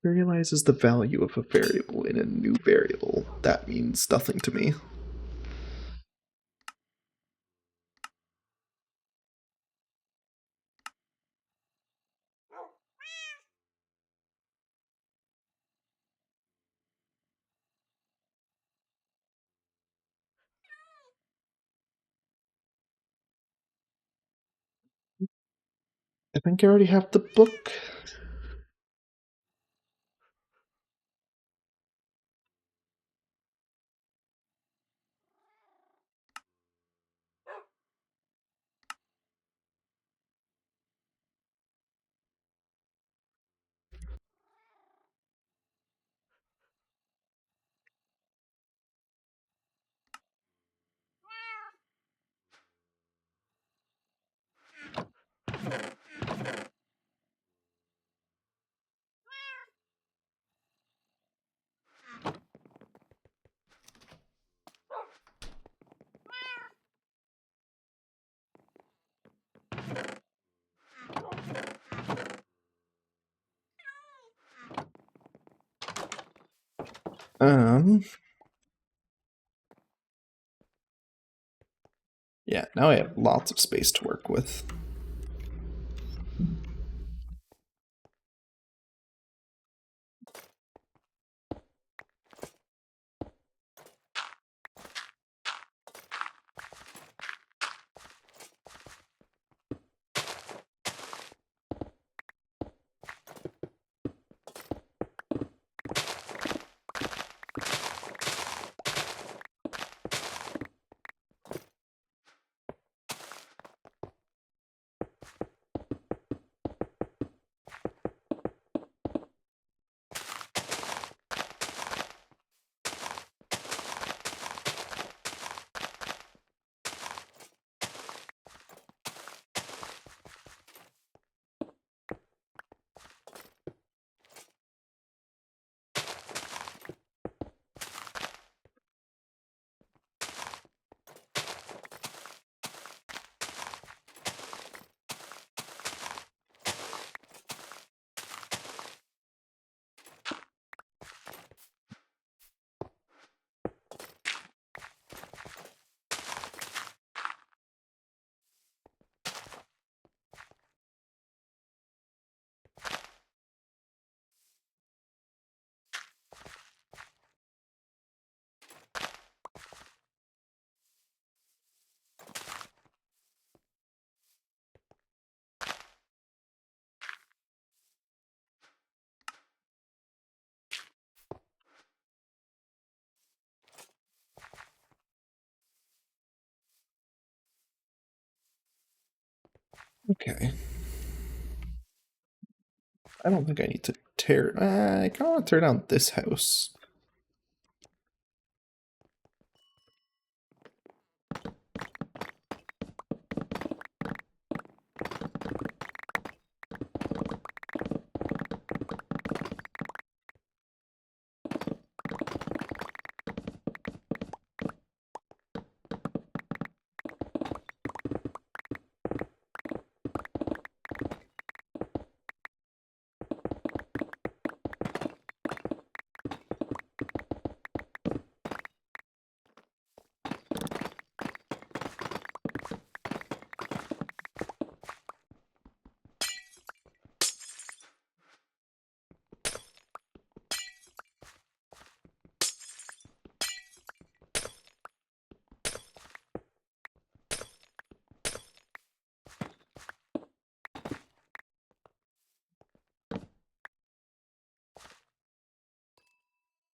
Materializes the value of a variable in a new variable. That means nothing to me. I think I already have the book. Yeah, now I have lots of space to work with. Okay. I don't think I need to tear. I kind of want to tear down this house.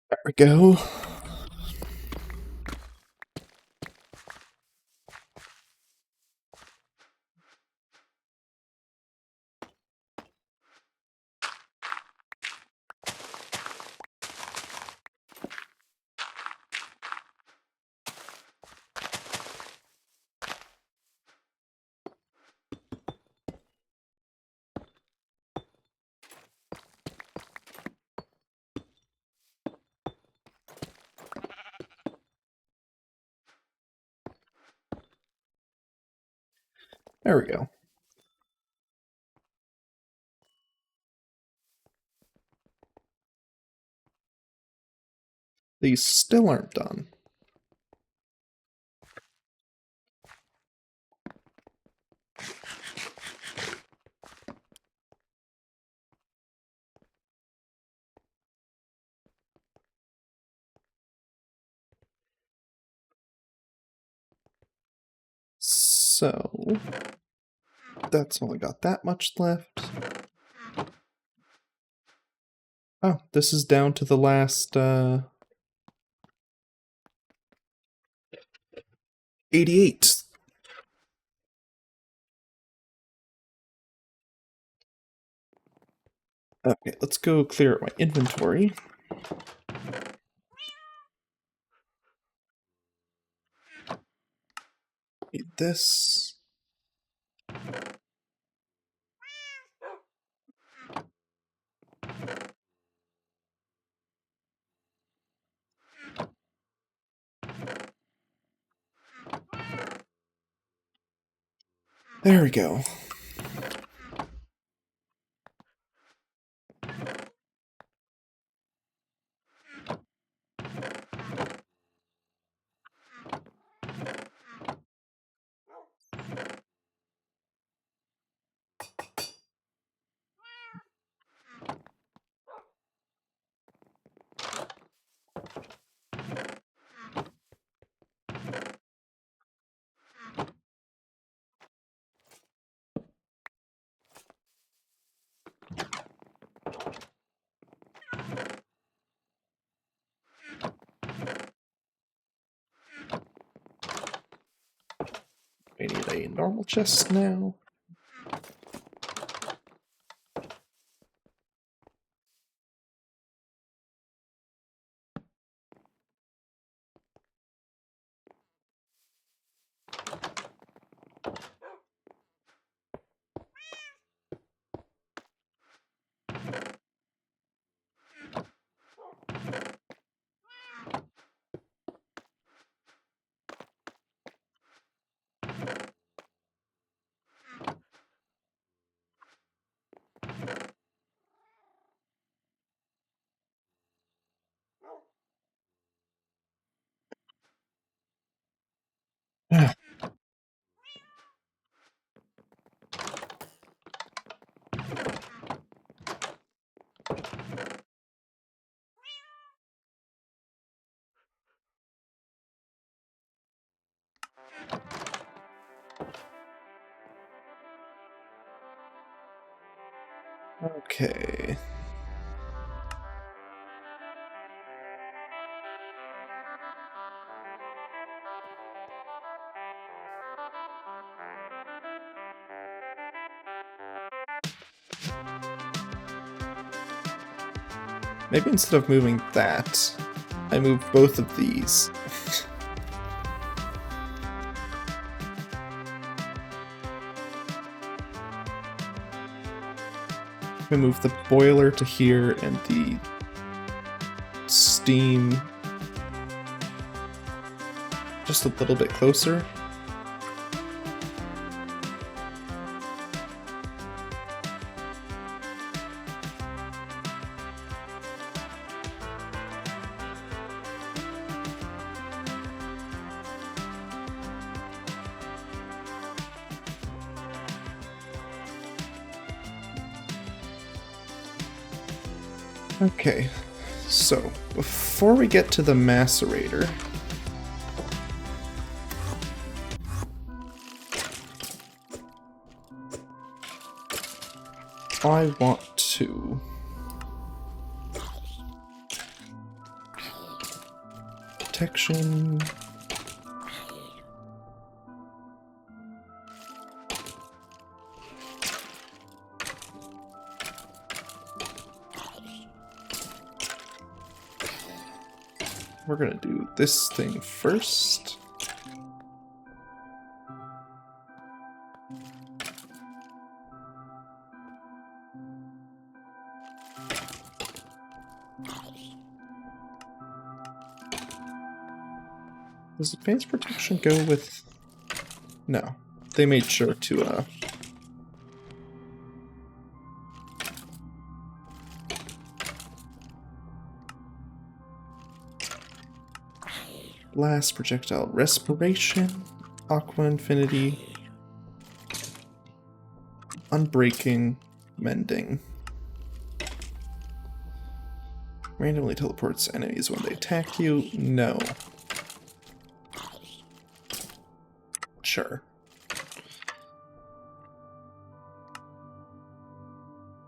There we go. There we go. These still aren't done. So that's only got that much left. Oh, this is down to the last 88. Okay, let's go clear out my inventory. Need this. There we go. a normal chest now. Okay. Maybe instead of moving that, I move both of these. I move the boiler to here and the steam just a little bit closer. Okay, so before we get to the macerator, I want to protection. We're gonna do this thing first. Does advanced protection go with... No. They made sure to, blast, projectile respiration, aqua infinity, unbreaking, mending. Randomly teleports enemies when they attack you? No. Sure.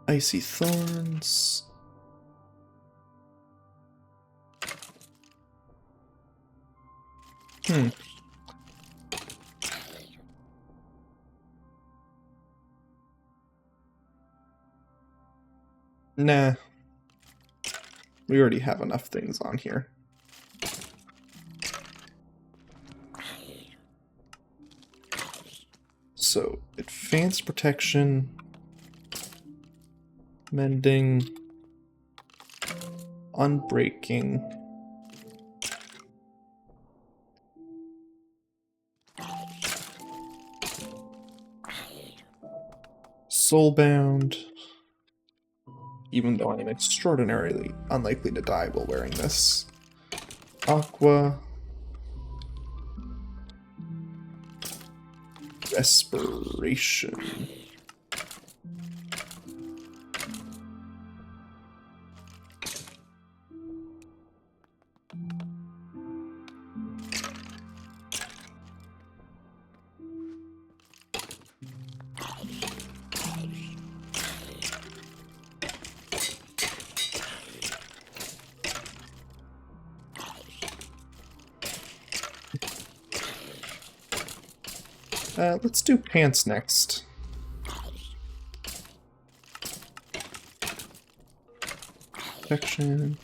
Icy thorns. Nah. We already have enough things on here. So, advanced protection, mending, unbreaking, soulbound, even though I am extraordinarily unlikely to die while wearing this, aqua, respiration. Let's do pants next. Protection.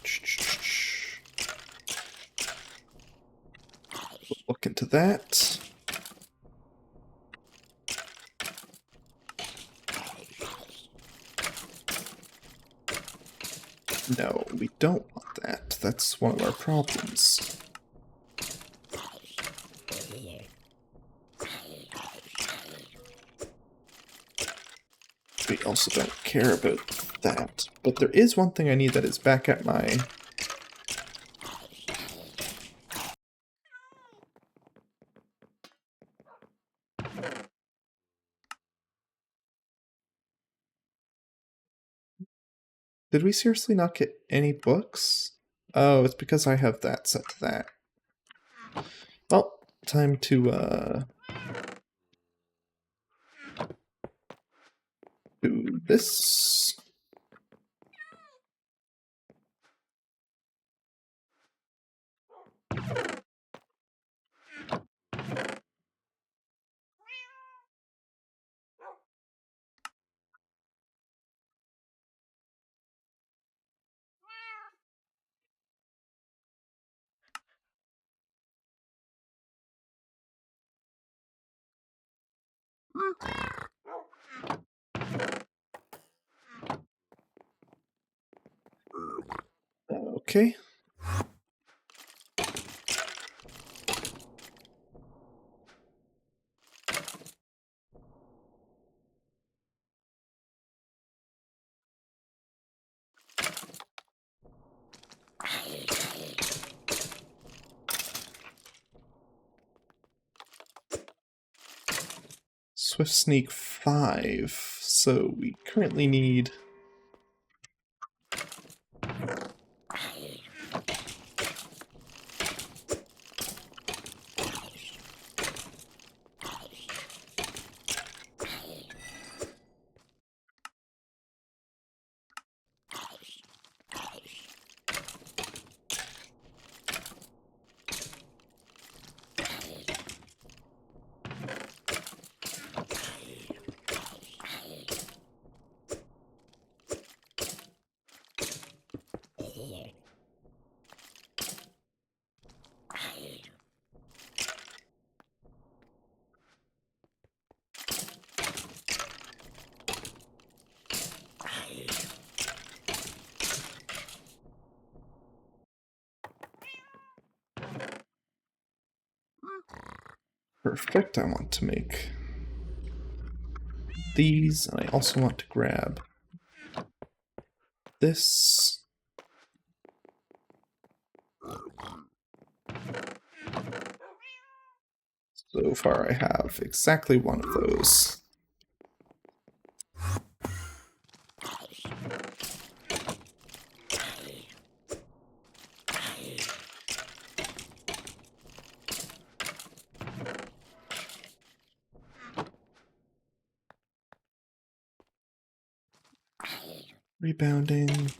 Look into that. No, we don't want that. That's one of our problems. We also don't care about that. But there is one thing I need that is back at my... Did we seriously not get any books? Oh, it's because I have that set to that. Well, time to, do this. Okay. Swift Sneak 5. So we currently need... Perfect, I want to make these, and I also want to grab this. So far I have exactly one of those. Rebounding.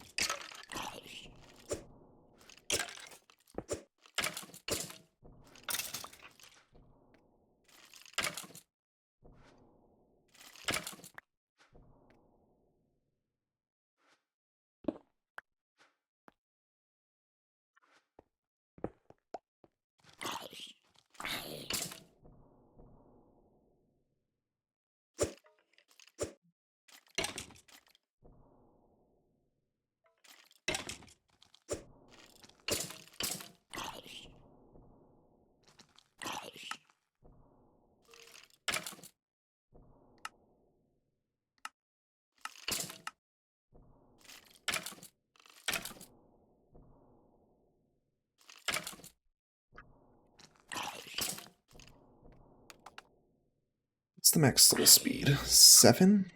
What's the max soul speed? 7?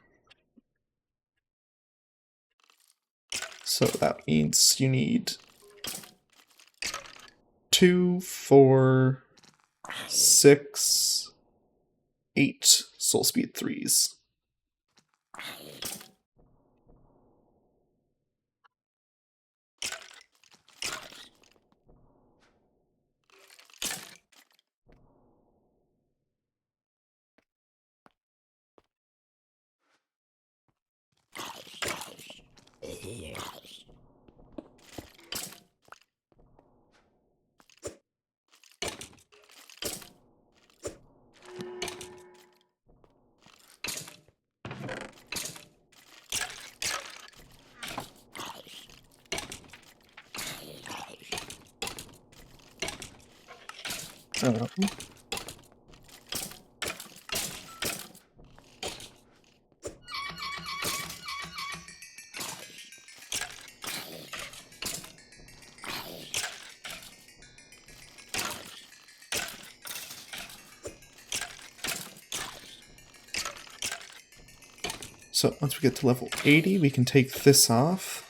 So that means you need 2, 4, 6, 8 soul speed 3s. Um, So once we get to level 80, we can take this off.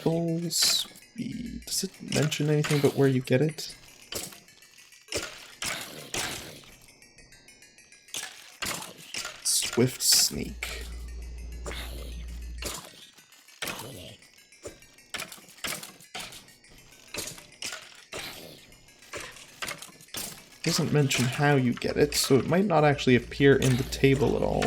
Full speed. Does it mention anything about where you get it? Swift sneak. Doesn't mention how you get it, so it might not actually appear in the table at all.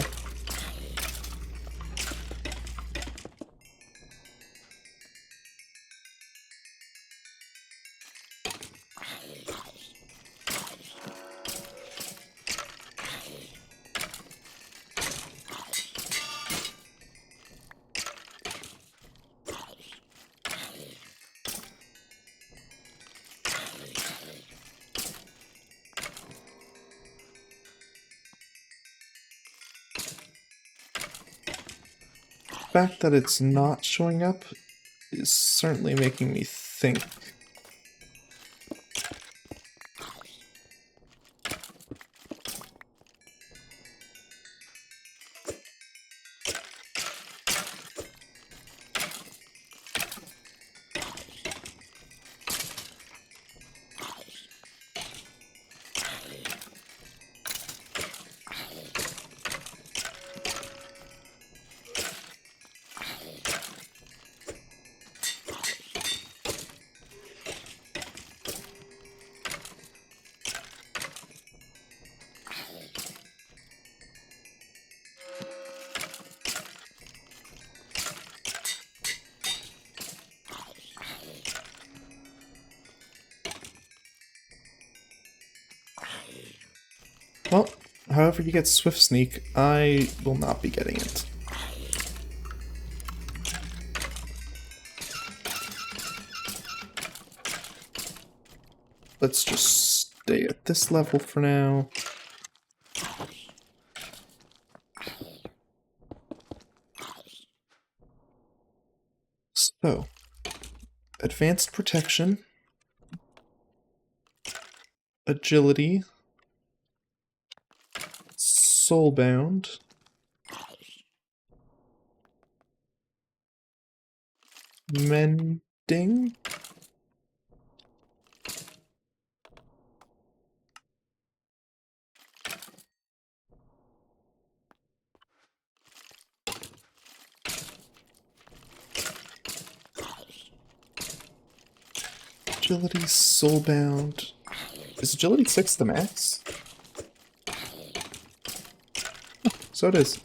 The fact that it's not showing up is certainly making me think. Well, however you get Swift Sneak, I will not be getting it. Let's just stay at this level for now. So, advanced protection, agility, soulbound, mending, agility, soulbound. Is agility 6 the max? So it is.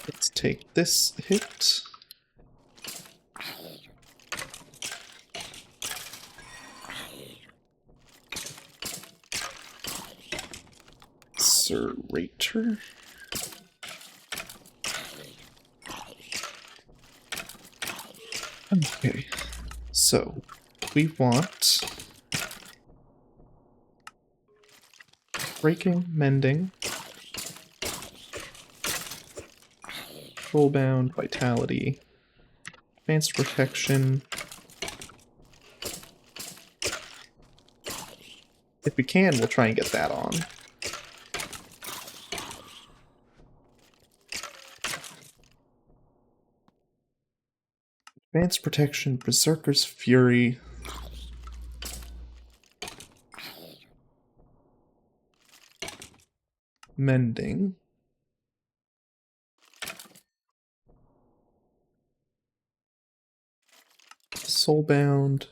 Let's take this hit. Macerator. Okay, So, we want breaking, mending, soulbound, vitality, advanced protection. If we can, we'll try and get that on. Advanced protection, Berserker's Fury. Mending. Soulbound.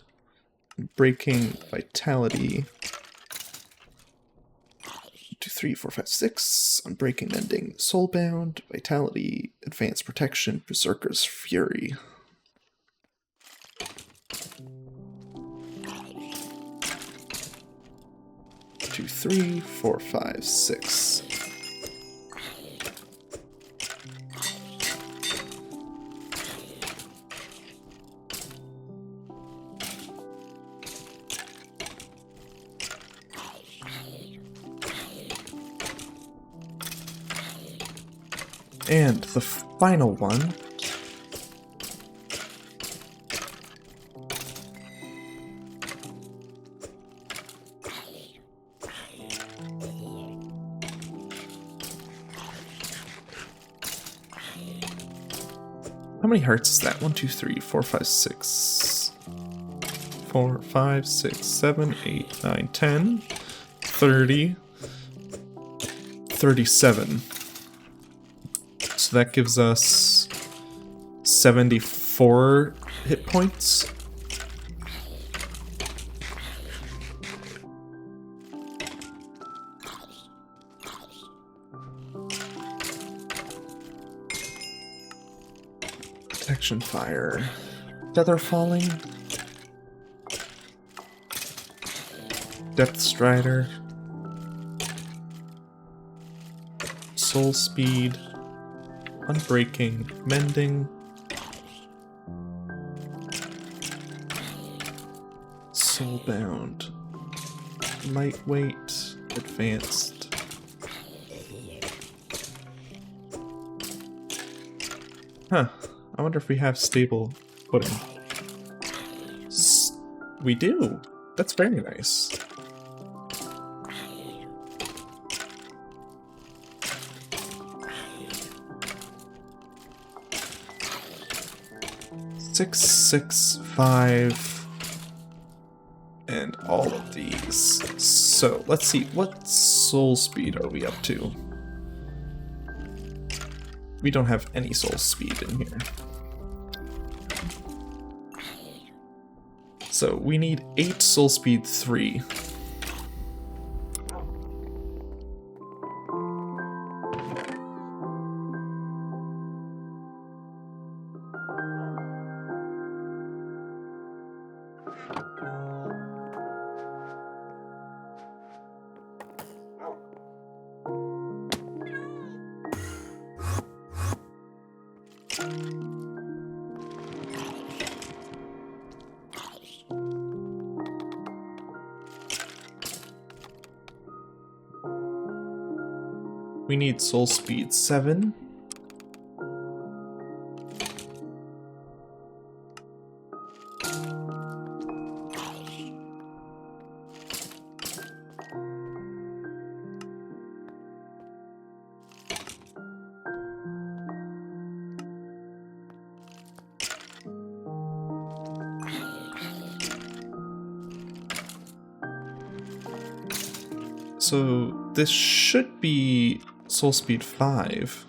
Breaking, vitality. 2, 3, 4, 5, 6. Unbreaking, mending, soulbound, vitality, advanced protection, Berserker's Fury. Two, 3, 4, 5, 6. And the final one. How many hearts is that? 1, 2, 3, 4, 5, 6. 4, 5, 6, 7, 8, 9, 10, 30, 37. So that gives us 74 hit points. Protection fire. Feather falling. Depth strider. Soul speed. Unbreaking, mending, soulbound, lightweight, advanced. Huh, I wonder if we have stable footing. We do! That's very nice. Six, 6, 5, and all of these. So let's see, what soul speed are we up to? We don't have any soul speed in here. So we need 8 soul speed 3. We need soul speed 7. So this should be soul speed 5.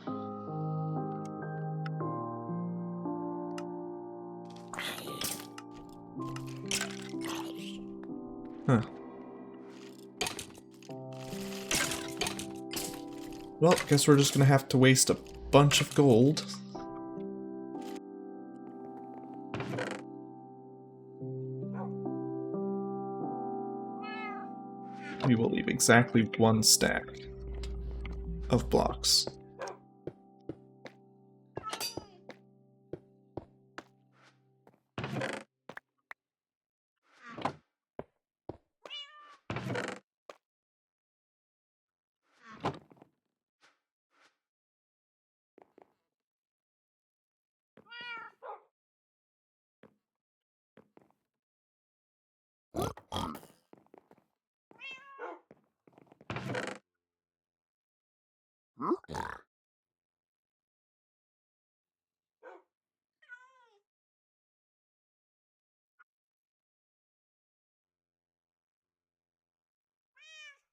Huh. Well, guess we're just gonna have to waste a bunch of gold. We will leave exactly 1 stack of blocks.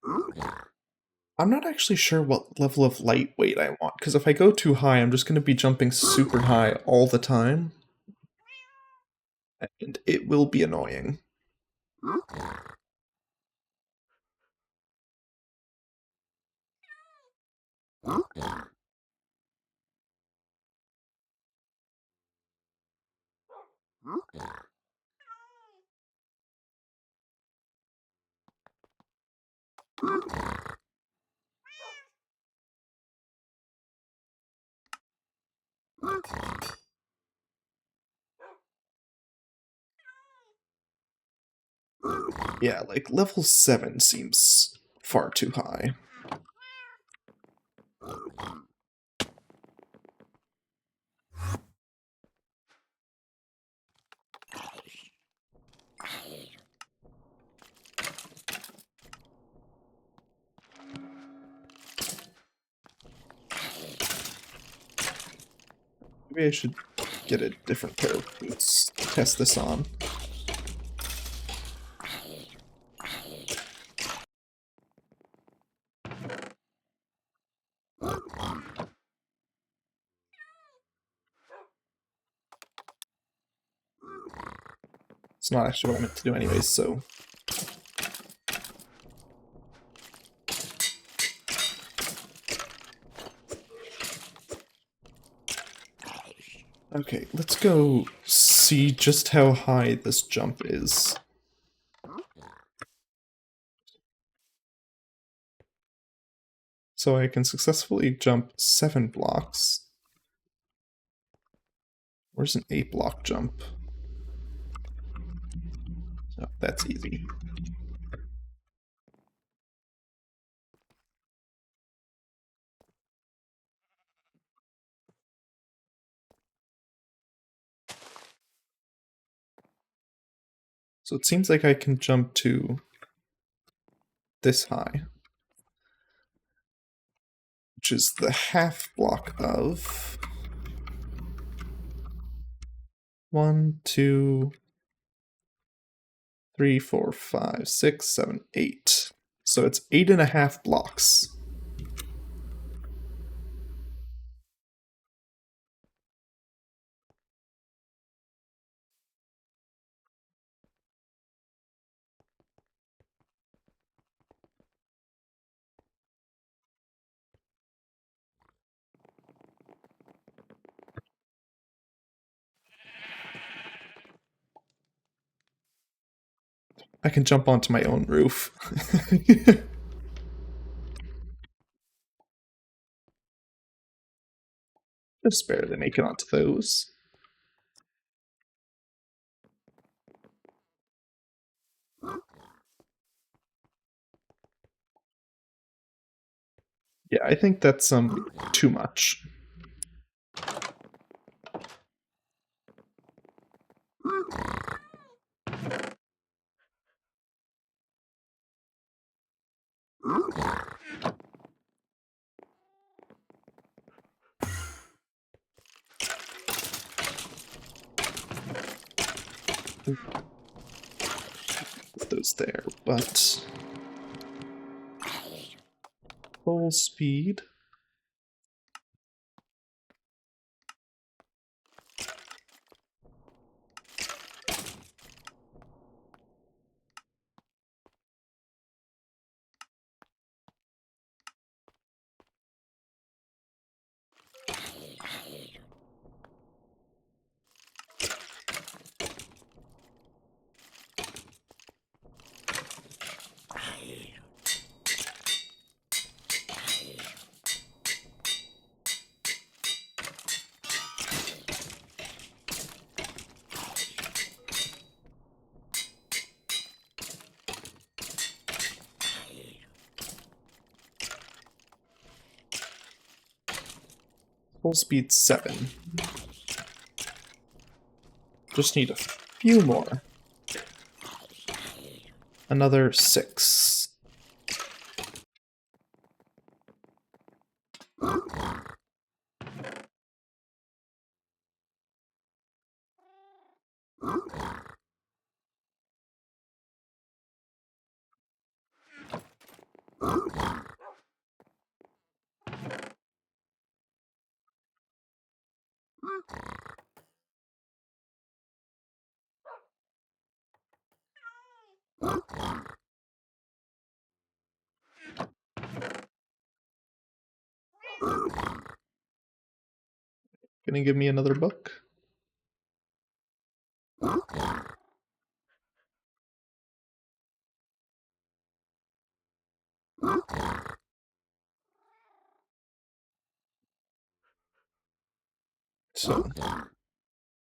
I'm not actually sure what level of lightweight I want, because if I go too high, I'm just going to be jumping super high all the time, and it will be annoying. Yeah, like level 7 seems far too high. Maybe I should get a different pair of boots to test this on. It's not actually what I meant to do anyways, so... Okay, let's go see just how high this jump is. So I can successfully jump 7 blocks. Where's an 8 block jump? Oh, that's easy. So it seems like I can jump to this high, which is the half block of 1, 2, 3, 4, 5, 6, 7, 8. So it's 8.5 blocks. I can jump onto my own roof. Just barely make it onto those. Yeah, I think that's too much. Put those there, but full speed. Full speed 7. Just need a few more. Another 6. Gonna give me another book? So,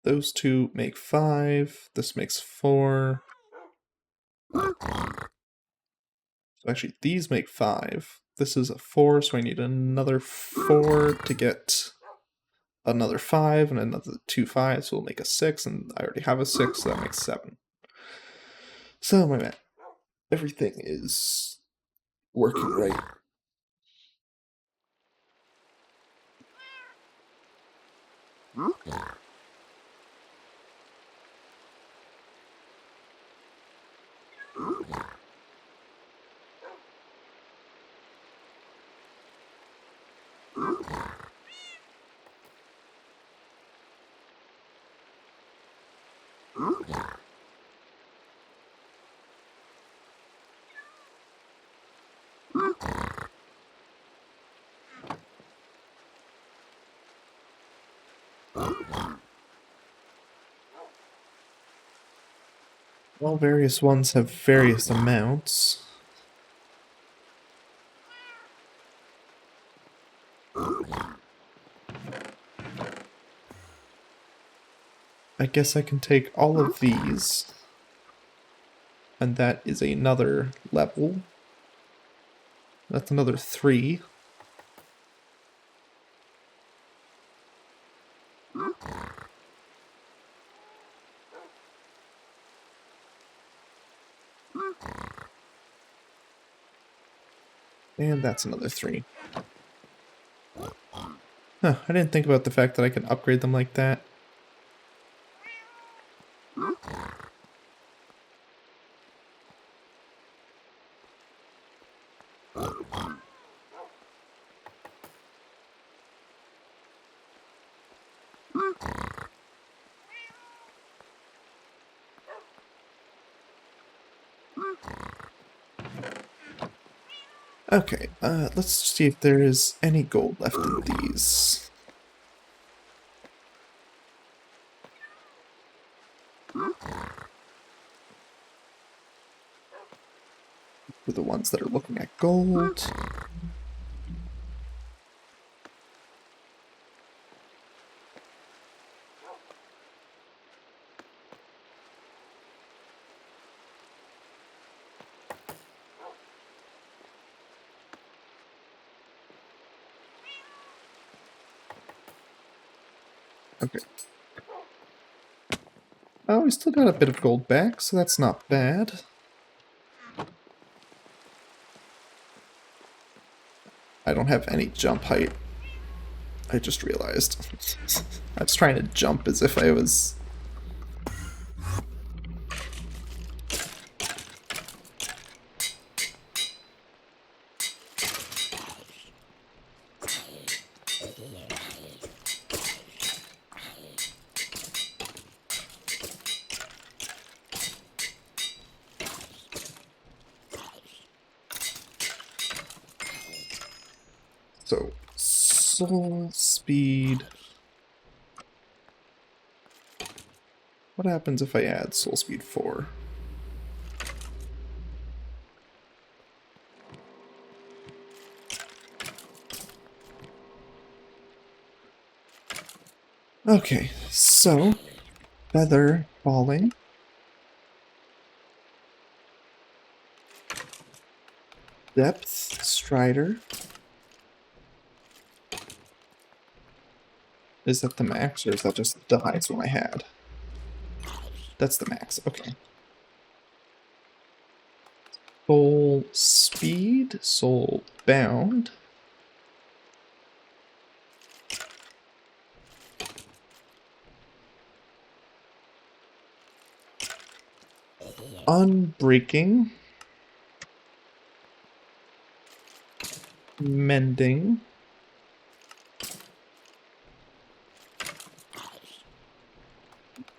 those two make 5, this makes 4. So actually, these make 5. This is a 4, so I need another 4 to get another 5, and another 2 5s, so we'll make a 6, and I already have a 6, so that makes 7. So, my man, everything is working right. Well, various ones have various amounts. I guess I can take all of these, and that is another level. That's another 3. And that's another 3. Huh, I didn't think about the fact that I can upgrade them like that. Okay, let's see if there is any gold left in these. For the ones that are looking at gold. Okay. Oh, we still got a bit of gold back, so that's not bad. I don't have any jump height. I just realized. I was trying to jump as if I was... So, soul speed... What happens if I add soul speed 4? Okay, so feather falling. Depth strider. Is that the max, or is that just the highest one I had? That's the max, okay. Soul speed, soul bound. Unbreaking. Mending.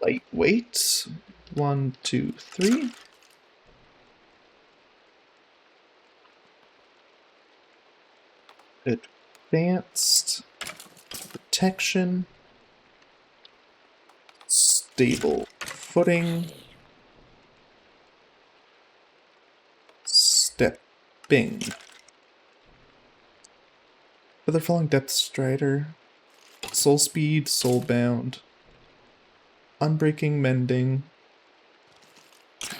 Lightweight. 1, 2, 3. Advanced. Protection. Stable footing. Stepping. Feather Falling Depth Strider. Soul Speed, Soulbound. Unbreaking Mending.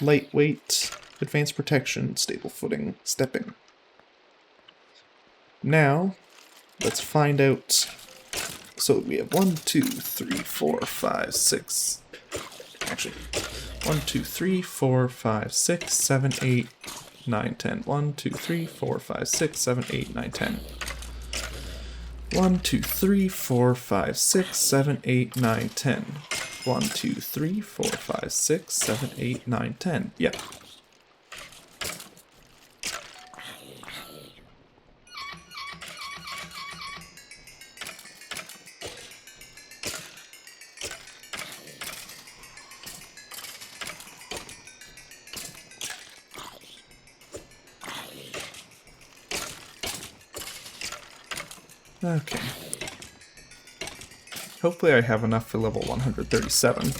Lightweight. Advanced Protection, Stable Footing, Stepping. Now, let's find out. So we have 1, 2, 3, 4, 5, 6. Actually, 1, 2, 3, 4, 5, 6, 7, 8, 9, 10. 1, 2, 3, 4, 5, 6, 7, 8, 9, 10. 1, 2, 3, 4, 5, 6, 7, 8, 9, 10. 1, 2, 3, 4, 5, 6, 7, 8, 9, 10. Yeah. Okay. Hopefully I have enough for level 137.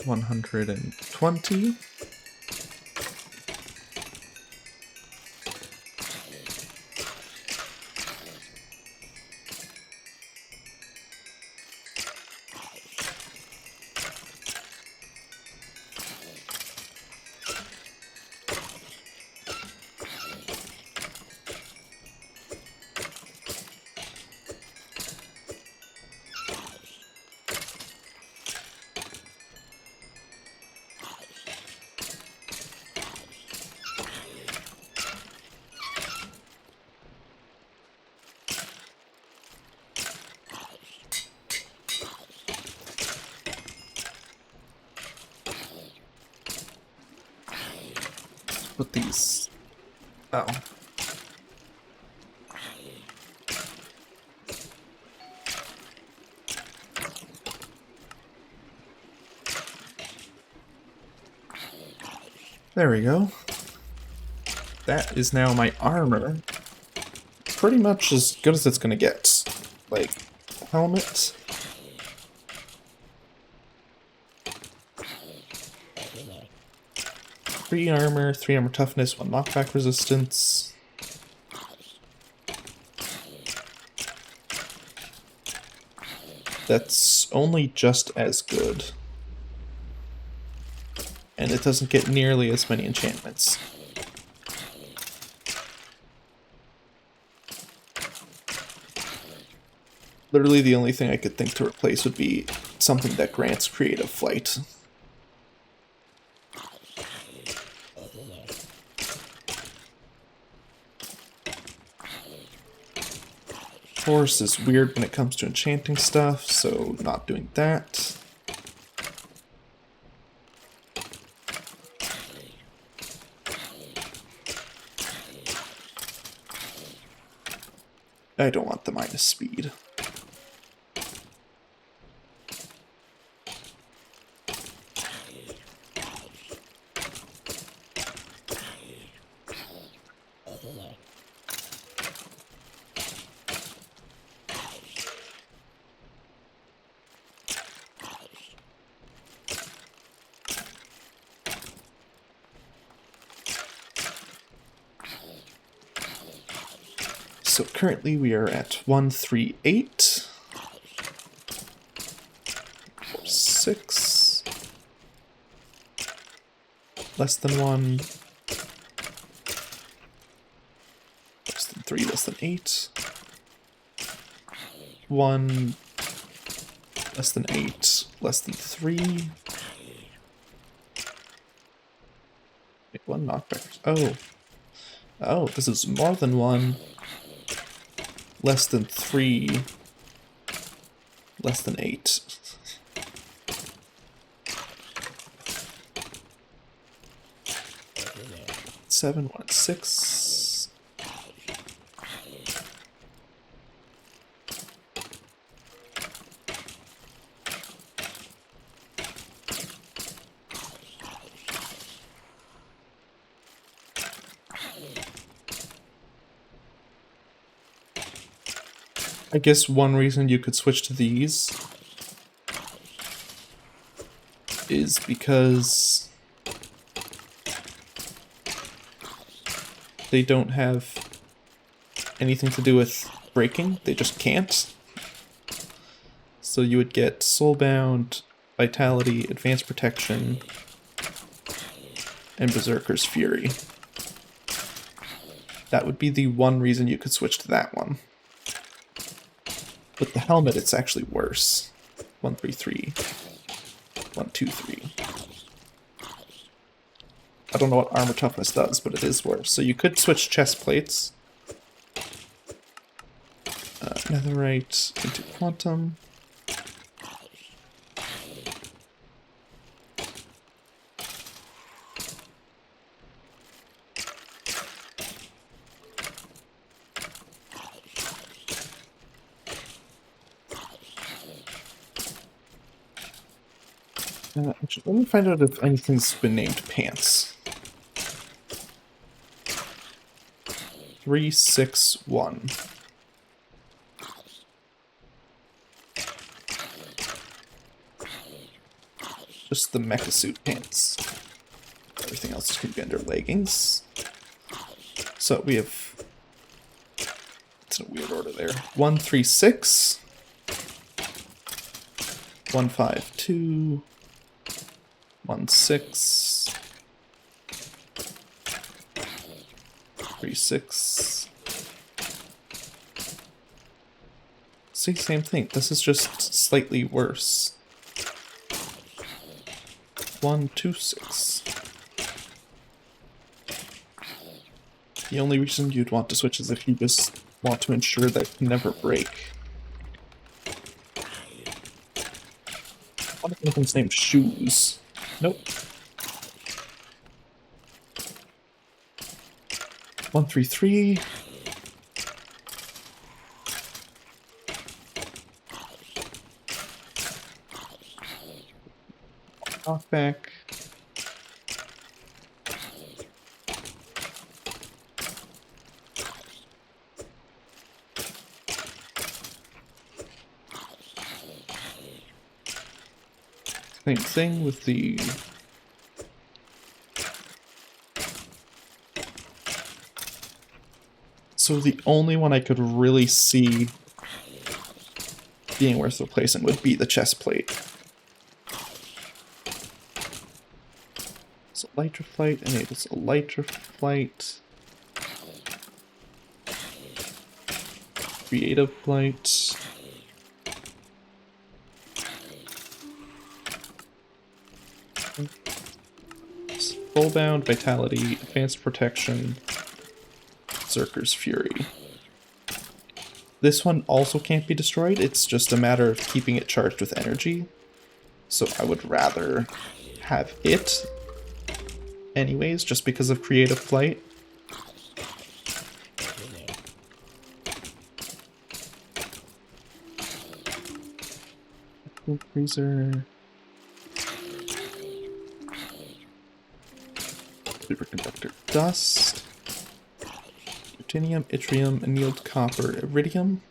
$120. Put these. Oh. There we go. That is now my armor. Pretty much as good as it's gonna get. Like, helmet. Three armor, 3 armor toughness, 1 knockback resistance. That's only just as good. And it doesn't get nearly as many enchantments. Literally the only thing I could think to replace would be something that grants creative flight. Force is weird when it comes to enchanting stuff, so not doing that. I don't want the minus speed. So currently we are at 138. less than 1, less than 3, less than 8, 1, less than 8, less than 3. Wait, 1 knockback. Oh. Oh, this is more than 1. Less than 3. Less than 8. Seven, 1, 6. I guess one reason you could switch to these is because they don't have anything to do with breaking. They just can't. So you would get Soulbound, Vitality, Advanced Protection, and Berserker's Fury. That would be the one reason you could switch to that one. With the helmet, it's actually worse. 1, 3, 3. 1, 2, 3. I don't know what armor toughness does, but it is worse. So you could switch chest plates. Netherite into quantum. Actually, let me find out if anything's been named pants. 3, 6, 1. Just the mecha suit pants. Everything else is going to be under leggings. So we have... It's in a weird order there. 1, 3, 6. 1, 5, 2. 1, 6. 3, 6. See, same thing. This is just slightly worse. 1, 2, 6. The only reason you'd want to switch is if you just want to ensure that it can never break. What if anything's named Shoes? Nope. 1, 3, 3. Knockback. Same thing with the so the only one I could really see being worth replacing would be the chest plate. So lighter flight enables a lighter flight. Creative flight. Soulbound, Vitality, Advanced Protection, Berserker's Fury. This one also can't be destroyed, it's just a matter of keeping it charged with energy. So I would rather have it anyways, just because of Creative Flight. Freezer. Superconductor dust. Titanium, yttrium, annealed copper, iridium.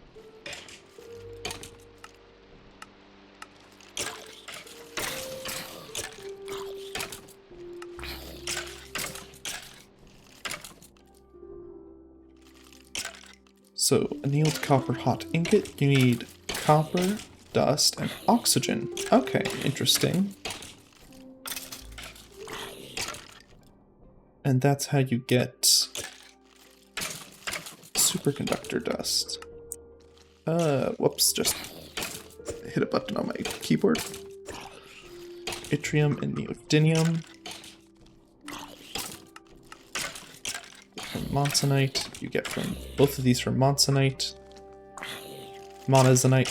So, annealed copper hot ingot, you need copper, dust, and oxygen. Okay, interesting. And that's how you get superconductor dust. Whoops, just hit a button on my keyboard. Yttrium and neodymium. From monzonite, you get from both of these from monzonite. Monazite.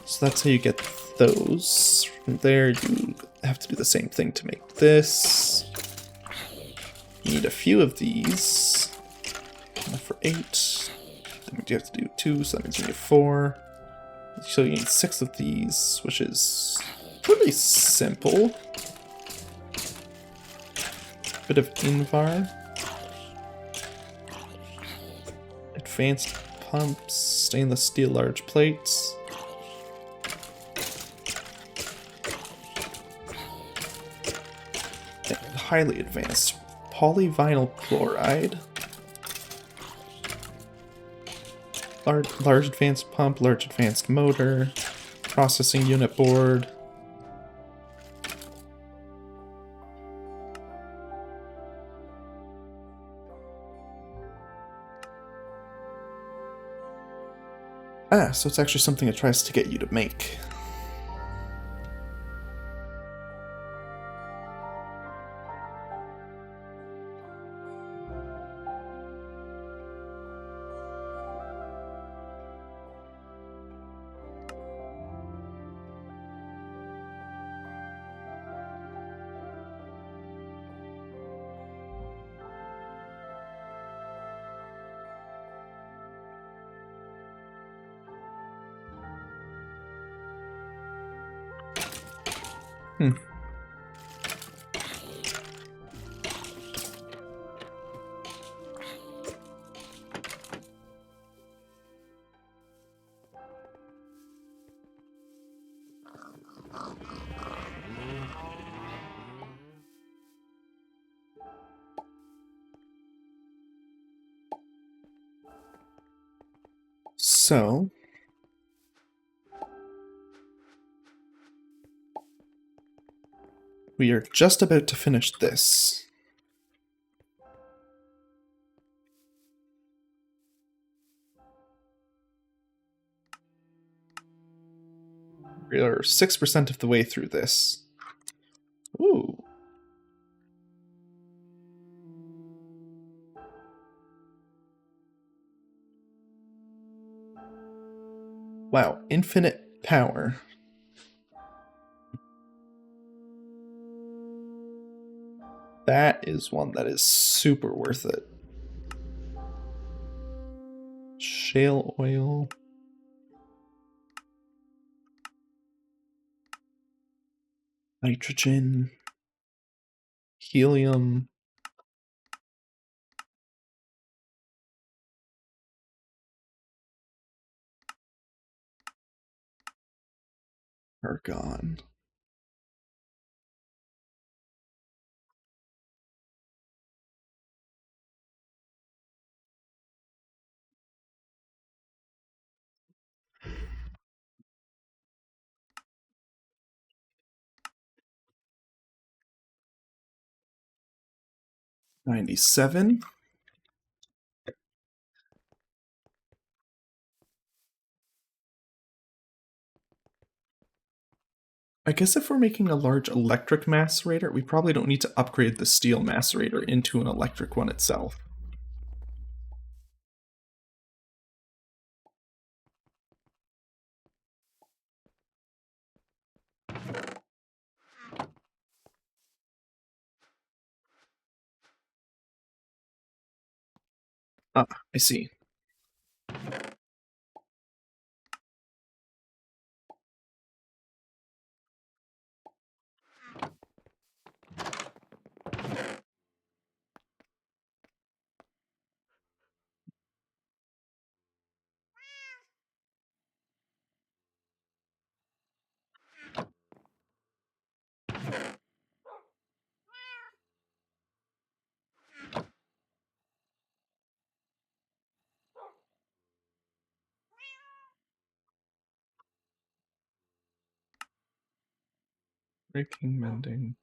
So that's how you get those. From there, you have to do the same thing to make this. You need a few of these. Enough for 8. Then you have to do 2, so that means you need 4. So you need 6 of these, which is pretty simple. Bit of Invar. Advanced pumps, stainless steel large plates. And highly advanced polyvinyl chloride. Large advanced pump, large advanced motor, processing unit board. Ah, so it's actually something it tries to get you to make. Hmm. So we are just about to finish this. We are 6% of the way through this. Ooh. Wow, infinite power. That is one that is super worth it. Shale oil. Nitrogen. Helium. Argon. $97. I guess if we're making a large electric macerator, we probably don't need to upgrade the steel macerator into an electric one itself. Ah, I see. Breaking, mending.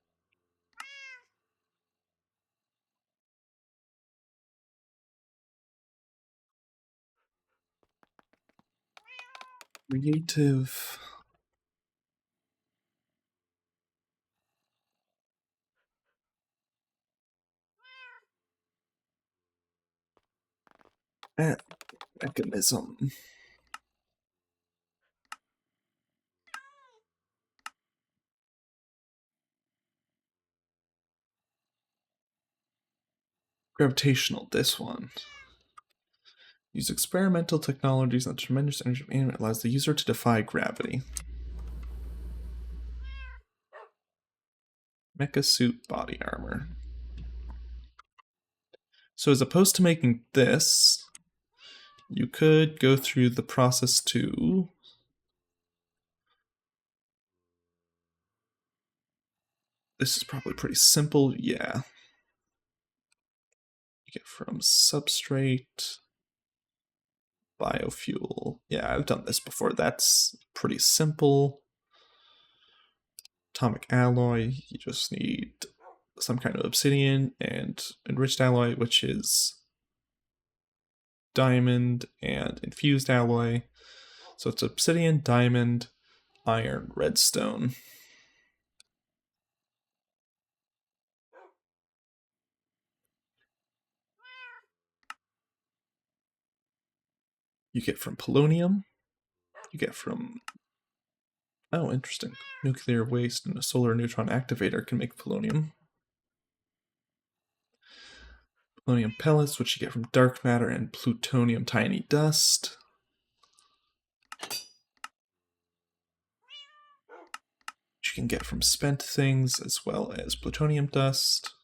Creative. Mechanism. Gravitational, this one. Use experimental technologies and tremendous energy that allows the user to defy gravity. Mecha suit body armor. So as opposed to making this, you could go through the process to this is probably pretty simple, yeah. You get from substrate, biofuel. Yeah, I've done this before. That's pretty simple. Atomic alloy, you just need some kind of obsidian and enriched alloy, which is diamond and infused alloy. So it's obsidian, diamond, iron, redstone. You get from polonium. You get from... Oh, interesting. Nuclear waste and a solar neutron activator can make polonium. Polonium pellets, which you get from dark matter and plutonium tiny dust. Which you can get from spent things as well as plutonium dust.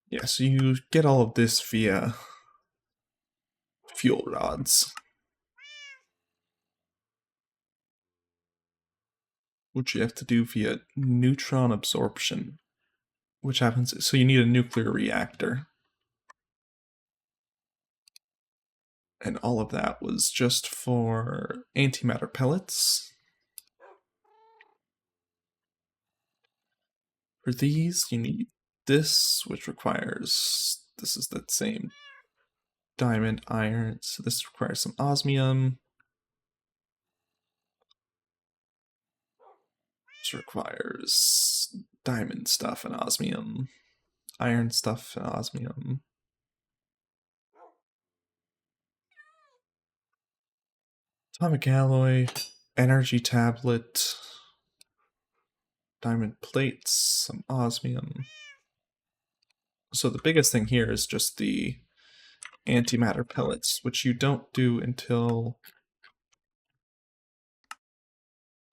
Yeah, so you get all of this via fuel rods, which you have to do via neutron absorption, which happens, so you need a nuclear reactor. And all of that was just for antimatter pellets. For these, you need this, which requires, this is the same diamond, iron, so this requires some osmium. This requires diamond stuff and osmium, iron stuff and osmium. Atomic alloy, energy tablet, diamond plates, some osmium. So the biggest thing here is just the antimatter pellets, which you don't do until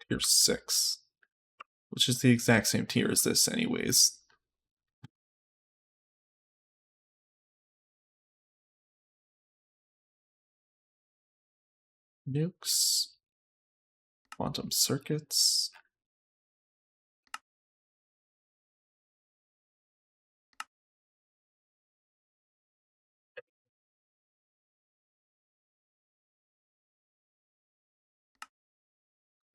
tier 6, which is the exact same tier as this anyways. Nukes, quantum circuits.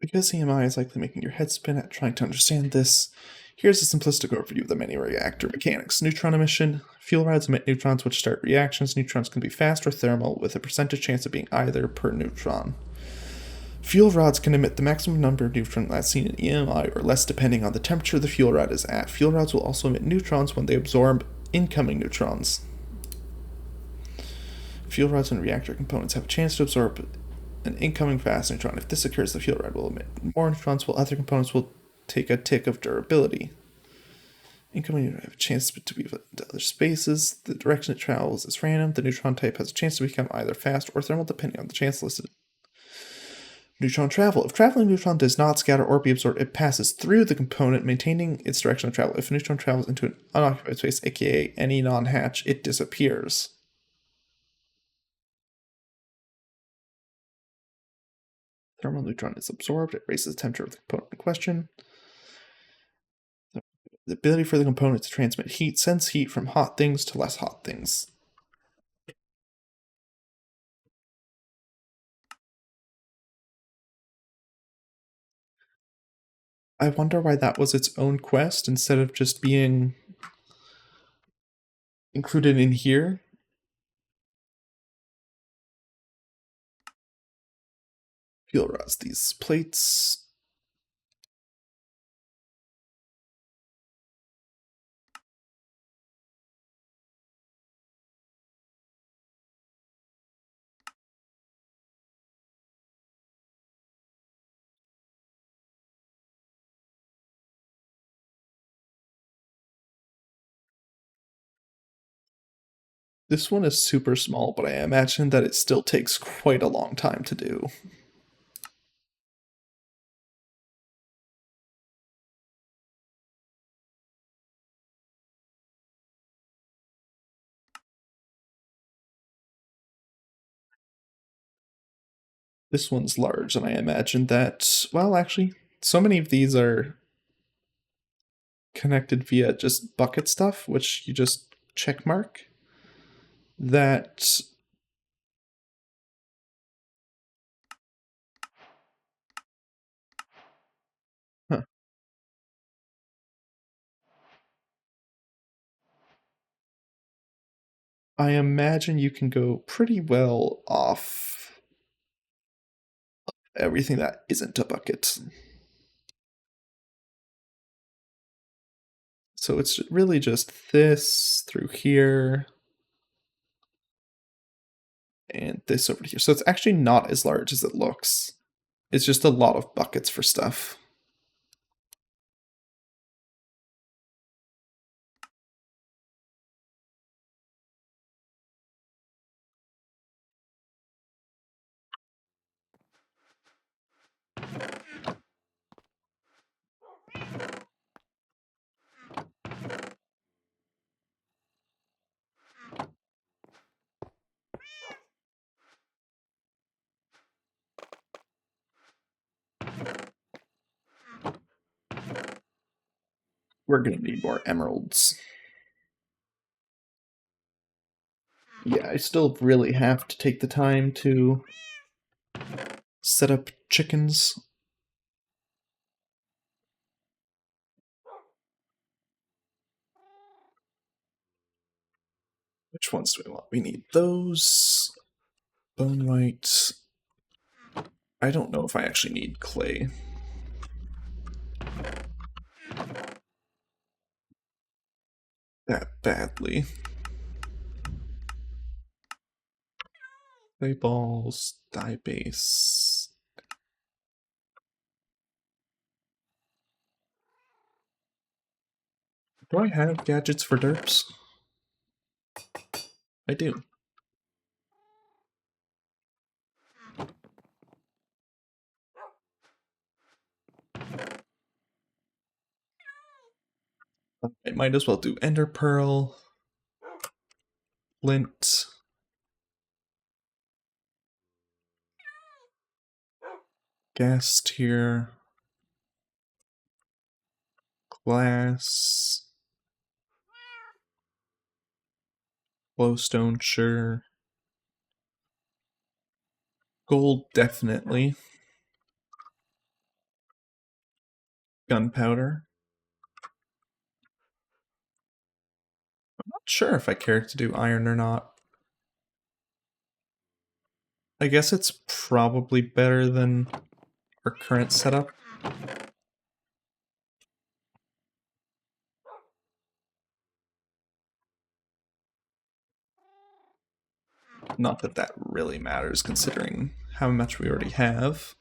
Because EMI is likely making your head spin at trying to understand this, here's a simplistic overview of the many reactor mechanics. Neutron emission. Fuel rods emit neutrons which start reactions. Neutrons can be fast or thermal, with a percentage chance of being either per neutron. Fuel rods can emit the maximum number of neutrons as seen in EMI or less depending on the temperature the fuel rod is at. Fuel rods will also emit neutrons when they absorb incoming neutrons. Fuel rods and reactor components have a chance to absorb an incoming fast neutron. If this occurs, the fuel rod will emit more neutrons, while other components will take a tick of durability. Incoming neutron have a chance to be into other spaces. The direction it travels is random. The neutron type has a chance to become either fast or thermal, depending on the chance listed. Neutron travel. If traveling neutron does not scatter or be absorbed, it passes through the component, maintaining its direction of travel. If a neutron travels into an unoccupied space, aka any non-hatch, it disappears. Thermal neutron is absorbed. It raises the temperature of the component in question. The ability for the component to transmit heat sends heat from hot things to less hot things. I wonder why that was its own quest instead of just being included in here. Fuel rods, these plates. This one is super small, but I imagine that it still takes quite a long time to do. This one's large, and I imagine that, well, actually, so many of these are connected via just bucket stuff, which you just check mark. That huh, I imagine you can go pretty well off everything that isn't a bucket. So it's really just this through here and this over here. So it's actually not as large as it looks. It's just a lot of buckets for stuff. We're gonna need more emeralds. Yeah, I still really have to take the time to set up chickens. Which ones do we want? We need those. Bone white. I don't know if I actually need clay. That badly. Clay balls, dye base. Do I have gadgets for derps? I do. I might as well do ender pearl, flint, gas tier, glass, glowstone, sure. Gold, definitely. Gunpowder. I'm not sure if I care to do iron or not. I guess it's probably better than our current setup. Not that that really matters considering how much we already have.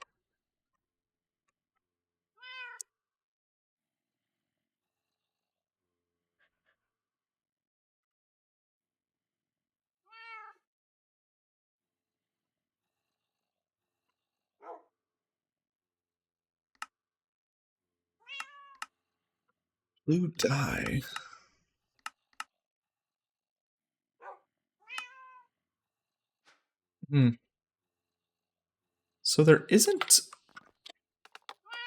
Blue dye. Hmm. So there isn't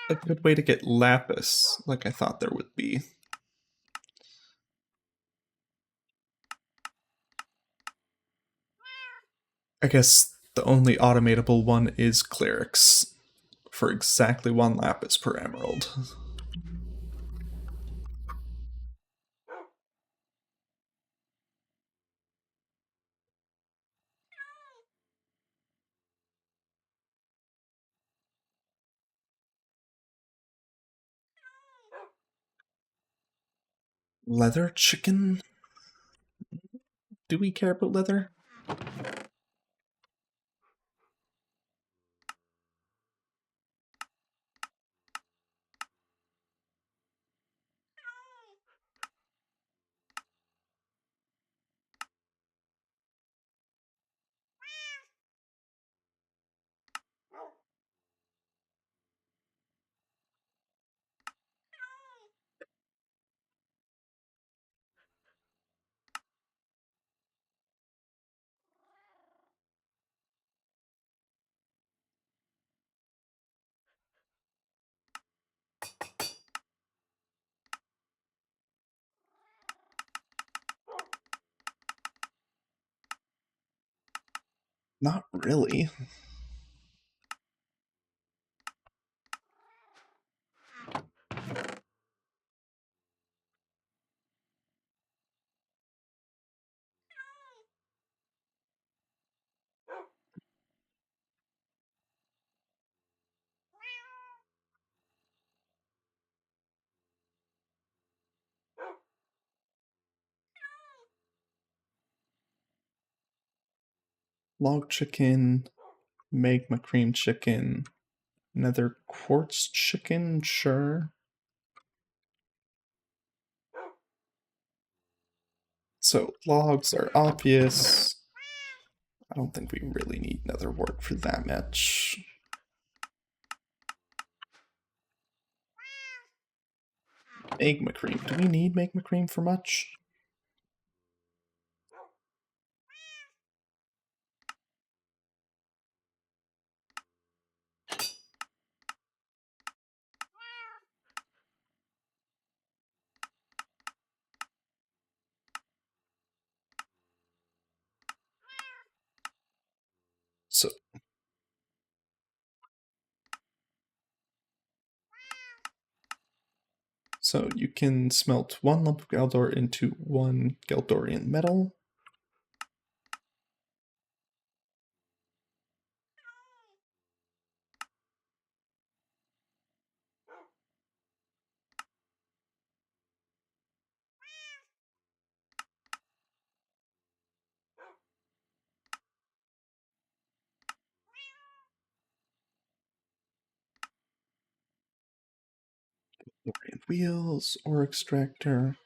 a good way to get lapis like I thought there would be. I guess the only automatable one is clerics for exactly 1 lapis per emerald. Leather chicken? Do we care about leather? Not really. Log chicken, magma cream chicken, nether quartz chicken, sure. So logs are obvious. I don't think we really need nether wart for that much. Magma cream. Do we need magma cream for much? So So you can smelt 1 lump of Galdor into 1 Galdorian metal. Galdorian wheels, ore extractor.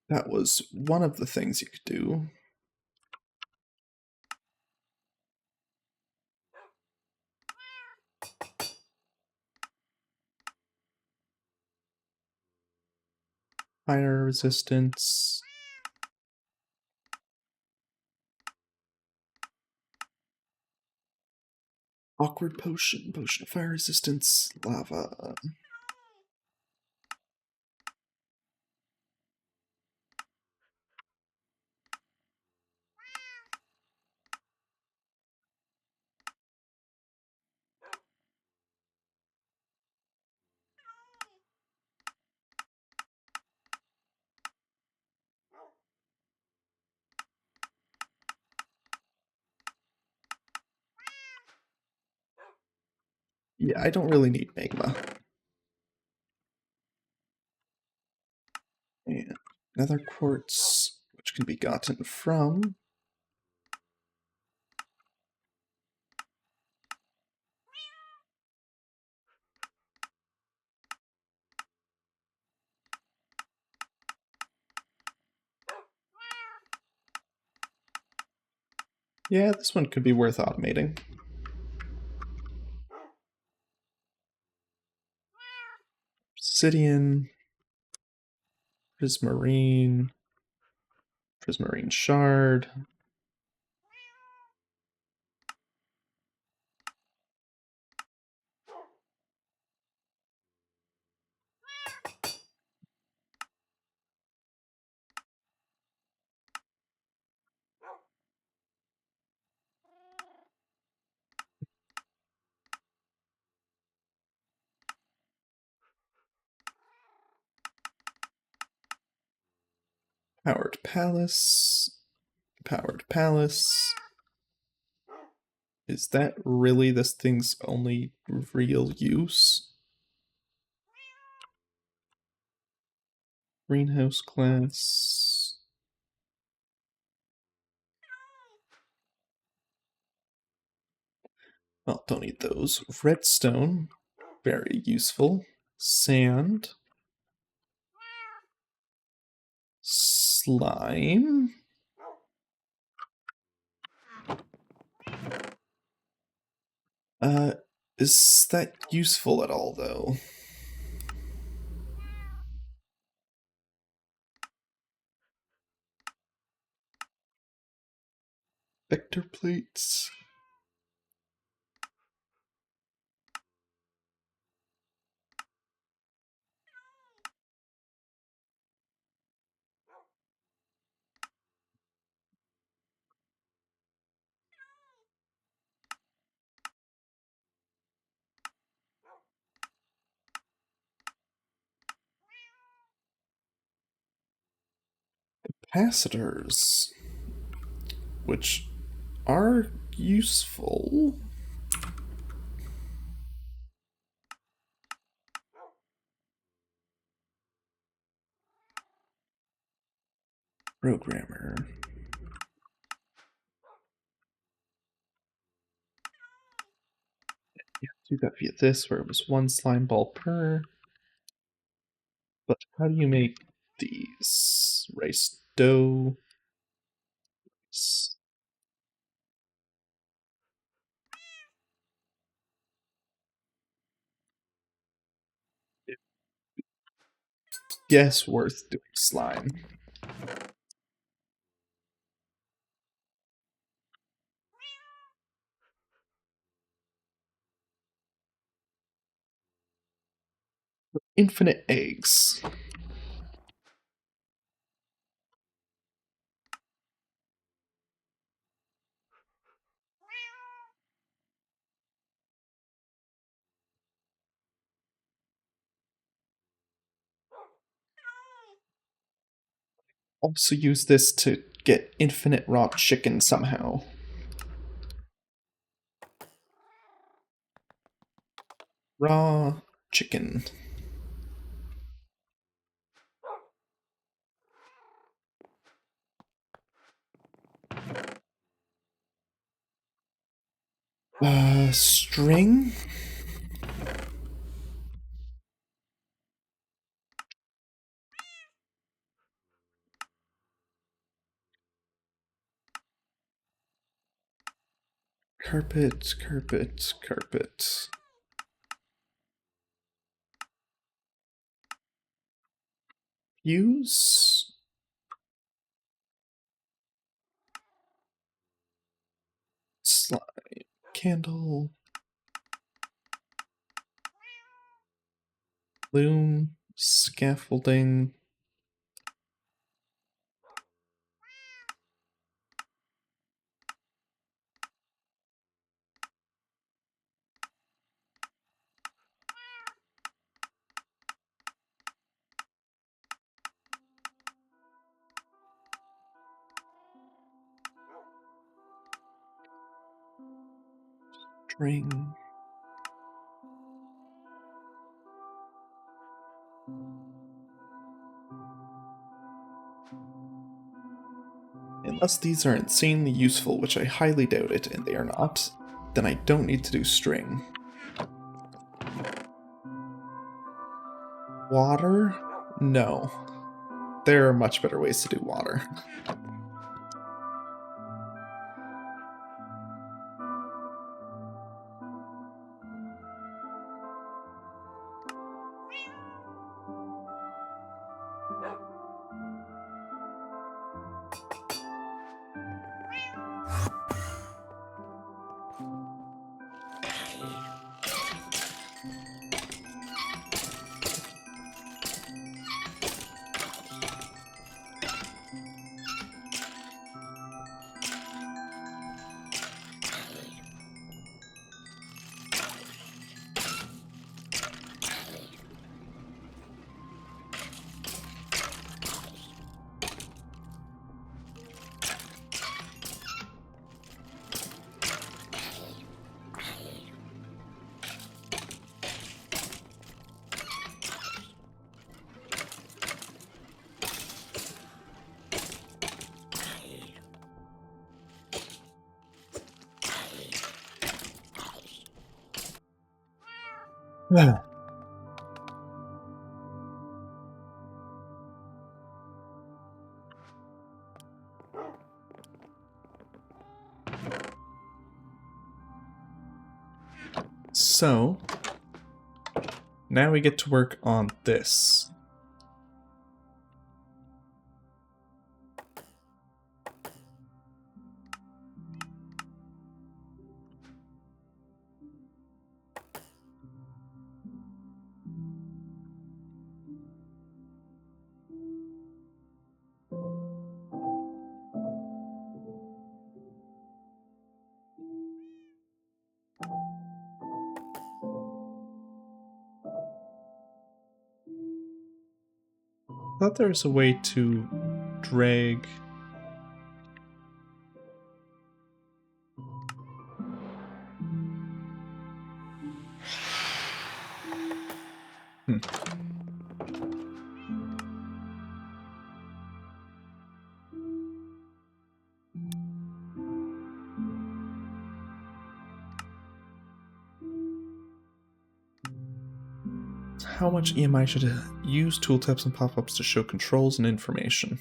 That was one of the things you could do. Fire resistance. Awkward potion, potion of fire resistance, lava. Yeah, I don't really need magma. And nether quartz, which can be gotten from yeah, this one could be worth automating. obsidian, prismarine, prismarine shard. Powered palace. Powered palace. Is that really this thing's only real use? Greenhouse class. Well, don't need those. Redstone. Very useful. Sand. Slime. Uh, is that useful at all, though? Vector plates. Capacitors. Which are useful. Programmer. Yeah, do that via this, where it was one slime ball per. But how do you make these? Rice dough. Yes, worth doing slime. Infinite eggs. Also use this to get infinite raw chicken somehow. Raw chicken. String? Carpet, carpet, carpet. Fuse? Slime. Candle. Loom. Scaffolding. String. Unless these are insanely useful, which I highly doubt it, and they are not, then I don't need to do string. Water? No. There are much better ways to do water. So, now we get to work on this. I thought there was a way to drag... Hmm. How much EMI should I use tooltips and pop-ups to show controls and information?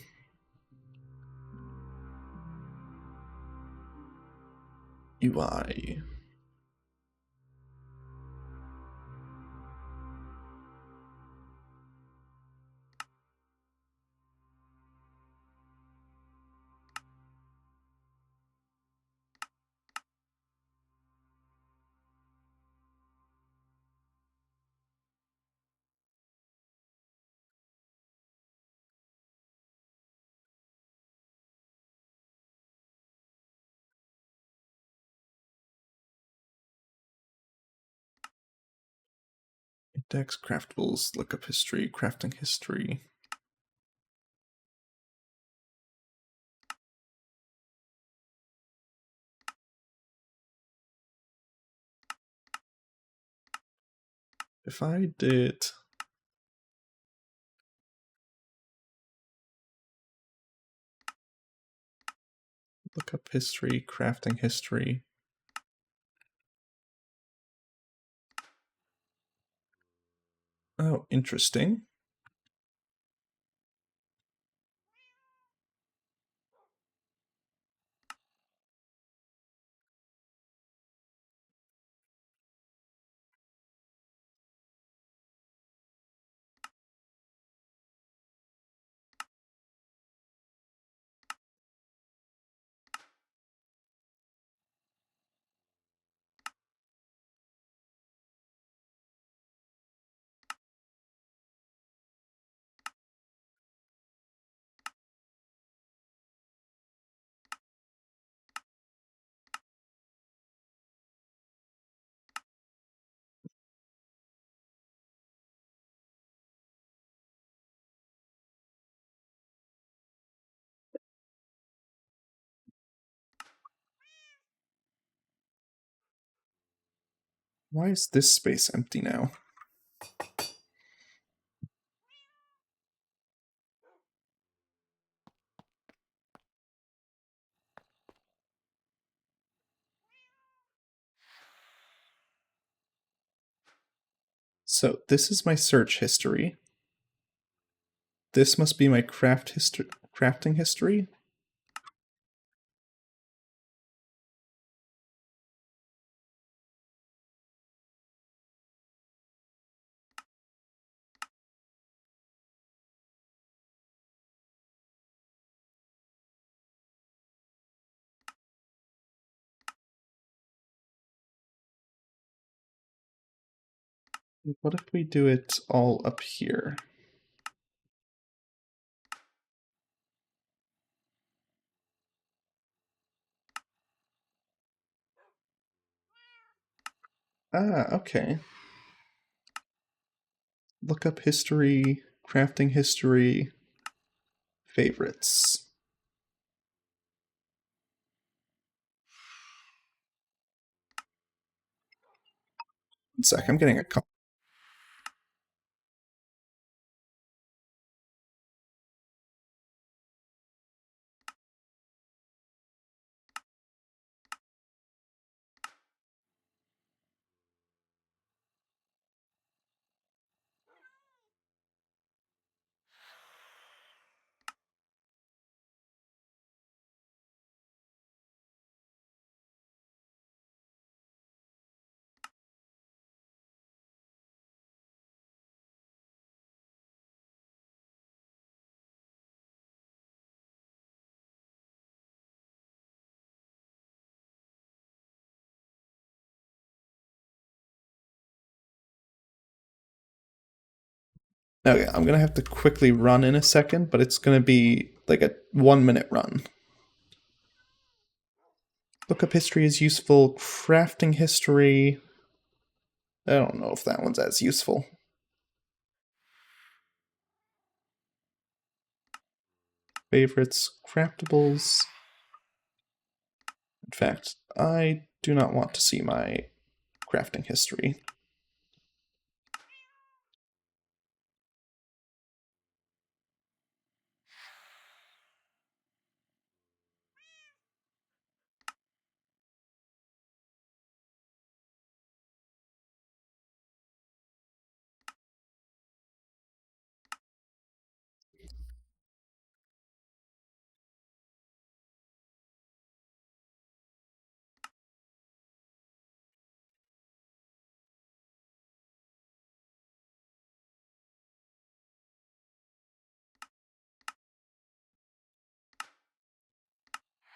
UI. Index, craftables, lookup history, crafting history. If I did... lookup history, crafting history... Oh, interesting. Why is this space empty now? So this is my search history. This must be my crafting history. What if we do it all up here? Ah, okay. Lookup history, crafting history, favorites. One sec, I'm getting a call. Okay, I'm gonna have to quickly run in a second, but it's gonna be like a 1-minute run. Look up history is useful. Crafting history. I don't know if that one's as useful. Favorites, craftables. In fact, I do not want to see my crafting history.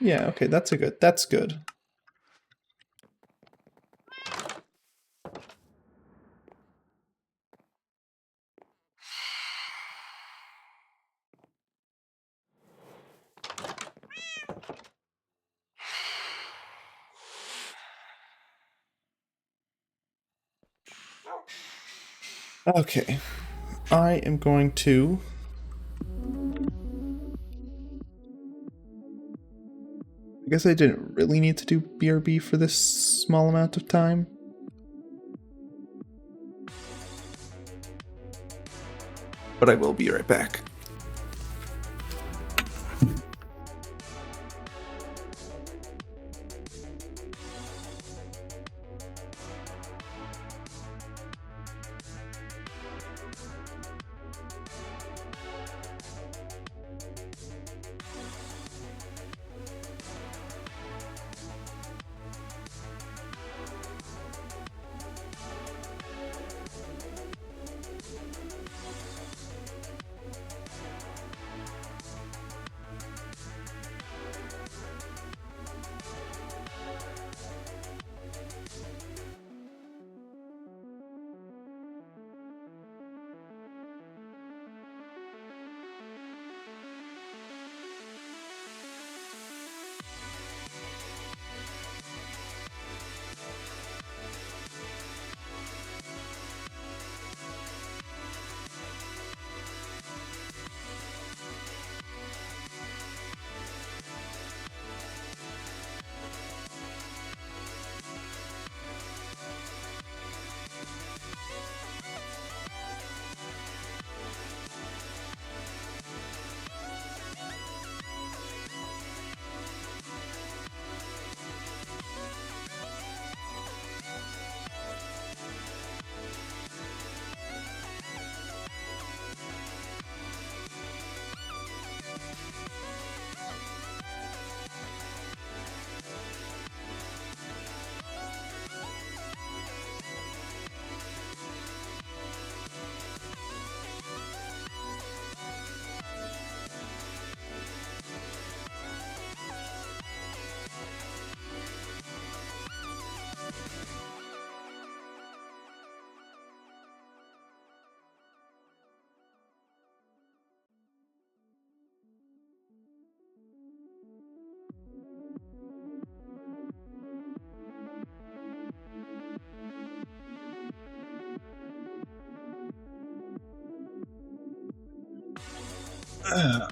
Yeah, okay, that's good. Okay, I am going to... I guess I didn't really need to do BRB for this small amount of time. But I will be right back.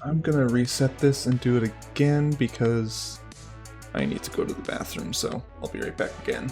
I'm gonna reset this and do it again because I need to go to the bathroom, so I'll be right back again.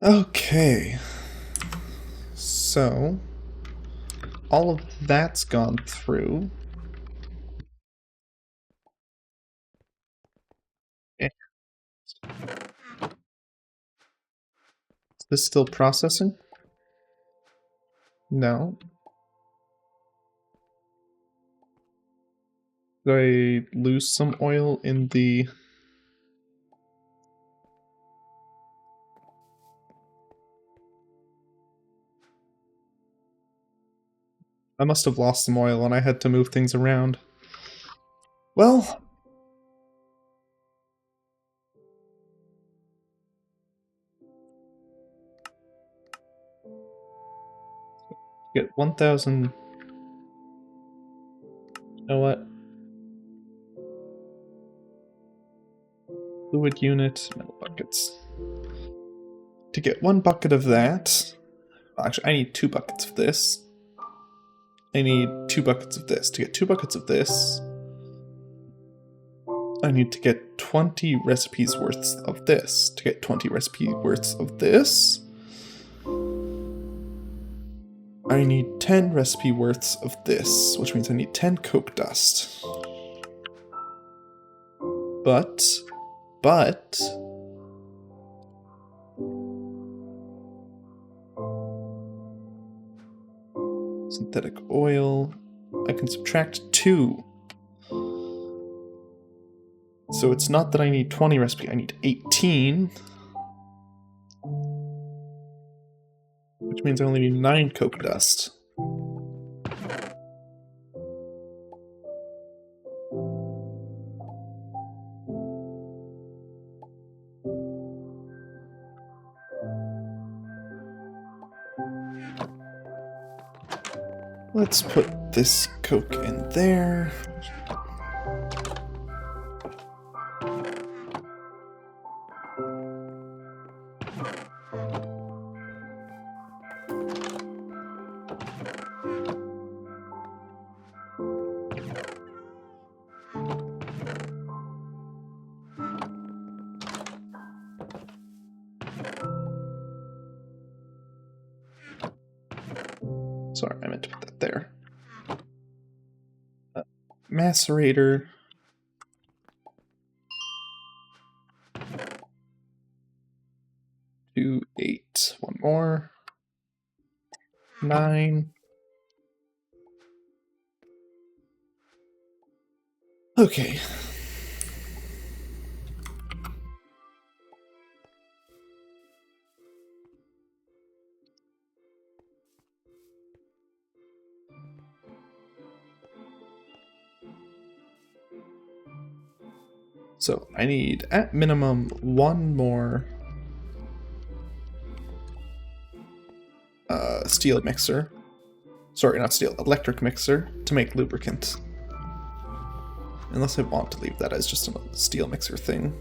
Okay. So, all of that's gone through. Eh, Is this still processing? No. Did I lose some oil in the... I must have lost some oil and I had to move things around. Well, get 1,000... You know what? Fluid unit, metal buckets. To get 1 bucket of that... Actually, I need 2 buckets of this. I need 2 buckets of this. To get 2 buckets of this, I need to get 20 recipes worth of this. To get 20 recipe worths of this, I need 10 recipe worths of this, which means I need 10 coke dust. But... Synthetic oil... I can subtract 2. So it's not that I need 20 recipe, I need 18. Which means I only need 9 coke dust. Let's put this coke in there. Sorry, I meant to put that there. Macerator. 2, 8. 1 more. 9. Okay. So I need, at minimum, 1 more steel mixer. Sorry, not steel, electric mixer to make lubricant. Unless I want to leave that as just a steel mixer thing.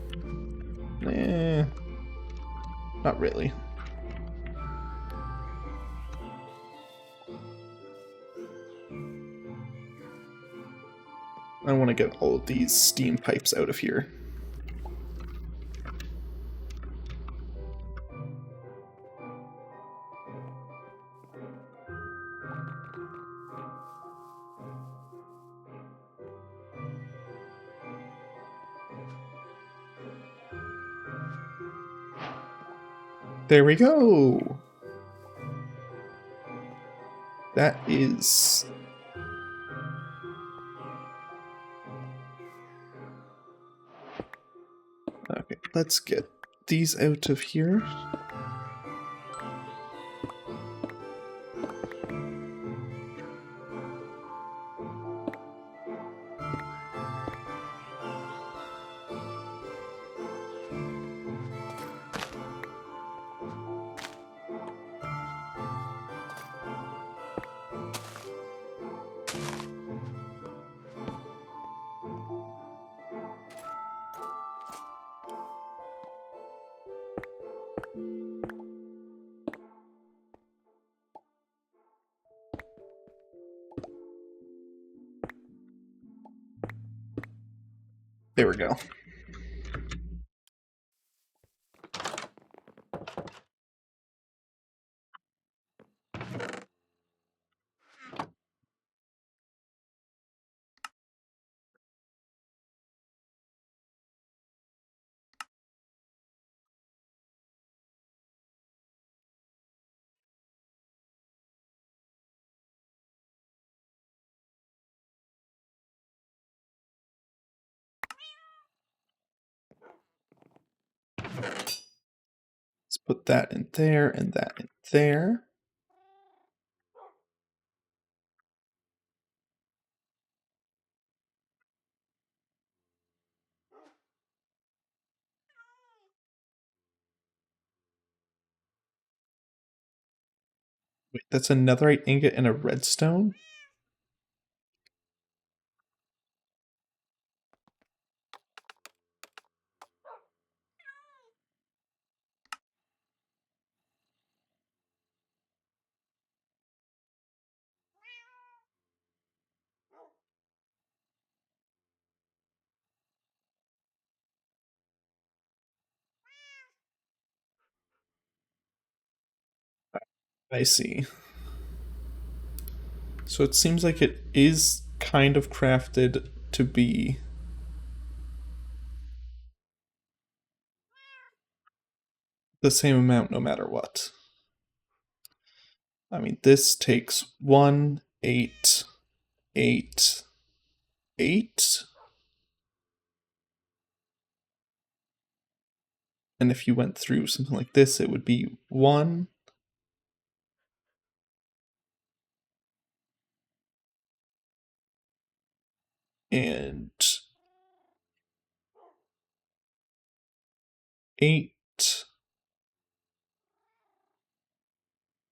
Not really. I want to get all of these steam pipes out of here. There we go! That is... Okay, let's get these out of here. There we go. Put that in there and that in there. Wait, that's a netherite ingot and a redstone? I see. So it seems like it is kind of crafted to be the same amount no matter what. I mean, this takes 1, 8, 8, 8. And if you went through something like this, it would be 1. And 8.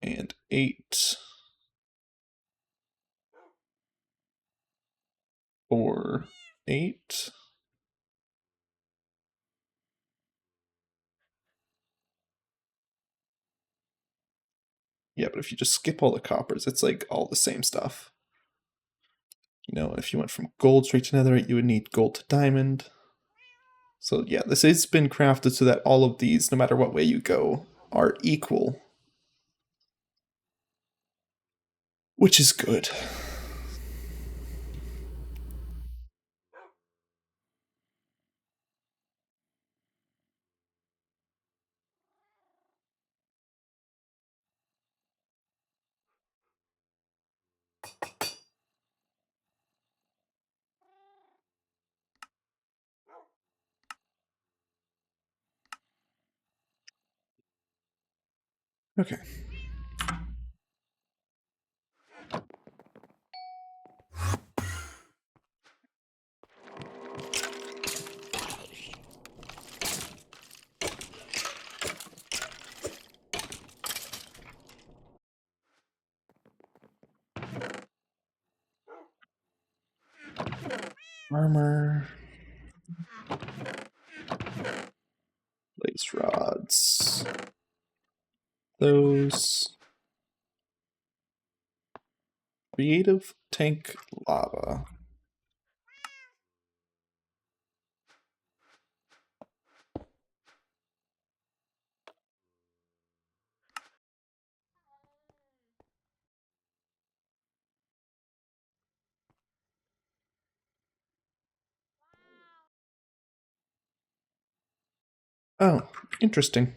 And 8. Or 8. Yeah, but if you just skip all the coppers, it's like all the same stuff. You know, if you went from gold straight to netherite, you would need gold to diamond. So yeah, this has been crafted so that all of these, no matter what way you go, are equal. Which is good. Okay. Armor. Blaze rods. Those. Creative tank lava. Oh, interesting.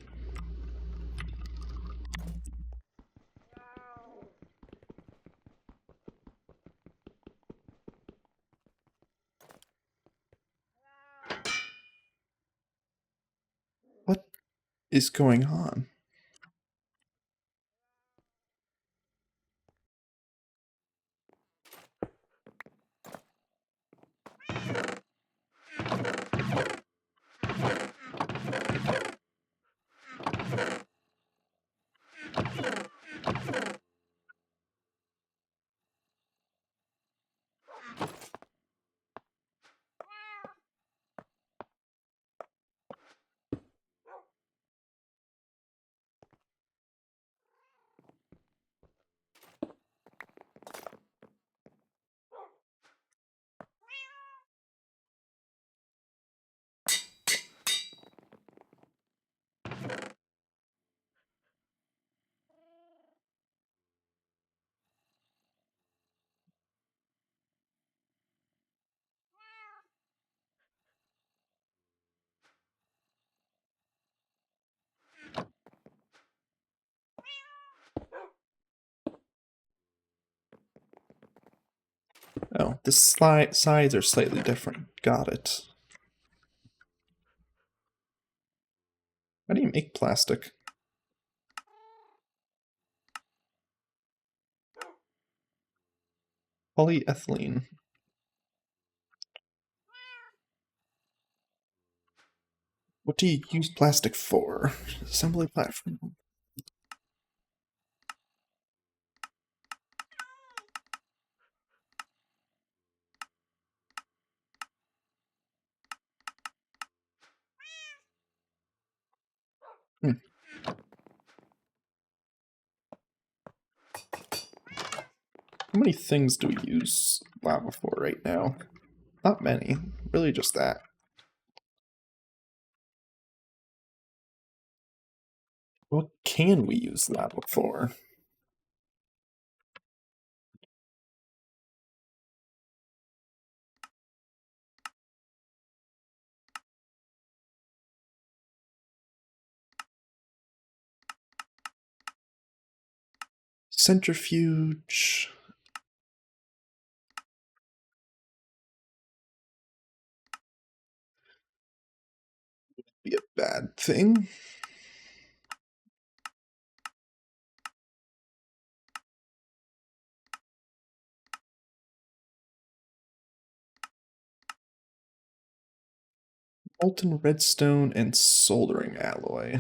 What is going on? Oh, the sides are slightly different. Got it. How do you make plastic? Polyethylene. What do you use plastic for? Assembly platform. Hmm. How many things do we use lava for right now? Not many. Really just that. What can we use lava for? Centrifuge. Be a bad thing. Molten redstone and soldering alloy.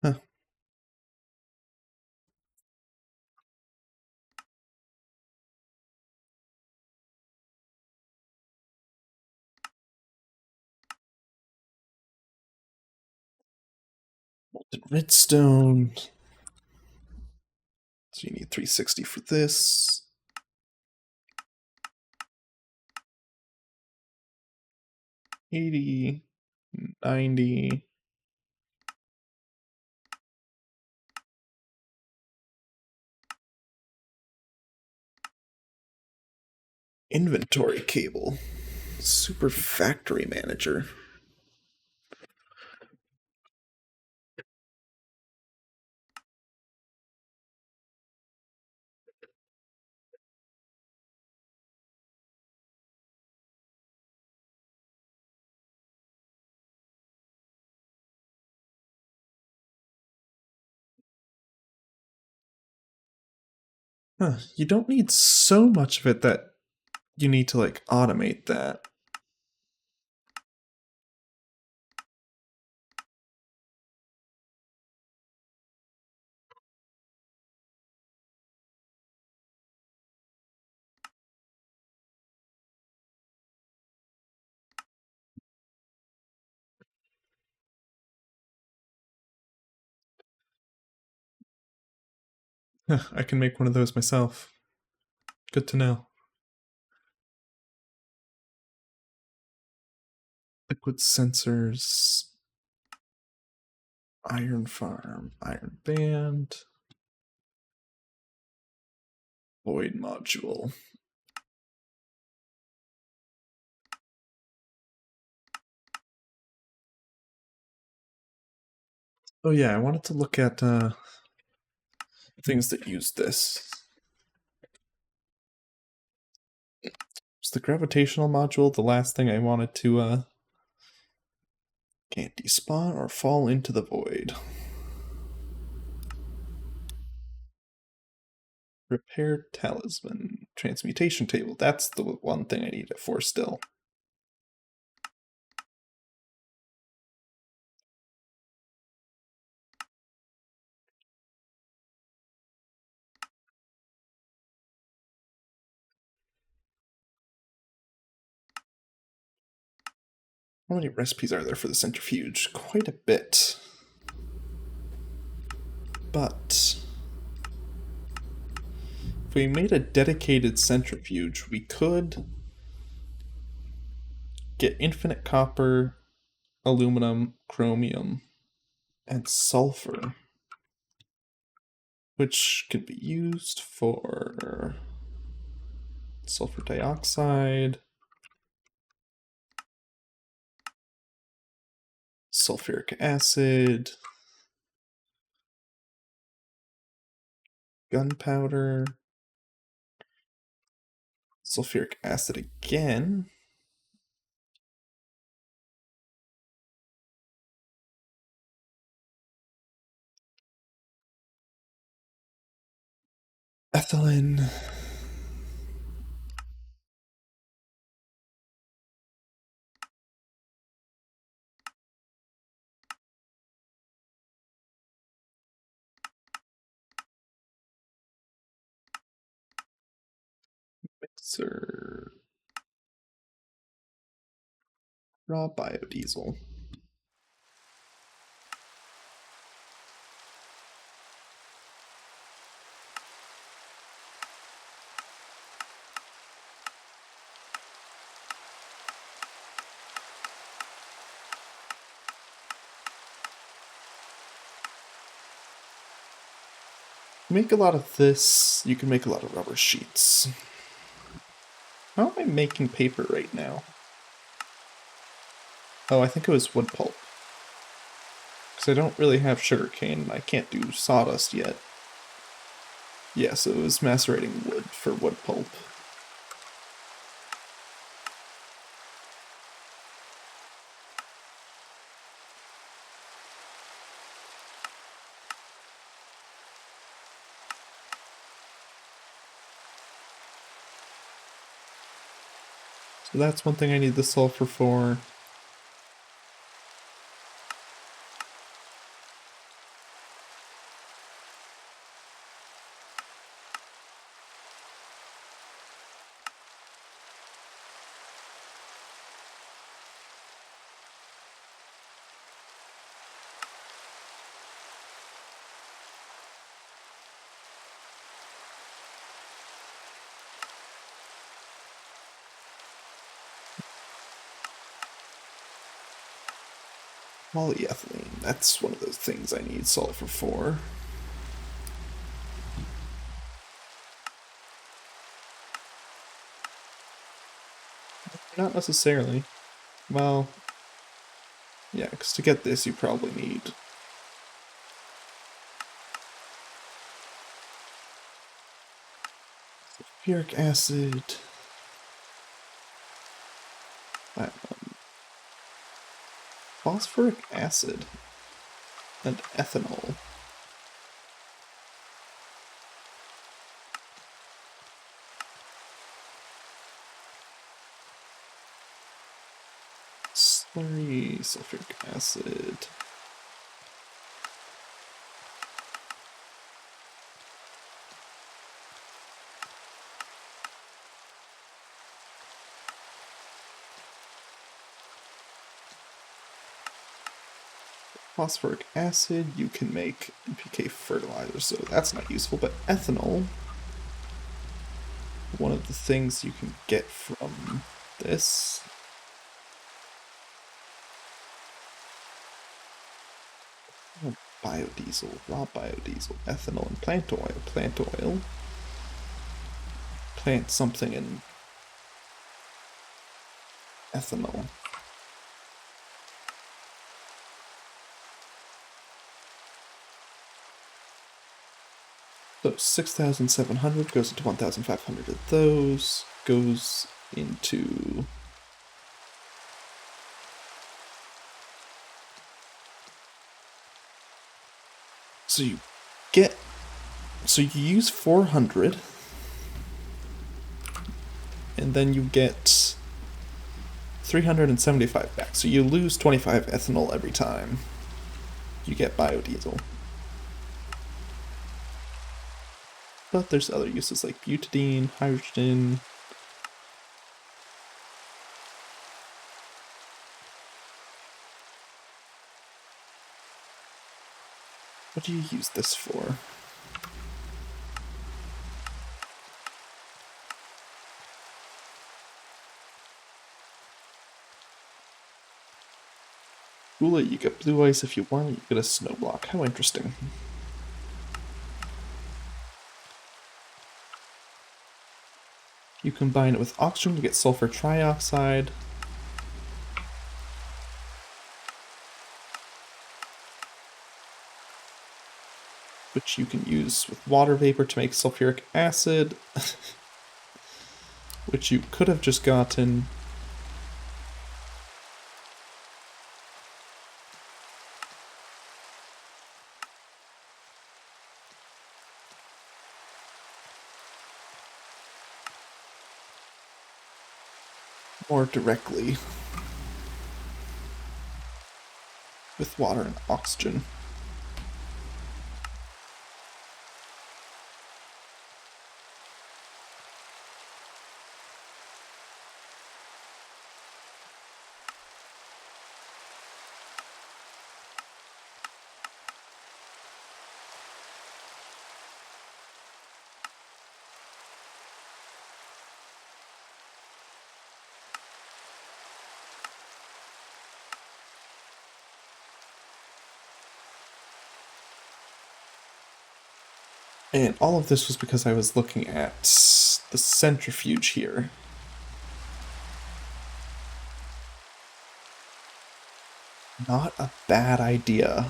Huh. Molten redstone. So you need 360 for this. 80, 90. Inventory cable. Super factory manager. Huh. You don't need so much of it that you need to like automate that. Huh, I can make one of those myself. Good to know. Liquid sensors. Iron farm. Iron band. Void module. Oh yeah, I wanted to look at things that use this. Is the gravitational module the last thing I wanted to can't despawn or fall into the void? Repair talisman. Transmutation table. That's the one thing I need it for still. How many recipes are there for the centrifuge? Quite a bit. But if we made a dedicated centrifuge, we could get infinite copper, aluminum, chromium, and sulfur, which could be used for sulfur dioxide, sulfuric acid, gunpowder, sulfuric acid again, ethylene, mixer, raw biodiesel. Make a lot of this, you can make a lot of rubber sheets. How am I making paper right now? Oh, I think it was wood pulp. Because I don't really have sugarcane, and I can't do sawdust yet. Yeah, so it was macerating wood for wood pulp. So that's one thing I need the sulfur for. Polyethylene, that's one of those things I need sulfur for. Not necessarily. Well, yeah, because to get this you probably need sulfuric acid, phosphoric acid, and ethanol. Slurry, sulfuric acid. Phosphoric acid, you can make NPK fertilizer, so that's not useful, but ethanol, one of the things you can get from this. Oh, biodiesel, raw biodiesel, ethanol, and plant oil. Plant oil. Plant something in ethanol. So 6,700 goes into 1,500 of those, goes into so you use 400 and then you get 375 back. So you lose 25 ethanol every time you get biodiesel. But there's other uses like butadiene, hydrogen. What do you use this for? Cool it, you get blue ice if you want, you get a snow block. How interesting. You combine it with oxygen to get sulfur trioxide. Which you can use with water vapor to make sulfuric acid. Which you could have just gotten more directly with water and oxygen. And all of this was because I was looking at the centrifuge here. Not a bad idea.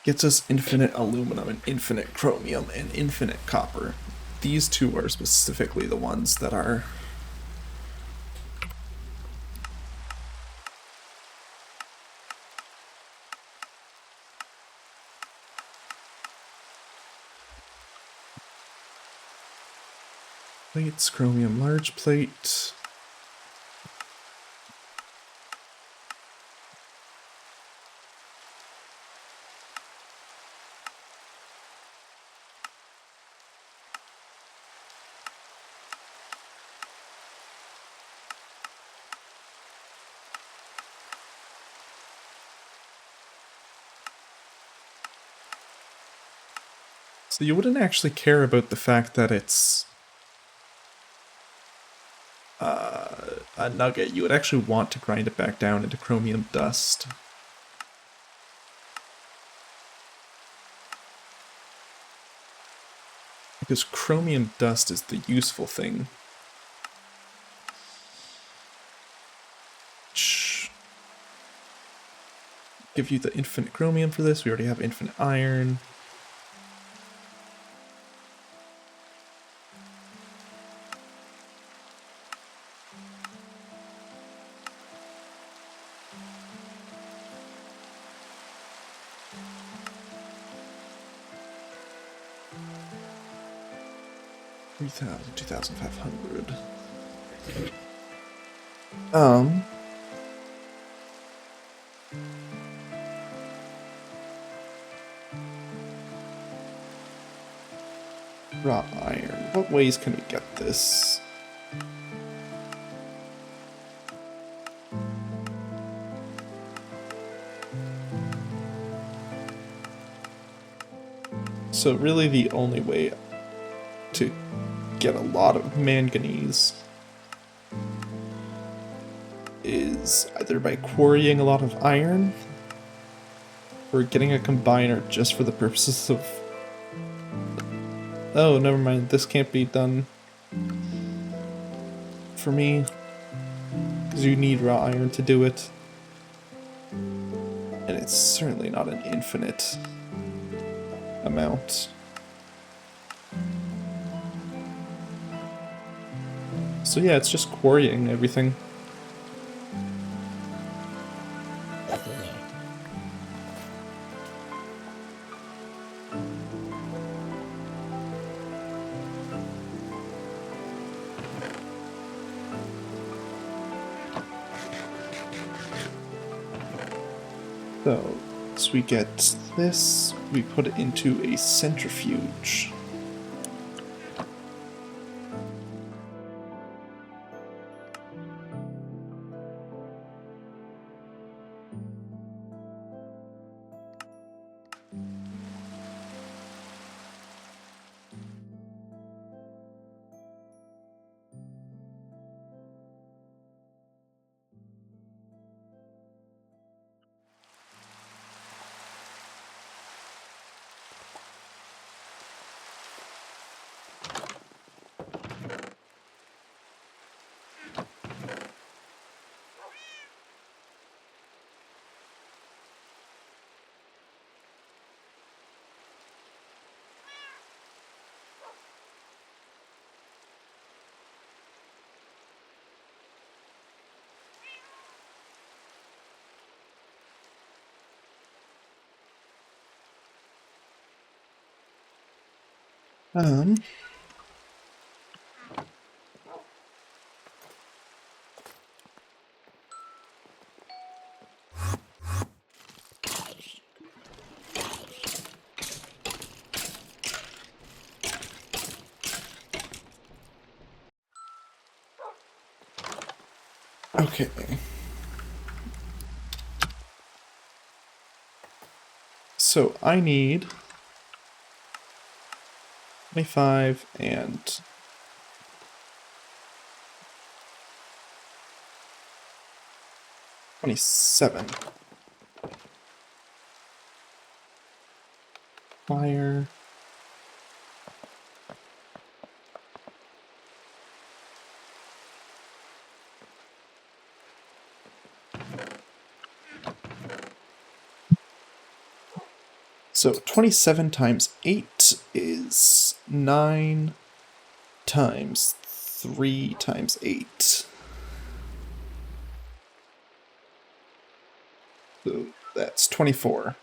Gets us infinite aluminum and infinite chromium and infinite copper. These two are specifically the ones that are plates, chromium large plate. So you wouldn't actually care about the fact that it's a nugget. You would actually want to grind it back down into chromium dust. Because chromium dust is the useful thing. Give you the infinite chromium for this. We already have infinite iron. $3,000, 2,500. Raw iron. What ways can we get this? So really the only way to get a lot of manganese is either by quarrying a lot of iron or getting a combiner just for the purposes of... Oh, never mind, this can't be done for me, because you need raw iron to do it. And it's certainly not an infinite amount. So yeah, it's just quarrying everything. So, once we get this, we put it into a centrifuge. Um, okay. So I need 25 and 27. Fire. So 27 times 8 is 9 times 3 times 8. So that's 24.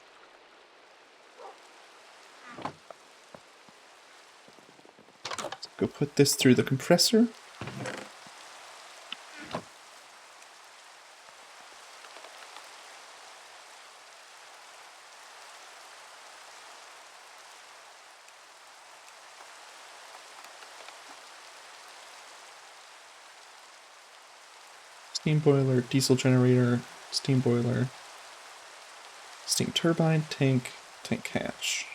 Go put this through the compressor. Steam boiler, diesel generator, steam boiler, steam turbine, tank, tank hatch.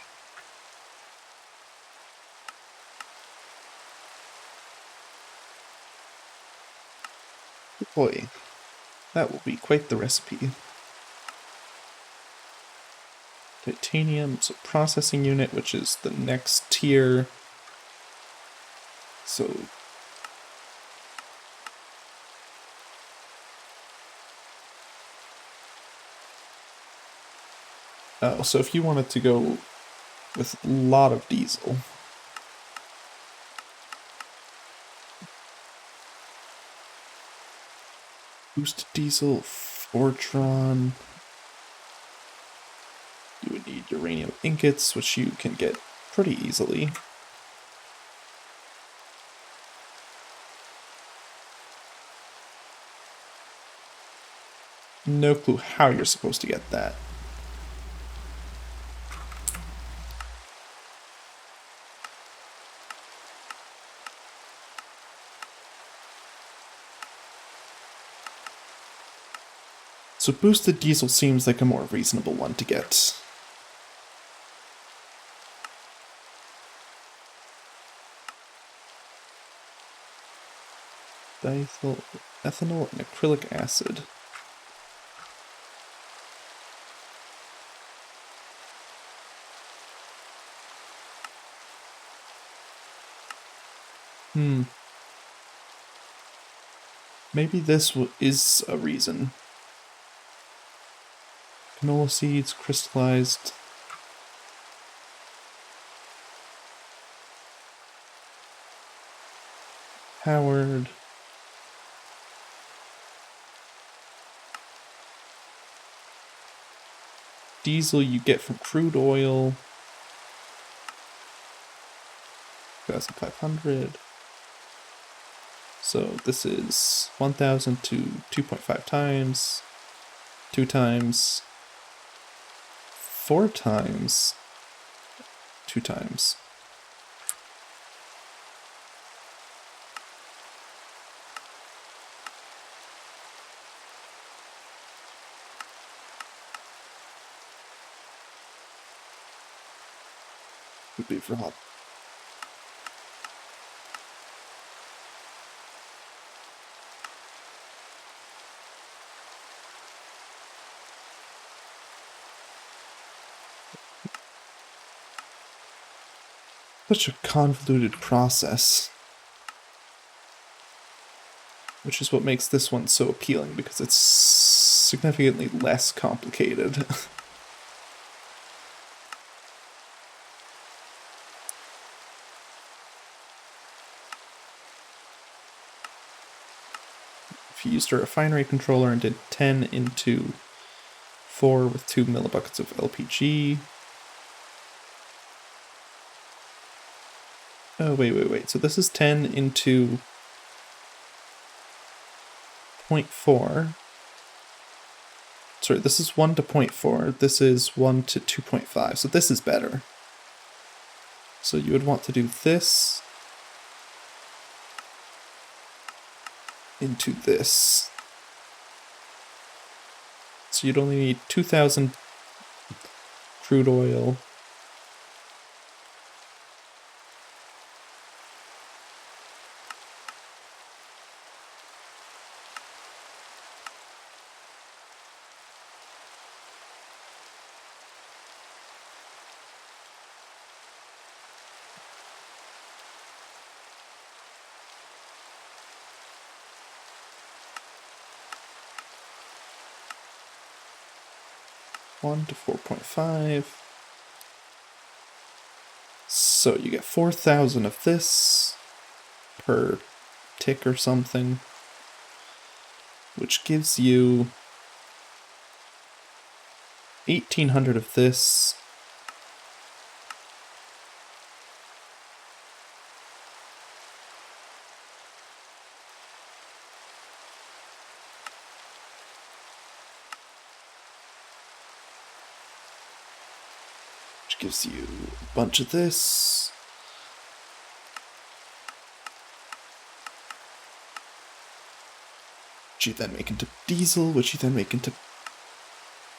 Boy, that will be quite the recipe. Titanium, so processing unit, which is the next tier. So so if you wanted to go with a lot of diesel, boosted diesel, Fortron, you would need uranium ingots, which you can get pretty easily. No clue how you're supposed to get that. So boosted diesel seems like a more reasonable one to get. Diethyl, ethanol, and acrylic acid. Maybe this is a reason. Canola seeds, crystallized. Howard. Diesel you get from crude oil. 2,500. So this is 1,000 to 2.5 times, 2 times, 4 times, 2 times. Would be for hot. Such a convoluted process. Which is what makes this one so appealing, because it's significantly less complicated. If you used a refinery controller and did 10 into 4 with 2 millibuckets of LPG, Oh, wait. So this is 10 into 0.4. Sorry, this is 1 to 0.4. This is 1 to 2.5. So this is better. So you would want to do this into this. So you'd only need 2,000 crude oil. One to 4.5. So you get 4,000 of this per tick or something, which gives you 1,800 of this. Which gives you a bunch of this. Which you then make into diesel, which you then make into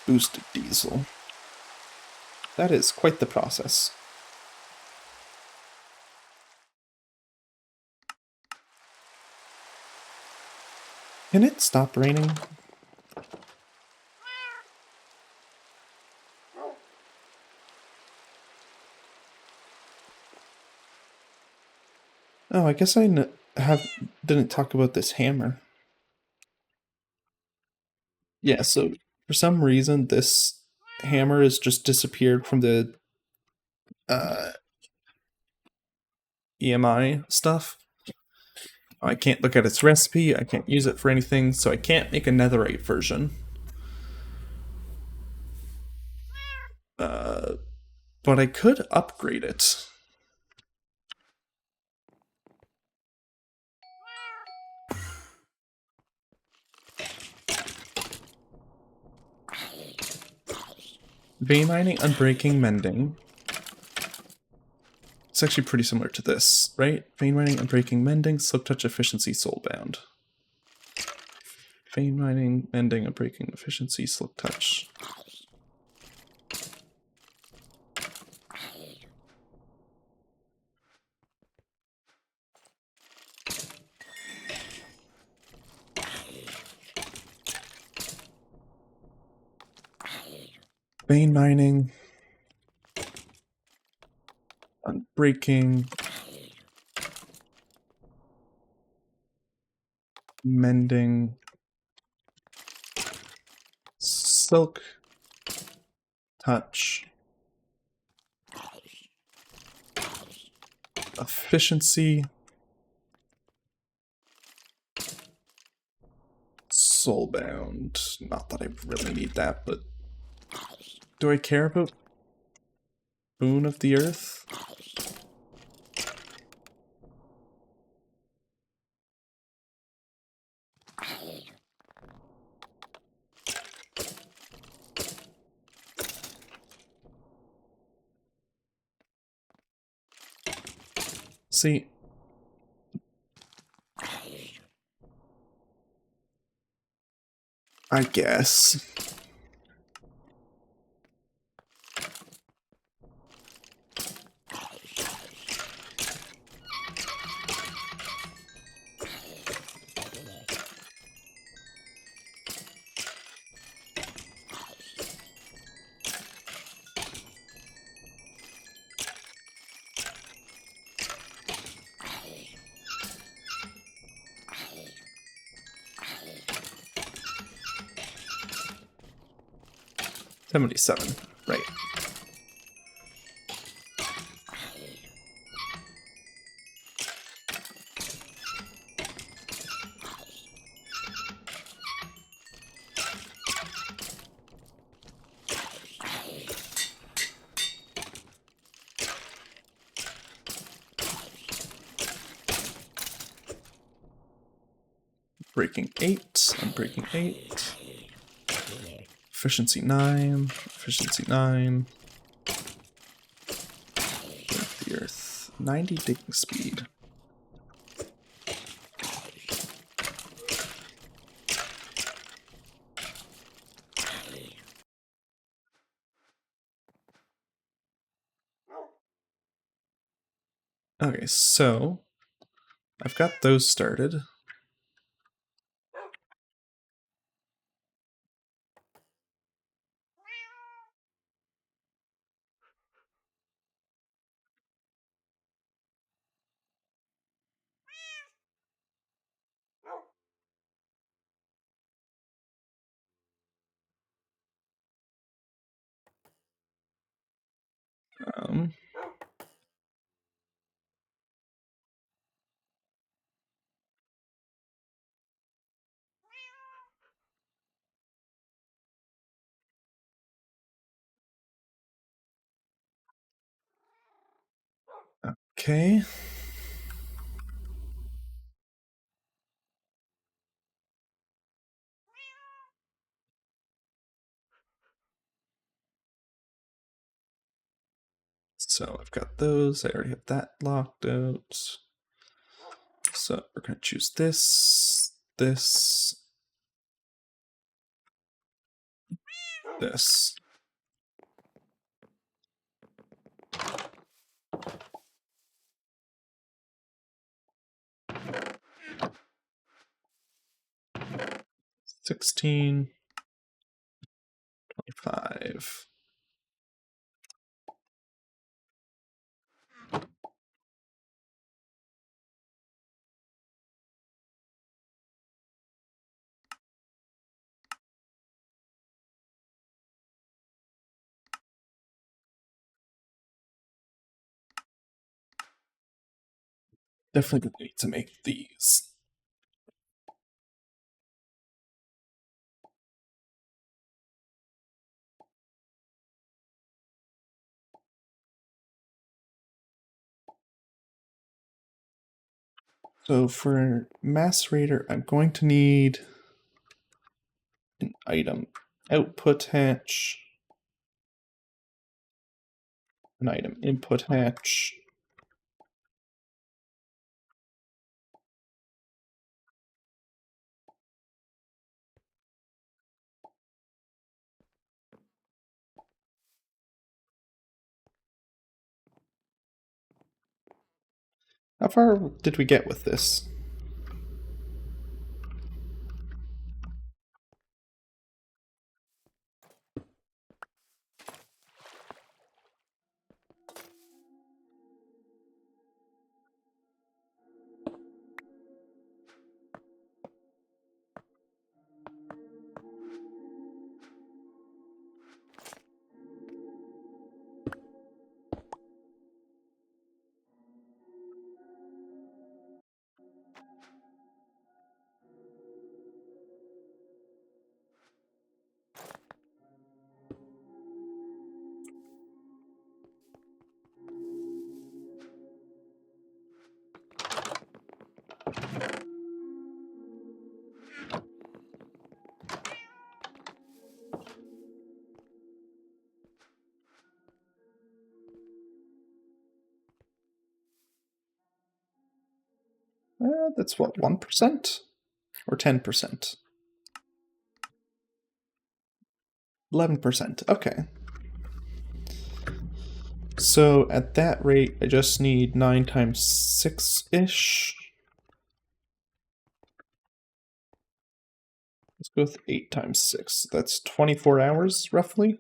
boosted diesel. That is quite the process. Can it stop raining? Oh, I guess I didn't talk about this hammer. Yeah, so for some reason this hammer has just disappeared from the EMI stuff. I can't look at its recipe, I can't use it for anything, so I can't make a netherite version. But I could upgrade it. Vein mining, unbreaking, mending. It's actually pretty similar to this, right? Vein mining, unbreaking, mending, slip touch, efficiency, soulbound. Vein mining, mending, unbreaking, efficiency, slip touch. Vein mining, unbreaking, mending, silk touch, efficiency, soulbound. Not that I really need that, but do I care about Boon of the Earth? See, I guess. $77, right. Breaking 8, unbreaking 8. Efficiency 9, efficiency 9. Break the earth. 90 digging speed. Okay, so I've got those started. Um, okay. So I've got those. I already have that locked out. So we're going to choose this, this, this. $16, $25. Definitely gonna need to make these. So for macerator, I'm going to need an item output hatch, an item input hatch. How far did we get with this? That's what, 1%? Or 10%? 11%. Okay. So at that rate, I just need 9 times 6-ish. Let's go with 8 times 6. That's 24 hours, roughly.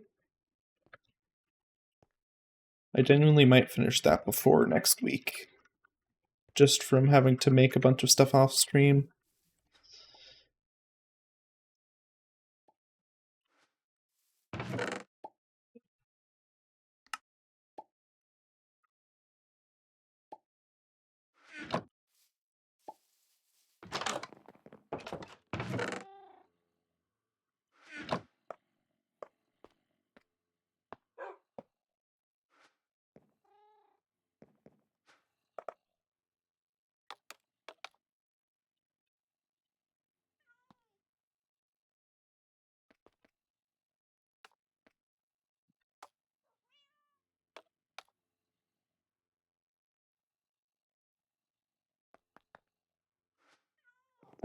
I genuinely might finish that before next week. Just from having to make a bunch of stuff off stream.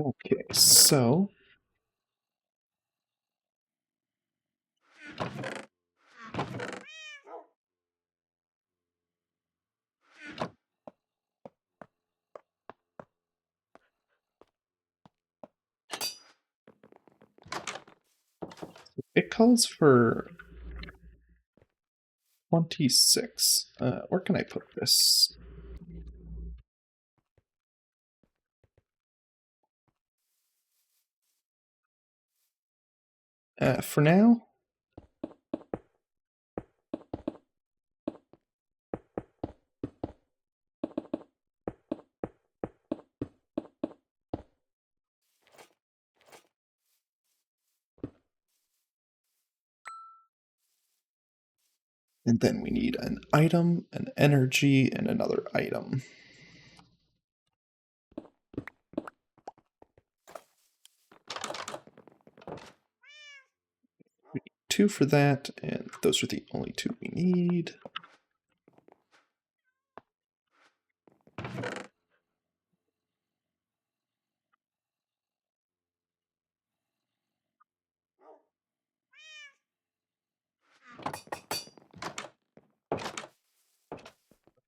Okay, so it calls for 26. Where can I put this? For now, and then we need an item, an energy, and another item. We need 2 for that, and those are the only 2 we need.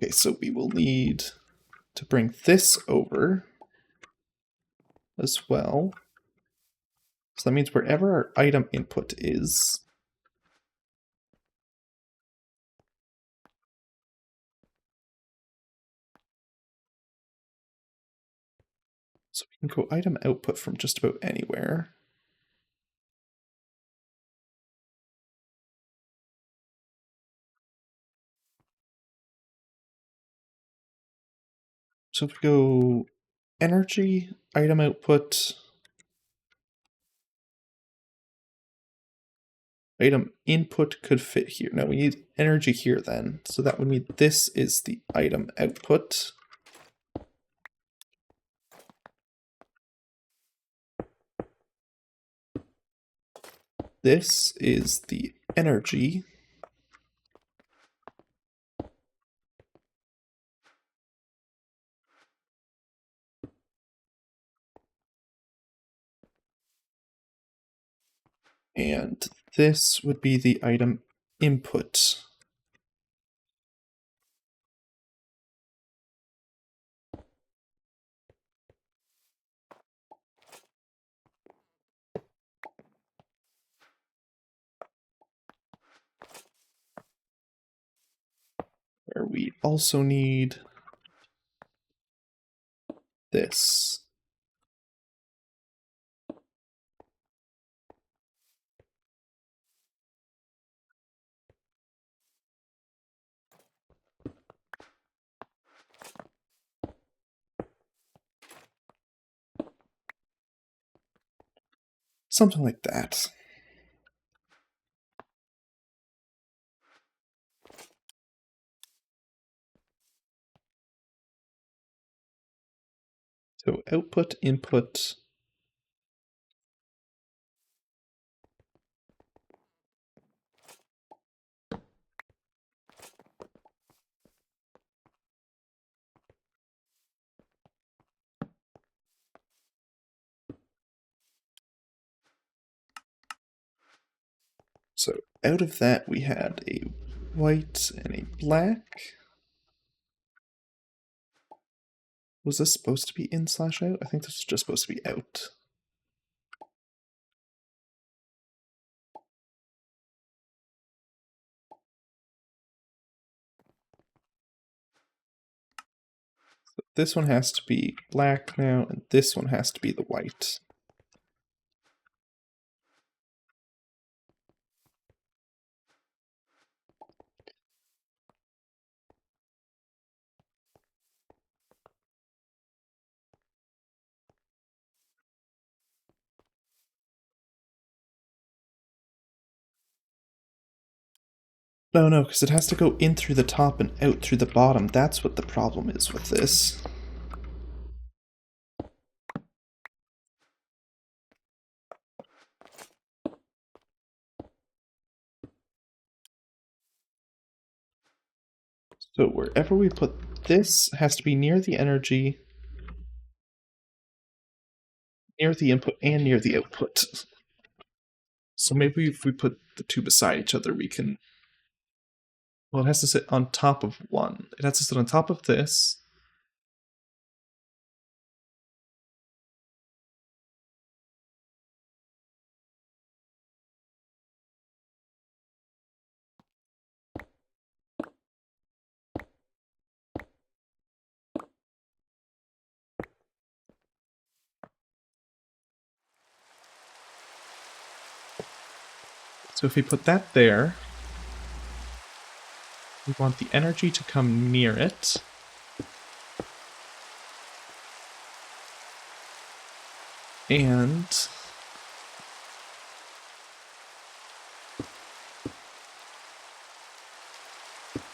Okay, so we will need to bring this over as well. So that means wherever our item input is, so we can go item output from just about anywhere. So if we go energy, item output, item input could fit here. Now we need energy here then. So that would mean this is the item output. This is the energy. And this would be the item input. Where we also need this. Something like that. So output, input. So out of that we had a white and a black. Was this supposed to be in slash out? I think this was just supposed to be out. So this one has to be black now, and this one has to be the white. No, because it has to go in through the top and out through the bottom. That's what the problem is with this. So wherever we put this has to be near the energy. near the input and near the output. So maybe if we put the two beside each other, we can... Well, it has to sit on top of one. It has to sit on top of this. So if we put that there, we want the energy to come near it. And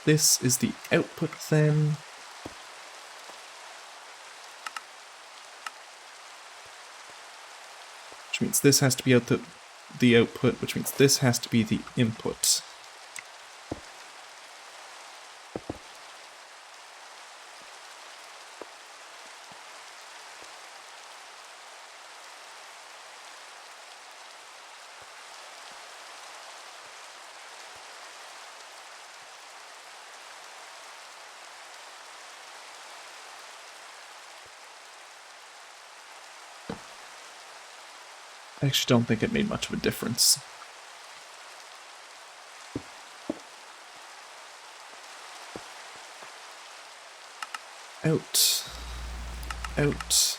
this is the output then. Which means this has to be the output, which means this has to be the input. I actually don't think it made much of a difference. Out. Out.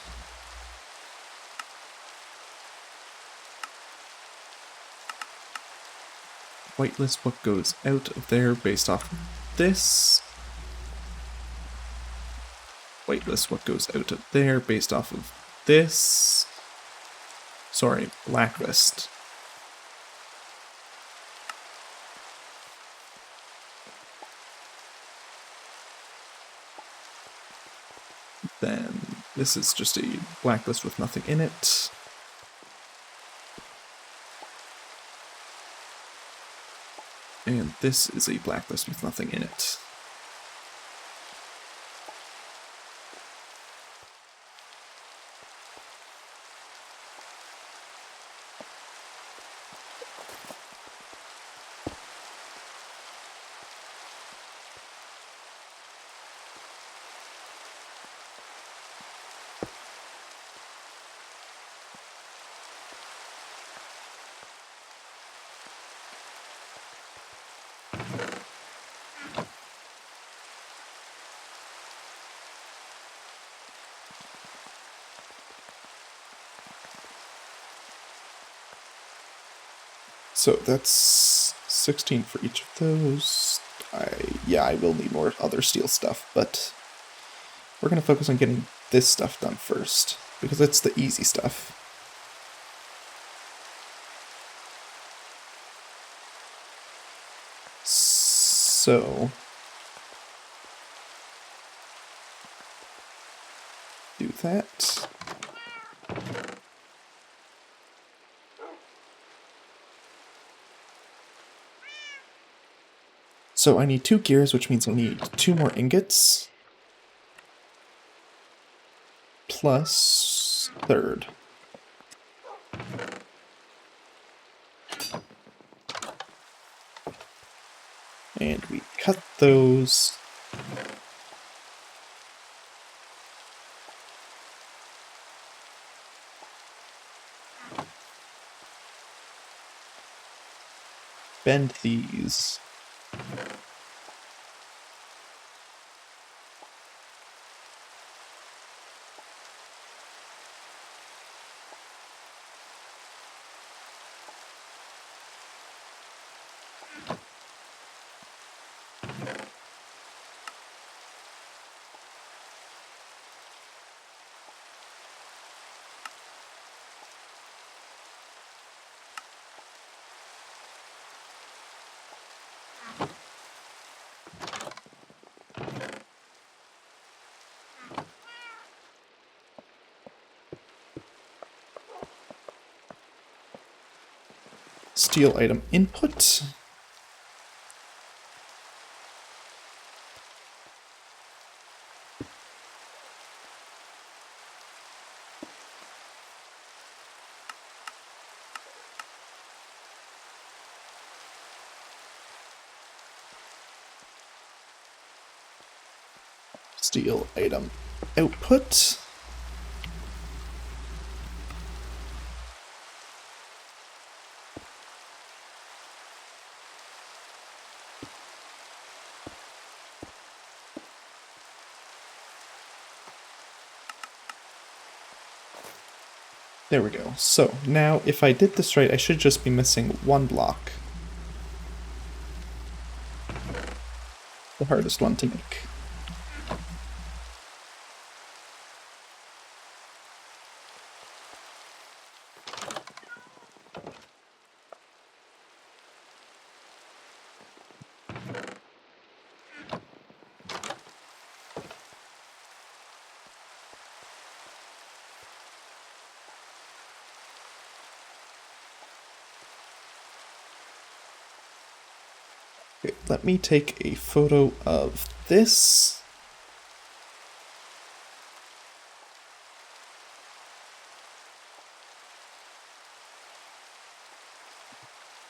Whitelist what goes out of there based off of this. Whitelist what goes out of there based off of this. Sorry, blacklist. Then this is just a blacklist with nothing in it. And this is a blacklist with nothing in it. So that's 16 for each of those. Yeah, I will need more other steel stuff, but we're going to focus on getting this stuff done first, because it's the easy stuff. So do that. So I need 2 gears, which means I need 2 more ingots. Plus third. And we cut those. Bend these. Steel item input. Steel item output. There we go. So now if I did this right, I should just be missing one block. The hardest one to make. Okay, let me take a photo of this.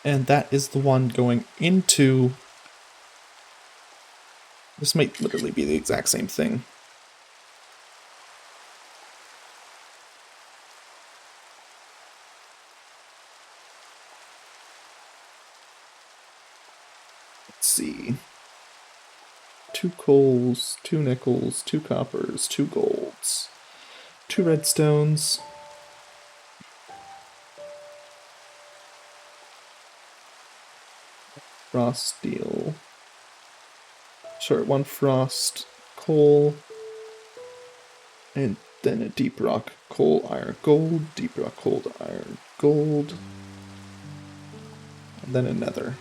And that is the one going into... This might literally be the exact same thing. Let's see. 2 coals, 2 nickels, 2 coppers, 2 golds, 2 redstones. Frost steel. Sorry, 1 frost coal. And then a deep rock coal iron gold, deep rock coal iron gold. And then another.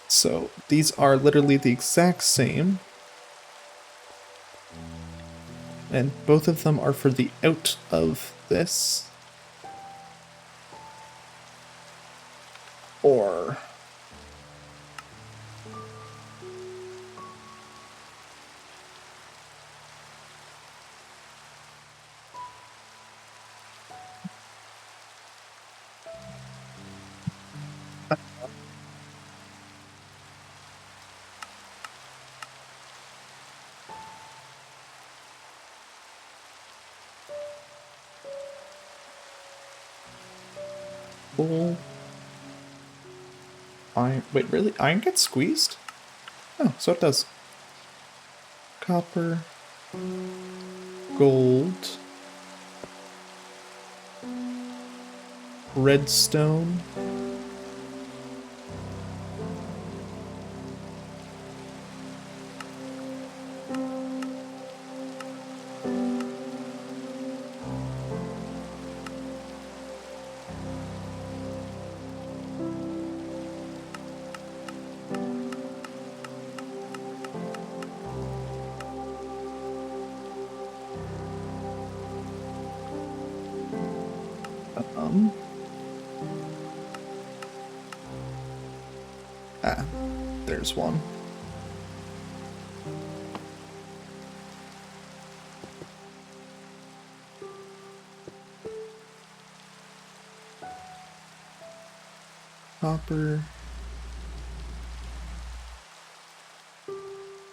So these are literally the exact same. And both of them are for the out of this. Or... coal. Iron. Wait, really? Iron gets squeezed? Oh, so it does. Copper. Gold. Redstone. There's one. Copper.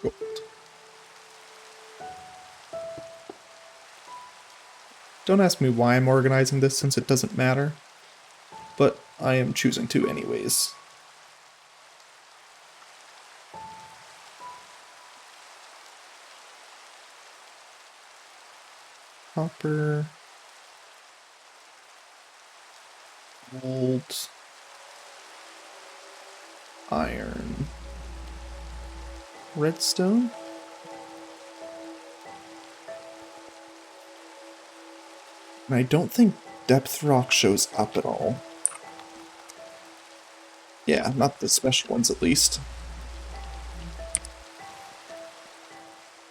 Gold. Don't ask me why I'm organizing this since it doesn't matter, but I am choosing to anyways. Copper. Gold. Iron. Redstone? And I don't think depth rock shows up at all. Yeah, not the special ones at least.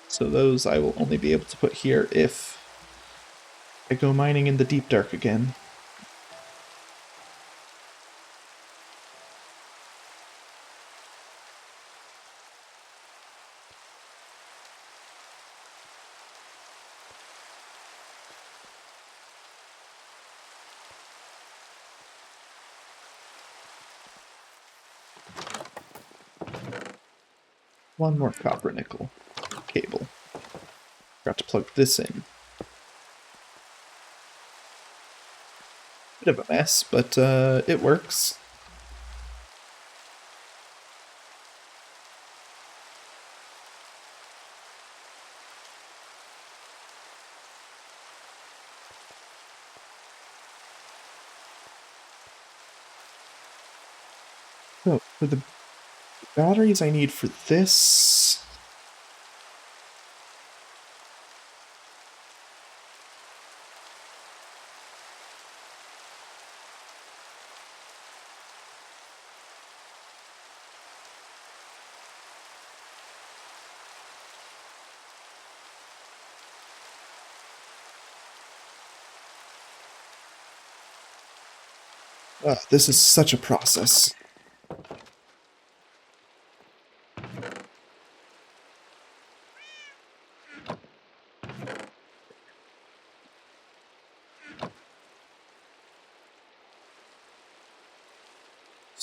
So those I will only be able to put here if I go mining in the deep dark again. One more copper nickel cable. Forgot to plug this in. Bit of a mess, but it works. So, for the batteries I need for this... this is such a process.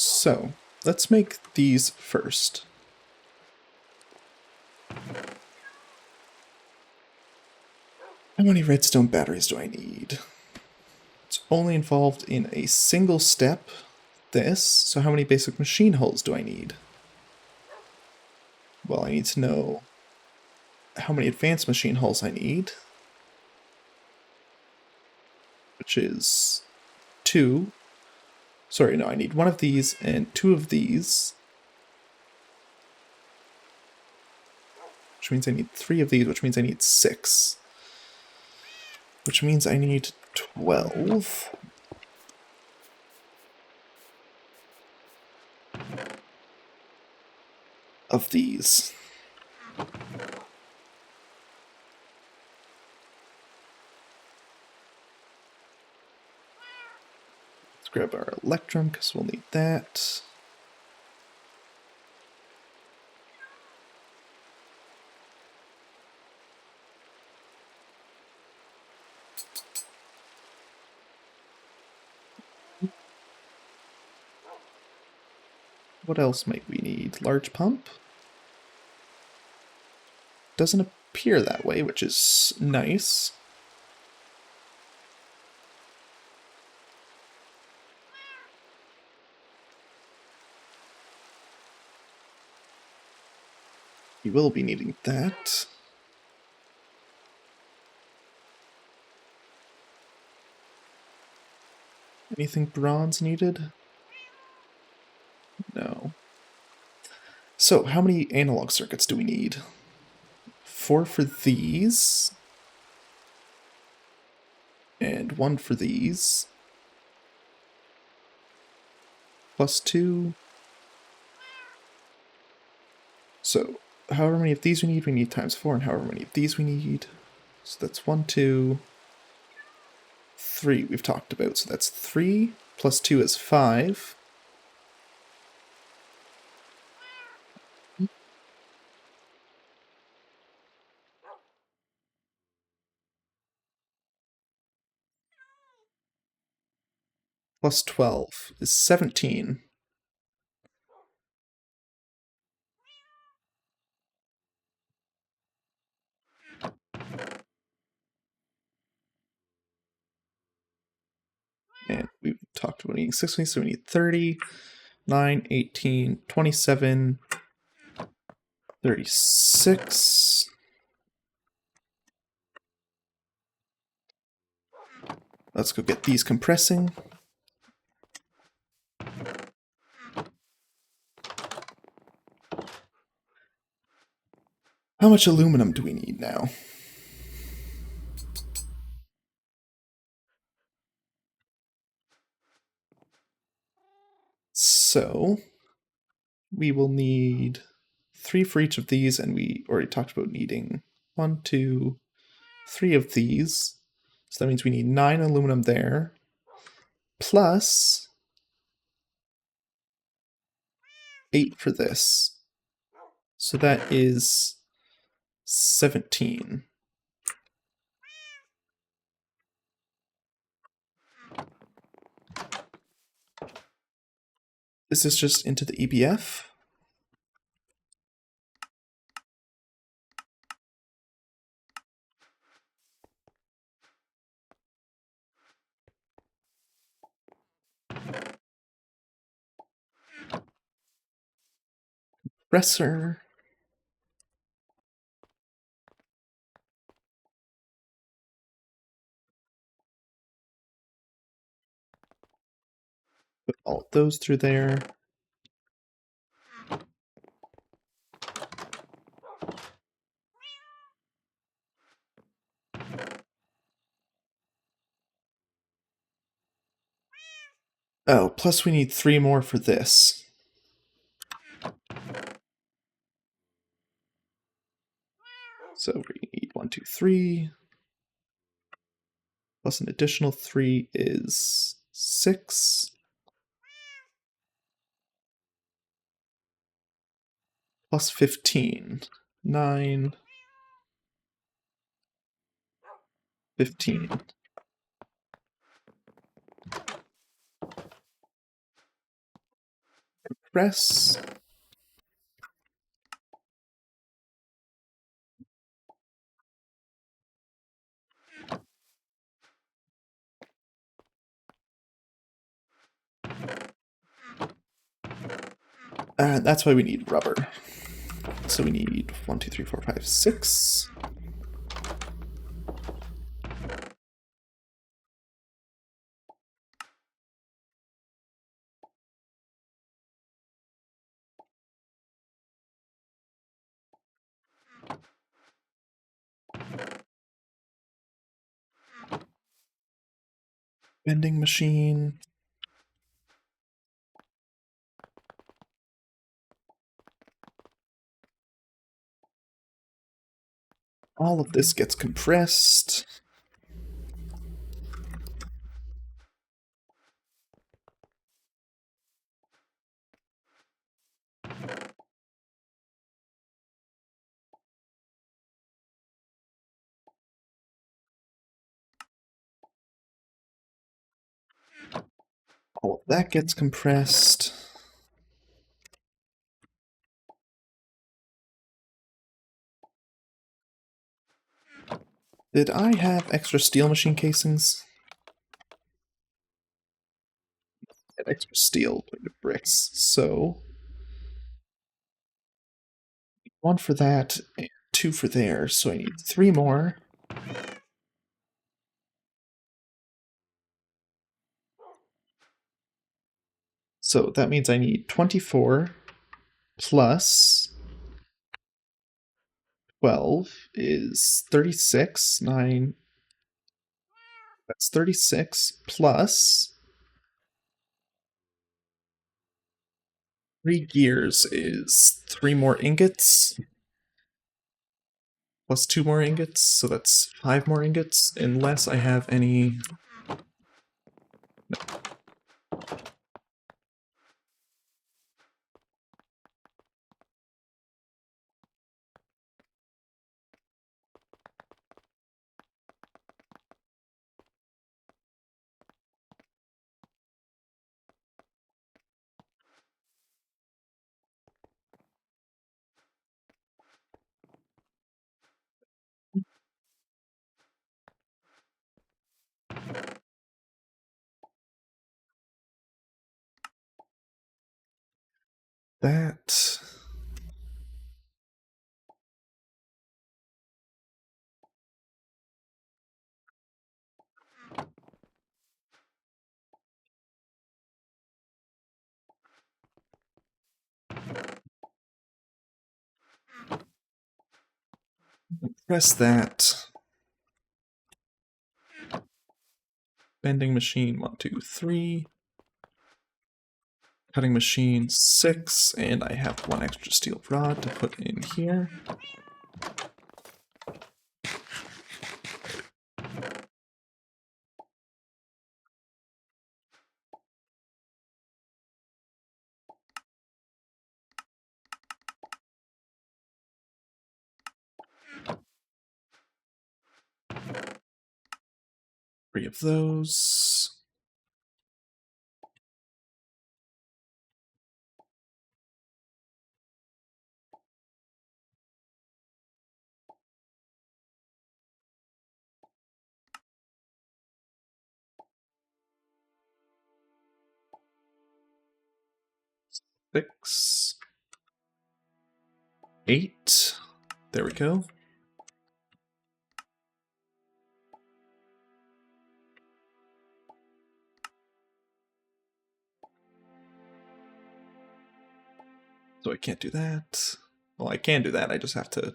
So, let's make these first. How many redstone batteries do I need? It's only involved in a single step, this, so how many basic machine hulls do I need? Well, I need to know how many advanced machine hulls I need, which is 2. Sorry, no, I need 1 of these and 2 of these, which means I need 3 of these, which means I need 6, which means I need 12 of these. Let's grab our electrum, because we'll need that. What else might we need? Large pump? Doesn't appear that way, which is nice. We will be needing that. Anything bronze needed? No. So, how many analog circuits do we need? 4 for these. And 1 for these. Plus 2. So, however many of these we need times 4, and however many of these we need. So that's 1, 2, 3 we've talked about. So that's 3 plus 2 is 5. Plus 12 is 17. And we've talked about needing 6, so we need 30, 9, 18, 27, 36. Let's go get these compressing. How much aluminum do we need now? So, we will need 3 for each of these, and we already talked about needing 1, 2, 3 of these. So that means we need 9 aluminum there, plus 8 for this. So that is 17. This is just into the EBF. Compressor. Put all of those through there. Oh, plus we need 3 more for this. So we need 1, 2, 3. Plus an additional 3 is 6. Plus 15. 9. 15. Press. That's why we need rubber. So we need 1, 2, 3, 4, 5, 6. Vending machine. All of this gets compressed. All of that gets compressed. Did I have extra steel machine casings? I had extra steel bricks, so 1 for that and 2 for there, so I need 3 more. So that means I need 24 plus 12 is 36. 9. That's 36 plus 3 gears is 3 more ingots. Plus 2 more ingots, so that's 5 more ingots, unless I have any. No. 'That. Press that. Bending machine 1, 2, 3. Cutting machine 6, and I have 1 extra steel rod to put in here. Three of those. Six. 8. There we go. So I can't do that. Well, I can do that, I just have to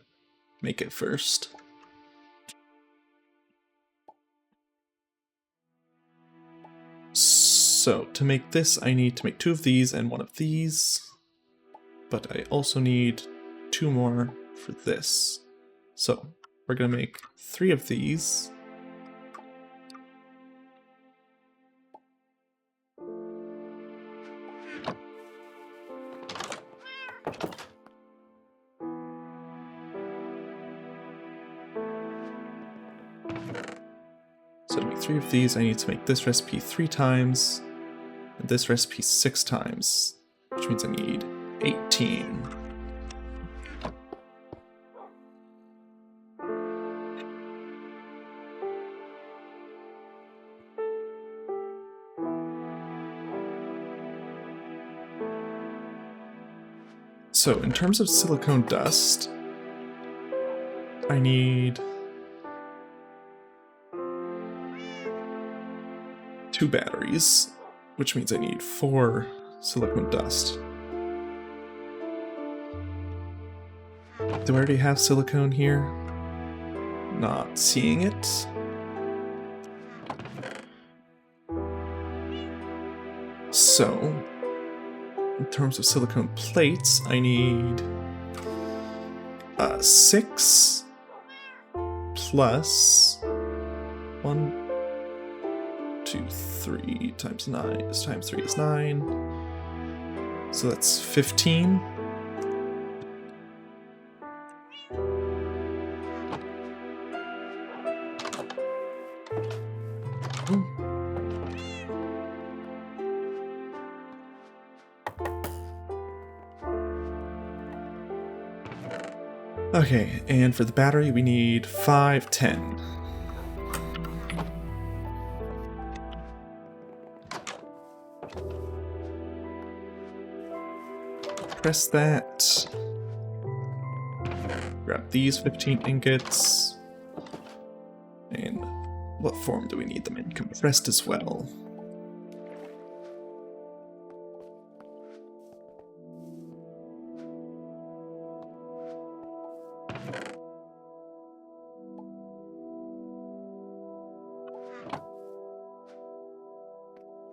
make it first. So, to make this, I need to make 2 of these and 1 of these. But I also need 2 more for this. So, we're gonna make 3 of these. So to make 3 of these, I need to make this recipe 3 times, and this recipe 6 times, which means I need 18. So in terms of silicone dust, I need 2 batteries, which means I need 4 silicone dust. Do I already have silicone here? Not seeing it. So, in terms of silicone plates, I need 6 plus 1, 2, 3 times 9 times 3 is 9. So that's 15. Okay, and for the battery we need 5, 10. Press that. Grab these 15 ingots. And what form do we need them in? Compressed as well.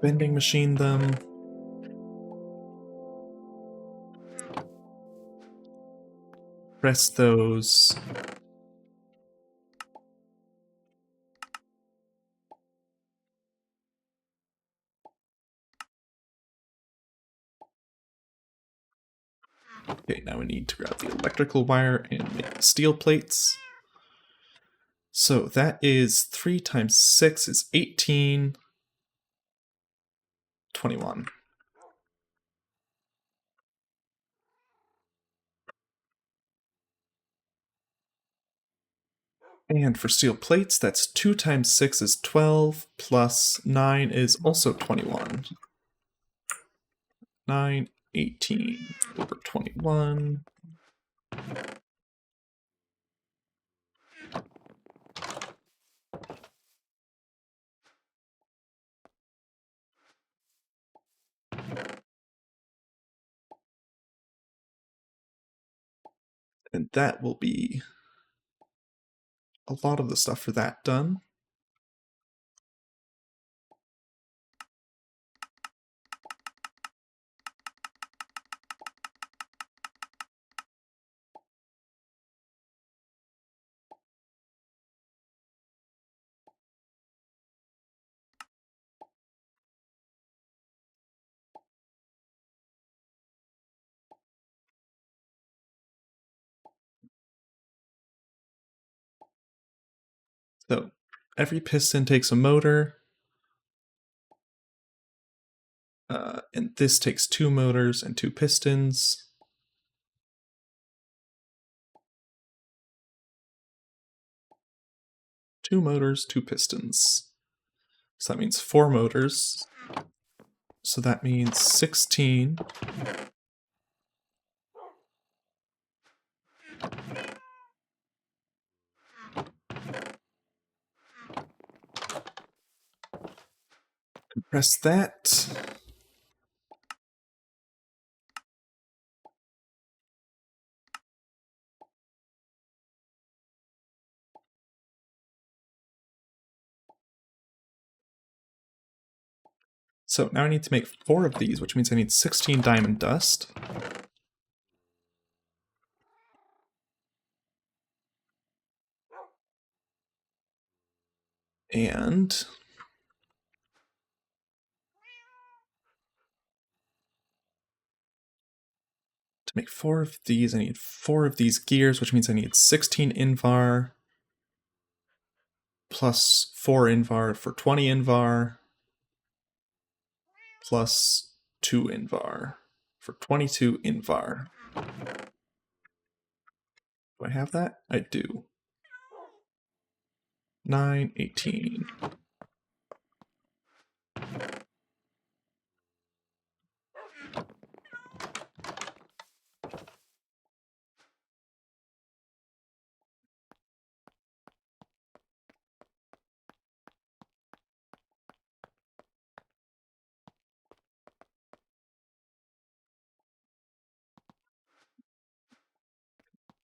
Vending machine them. Press those. Okay, now we need to grab the electrical wire and make the steel plates. So that is 3 times 6 is 18. 21. And for steel plates, that's 2 times 6 is 12, plus 9 is also 21. 9, 18 over 21. And that will be a lot of the stuff for that done. So every piston takes a motor, and this takes 2 motors and 2 pistons. Two motors, 2 pistons. So that means 4 motors. So that means 16. Press that. So now I need to make 4 of these, which means I need 16 diamond dust. And to make 4 of these, I need 4 of these gears, which means I need 16 invar plus 4 invar for 20 invar plus 2 invar for 22 invar. Do I have that? I do. 9, 18.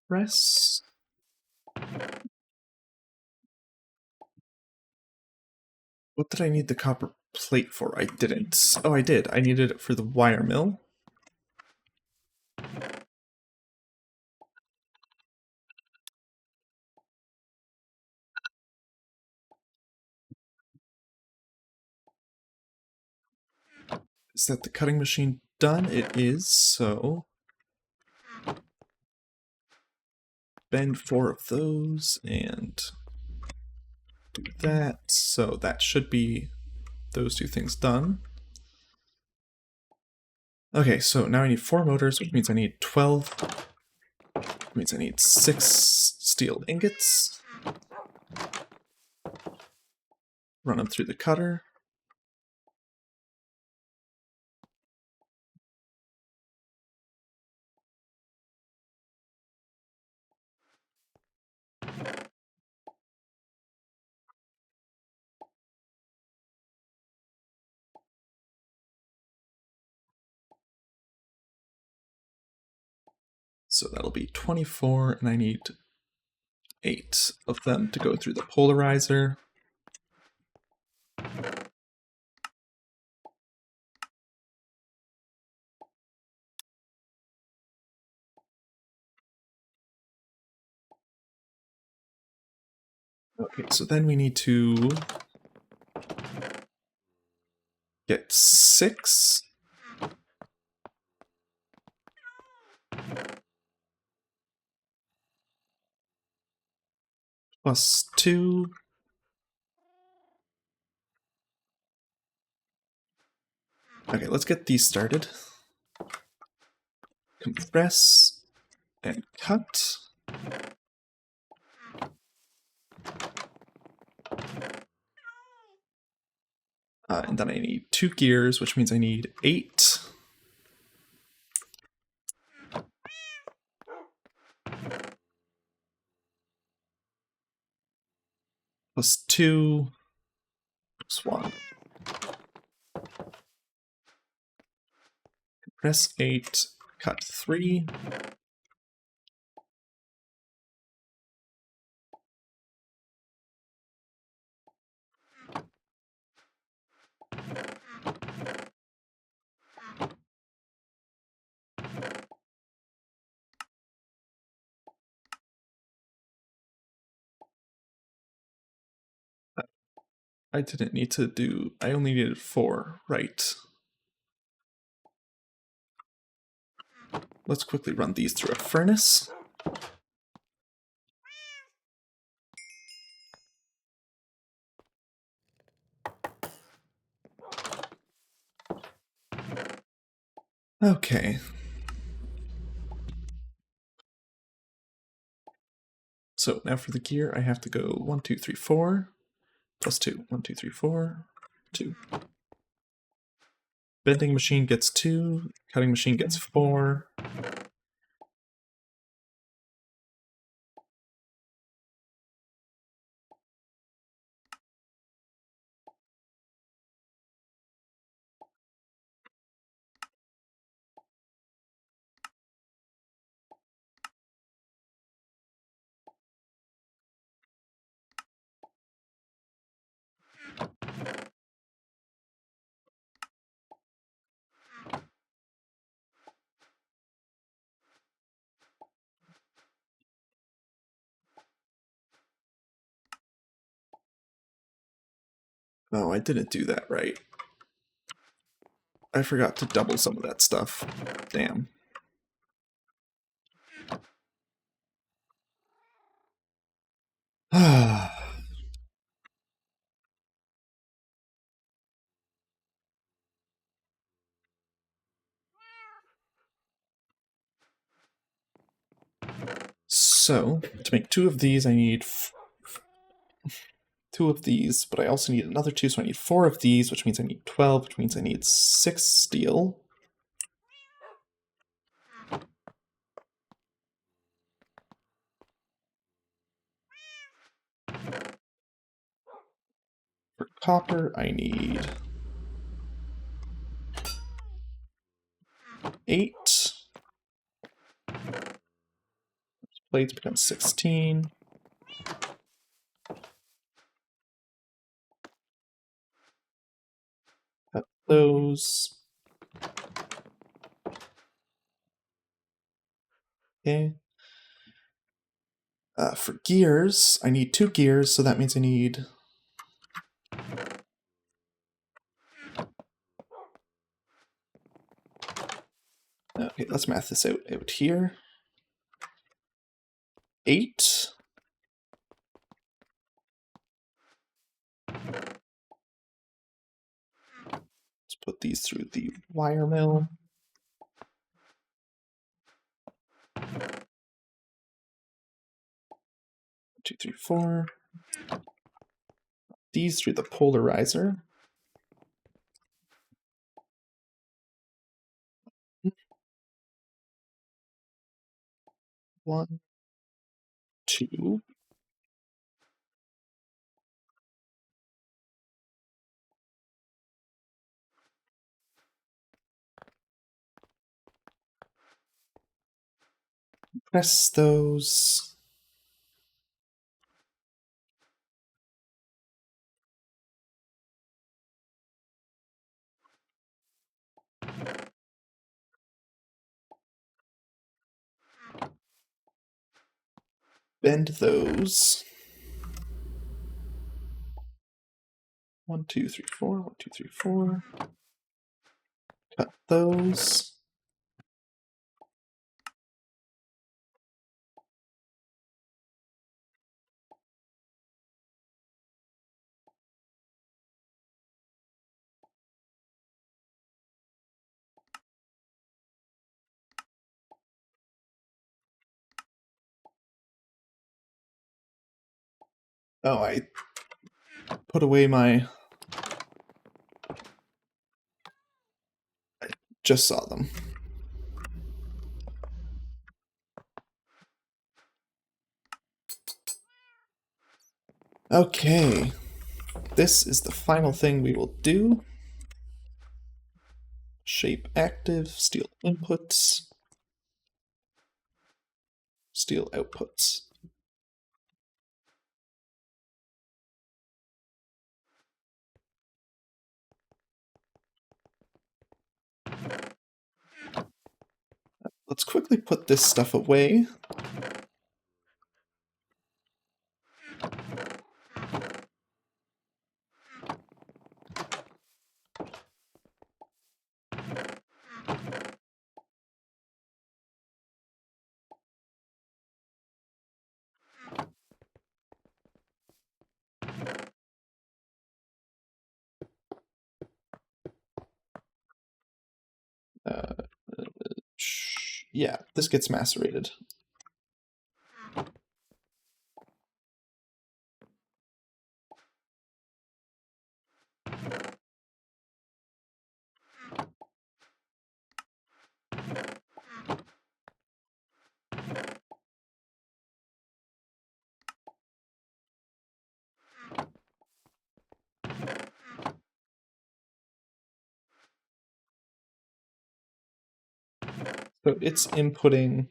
Press. What did I need the copper plate for? I didn't. Oh, I did. I needed it for the wire mill. Is that the cutting machine done? It is, so bend 4 of those and do that. So that should be those 2 things done. Okay, so now I need 4 motors, which means I need 12. Which means I need 6 steel ingots. Run them through the cutter. So that'll be 24, and I need 8 of them to go through the polarizer. Okay, so then we need to get 6. Plus 2. Okay, let's get these started. Compress and cut. And then I need 2 gears, which means I need 8. Plus 2. Plus 1. Compress 8. Cut 3. I didn't need to do, I only needed 4, right. Let's quickly run these through a furnace. Okay. So now for the gear, I have to go 1, 2, 3, 4, plus 2. 1, 2, 3, 4, 2. Bending machine gets 2, cutting machine gets 4. Oh, I didn't do that right. I forgot to double some of that stuff. Damn. So, to make 2 of these, I need 2 of these, but I also need another 2, so I need 4 of these, which means I need 12, which means I need 6 steel. For copper, I need 8. Plates become 16. Cut those. Okay. For gears, I need 2 gears, so that means I need... Okay, let's math this out here. 8. Let's put these through the wire mill. 2, 3, 4. These through the polarizer. 1, 2. Press those. Bend those. 1, 2, 3, 4. 1, 2, 3, 4. Cut those. Oh, I put away my... I just saw them. Okay. This is the final thing we will do. Shape active, steel inputs, steel outputs. Let's quickly put this stuff away. Uh, yeah, this gets macerated. So it's inputting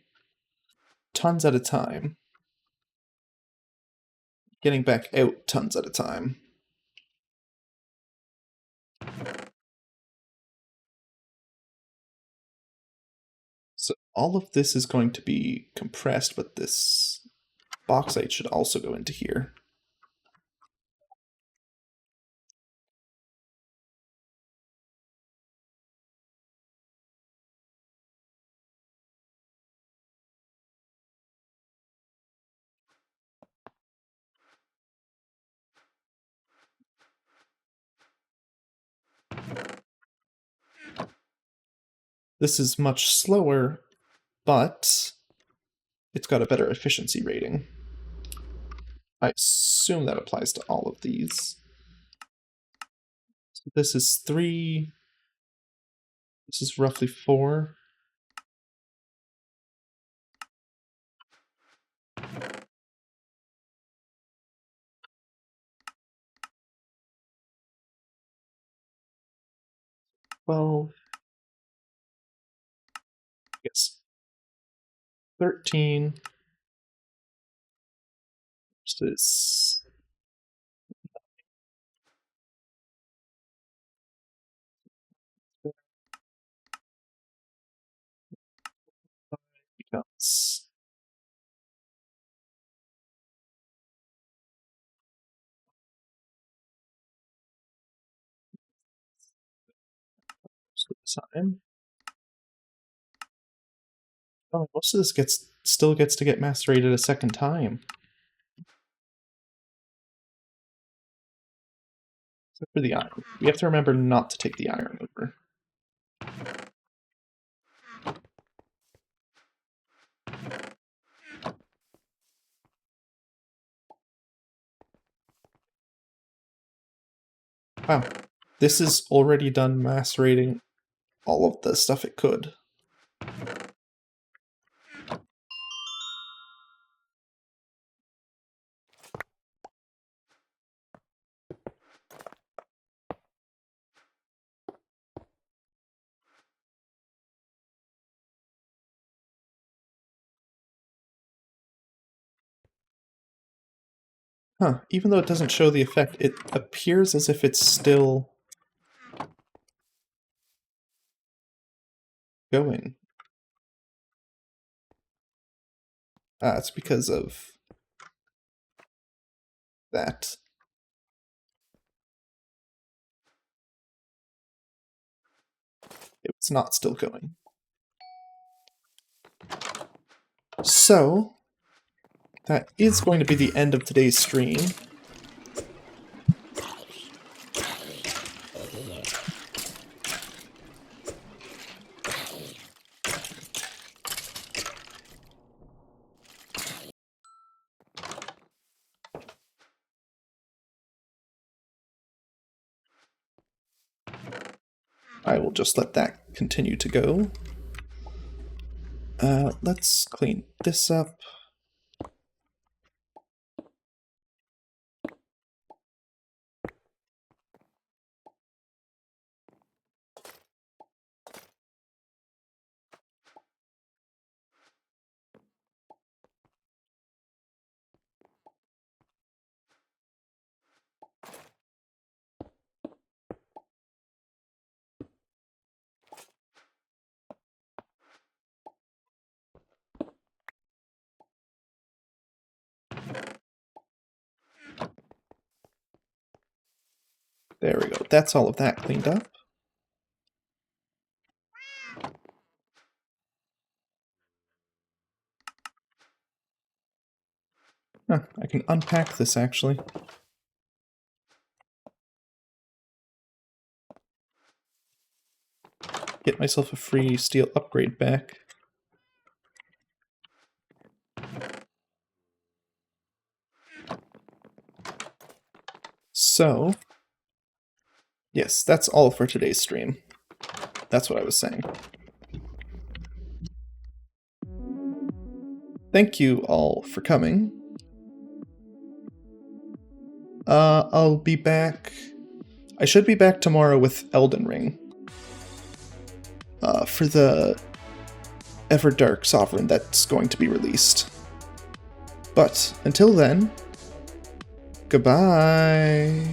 tons at a time, getting back out tons at a time. So all of this is going to be compressed, but this bauxite should also go into here. This is much slower, but it's got a better efficiency rating. I assume that applies to all of these. So this is 3. This is roughly 4. Well, yes. 13 versus becomes most of the time. Oh, most of this still gets to get macerated a second time. Except for the iron. We have to remember not to take the iron over. Wow. This is already done macerating all of the stuff it could. Huh, even though it doesn't show the effect, it appears as if it's still going. It's because of that. It's not still going. So, that is going to be the end of today's stream. I will just let that continue to go. Let's clean this up. There we go. That's all of that cleaned up. Huh, I can unpack this actually. Get myself a free steel upgrade back. So, yes, that's all for today's stream. That's what I was saying. Thank you all for coming. I'll be back. I should be back tomorrow with Elden Ring. For the Everdark Sovereign that's going to be released. But until then, goodbye.